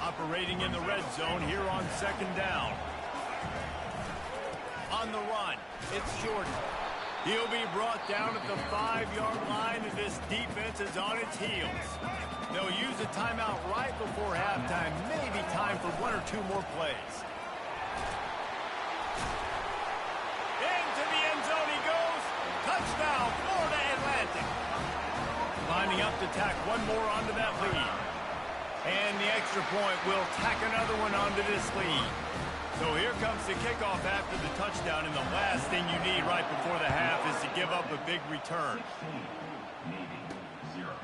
S1: Operating in the red zone here on second down. On the run, it's Jordan. He'll be brought down at the 5-yard line, and this defense is on its heels. They'll use a timeout right before halftime. Maybe time for 1 or 2 more plays. Into the end zone he goes. Touchdown, Florida Atlantic. Lining up to tack one more onto that lead. And the extra point will tack another one onto this lead. So here comes the kickoff after the touchdown, and the last thing you need right before the half is to give up a big return.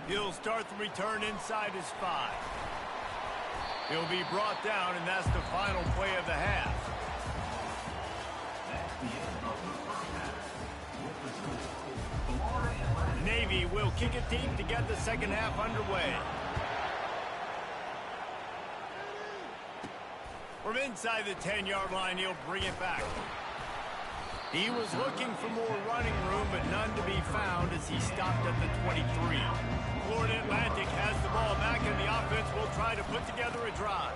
S1: He'll start the return inside his 5. He'll be brought down, and that's the final play of the half. Navy will kick it deep to get the second half underway. From inside the 10-yard line, he'll bring it back. He was looking for more running room, but none to be found as he stopped at the 23. Florida Atlantic has the ball back, and the offense will try to put together a drive.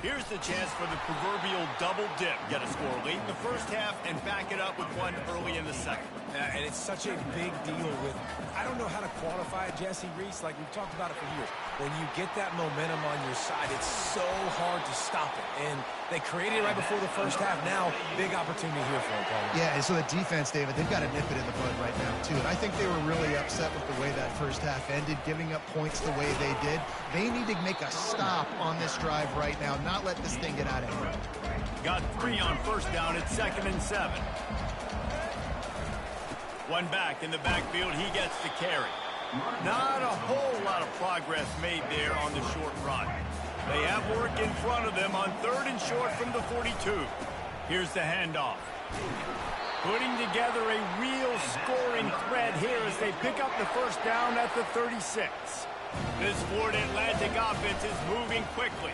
S1: Here's the chance for the proverbial double dip. Get a score late in the first half and back it up with one early in the second.
S2: And it's such a big deal with, I don't know how to quantify it, Jesse Reese, like we've talked about it for years. When you get that momentum on your side, it's so hard to stop it. And they created it right before the first half. Now, big opportunity here for them, Paul.
S3: Yeah, and so the defense, David, they've got to nip it in the bud right now, too. And I think they were really upset with the way that first half ended, giving up points the way they did. They need to make a stop on this drive right now, not let this thing get out of hand.
S1: Got 3 on first down at 2nd and 7. One back in the backfield, he gets the carry. Not a whole lot of progress made there on the short run. They have work in front of them on 3rd and short from the 42. Here's the handoff. Putting together a real scoring thread here as they pick up the first down at the 36. This Florida Atlantic offense is moving quickly.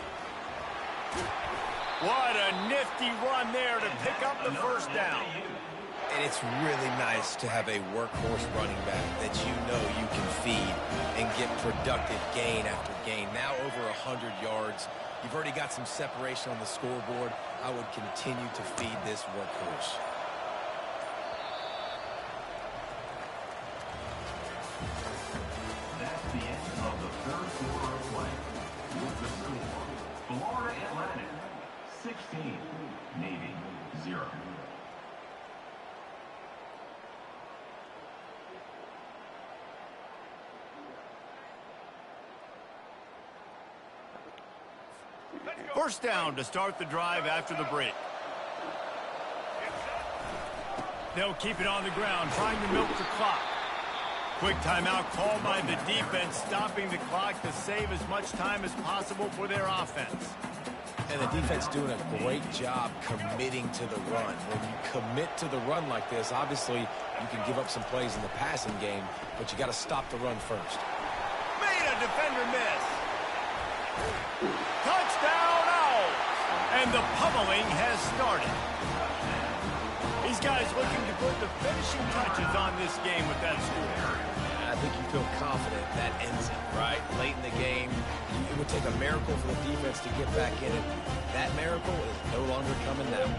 S1: What a nifty run there to pick up the first down.
S2: And it's really nice to have a workhorse running back that you know you can feed and get productive gain after gain. Now over 100 yards. You've already got some separation on the scoreboard. I would continue to feed this workhorse.
S4: That's the end of the third quarter of play. With the score, Florida Atlantic 16, Navy 0.
S1: First down to start the drive after the break. They'll keep it on the ground, trying to milk the clock. Quick timeout called by the defense, stopping the clock to save as much time as possible for their offense.
S2: And the defense doing a great job committing to the run. When you commit to the run like this, obviously you can give up some plays in the passing game, but you got to stop the run first.
S1: Made a defender miss. Touchdown, Owls! And the pummeling has started. These guys looking to put the finishing touches on this game with that score.
S2: I think you feel confident that ends it, right? Late in the game, it would take a miracle for the defense to get back in it. That miracle is no longer coming now.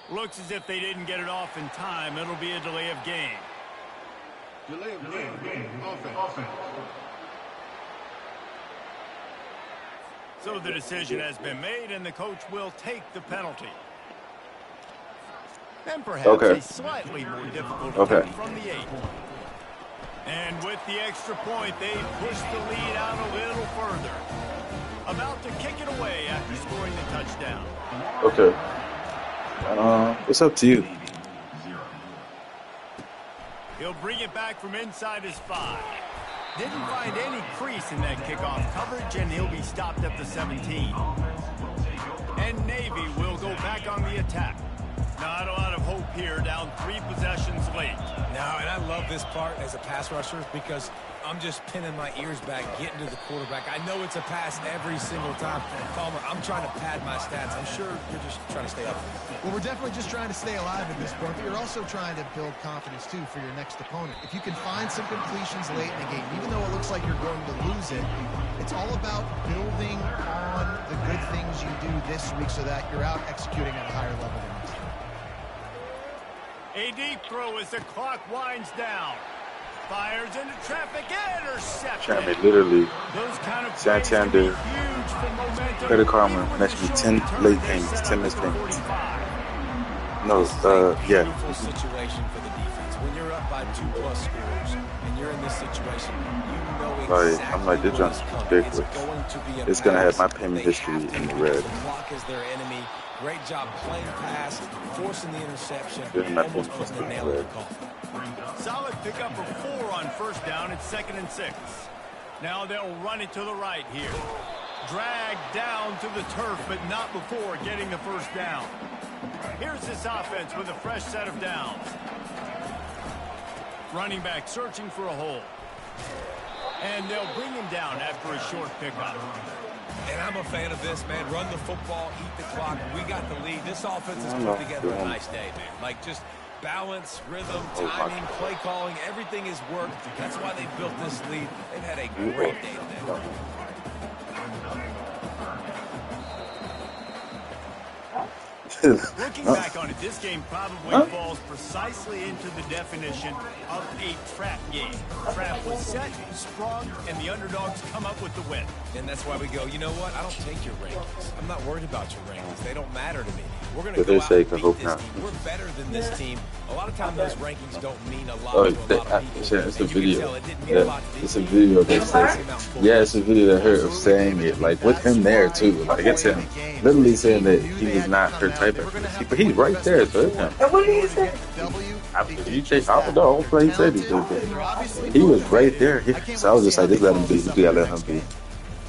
S1: Looks as if they didn't get it off in time. It'll be a delay of game.
S5: Delay of game. Offense.
S1: So the decision has been made, and the coach will take the penalty. And perhaps a slightly more difficult attempt from the 8. And with the extra point, they push the lead out a little further. About to kick it away after scoring the touchdown.
S7: Okay. It's up to you.
S1: He'll bring it back from inside his 5. Didn't find any crease in that kickoff coverage, and he'll be stopped at the 17. And Navy will go back on the attack. Not a lot of hope here, down 3 possessions late.
S2: No, and I love this part as a pass rusher because I'm just pinning my ears back, getting to the quarterback. I know it's a pass every single time. Palmer, I'm trying to pad my stats. I'm sure you're just trying to stay up.
S3: Well, we're definitely just trying to stay alive at this point, but you're also trying to build confidence, too, for your next opponent. If you can find some completions late in the game, even though it looks like you're going to lose it, it's all about building on the good things you do this week so that you're out executing at a higher level than next time.
S1: A deep throw as the clock winds down. Fires into traffic, intercepted.
S7: Chapman literally,
S1: Those kind of
S7: Santander,
S1: huge for momentum.
S7: Credit Karma mentioned me 10 late payments, 10 missed payments. No, yeah.
S2: Beautiful situation for the defense. When you're up by 2+ scores and you're in this situation, you know exactly
S7: I'm like, this Johnson's big with. It's gonna have my payment history in the red.
S2: The clock is their enemy. Great job playing pass, forcing the interception,
S7: Yeah,
S2: almost putting the nail in the coffin.
S1: Solid pickup of 4 on first down. It's 2nd and 6. Now they'll run it to the right here. Dragged down to the turf, but not before getting the first down. Here's this offense with a fresh set of downs. Running back searching for a hole. And they'll bring him down after a short pickup.
S2: And I'm a fan of this, man. Run the football, eat the clock. We got the lead. This offense has put together a nice day, man. Like, just balance, rhythm, timing, play calling, everything has worked. That's why they built this lead. They've had a great day today.
S1: Looking back on it, this game probably falls precisely into the definition of a trap game. Trap was set, sprung, and the underdogs come up with the win.
S2: And that's why we go, you know what? I don't take your rankings. I'm not worried about your rankings. They don't matter to me. We're going to go out and beat this team. We're better than this team. A lot of times those rankings don't mean a lot to a lot of people.
S7: It's a video. It's a video that says, yeah, it's a video that hurt of saying it, like with him there too. Like it's him literally saying that he was not her type of person. But he's right there, so it's him.
S6: And what did he say?
S7: If you take off the whole play, he said he did. He was right there. So I was just like, just let him be. You gotta let him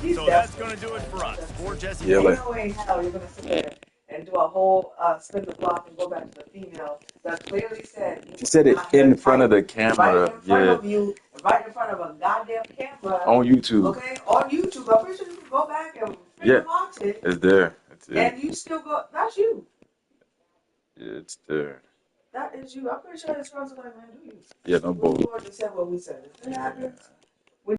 S7: be.
S1: So that's going to do it for us. For Jesse.
S7: Yeah, like,
S6: No way in hell you're going to sit there and do a whole spin the block and go back to the female that clearly said.
S7: she said it in front of the camera.
S6: Right in front of you, right in front of a goddamn camera.
S7: On YouTube.
S6: Okay, on YouTube. I'm pretty sure you can go back and watch it.
S7: It's there.
S6: And you still go, that's you.
S7: Yeah, it's there.
S6: That is you. I'm pretty sure it's Russell like, man, do you?
S7: Yeah, no bull.
S6: We just said what we said. Is it happening?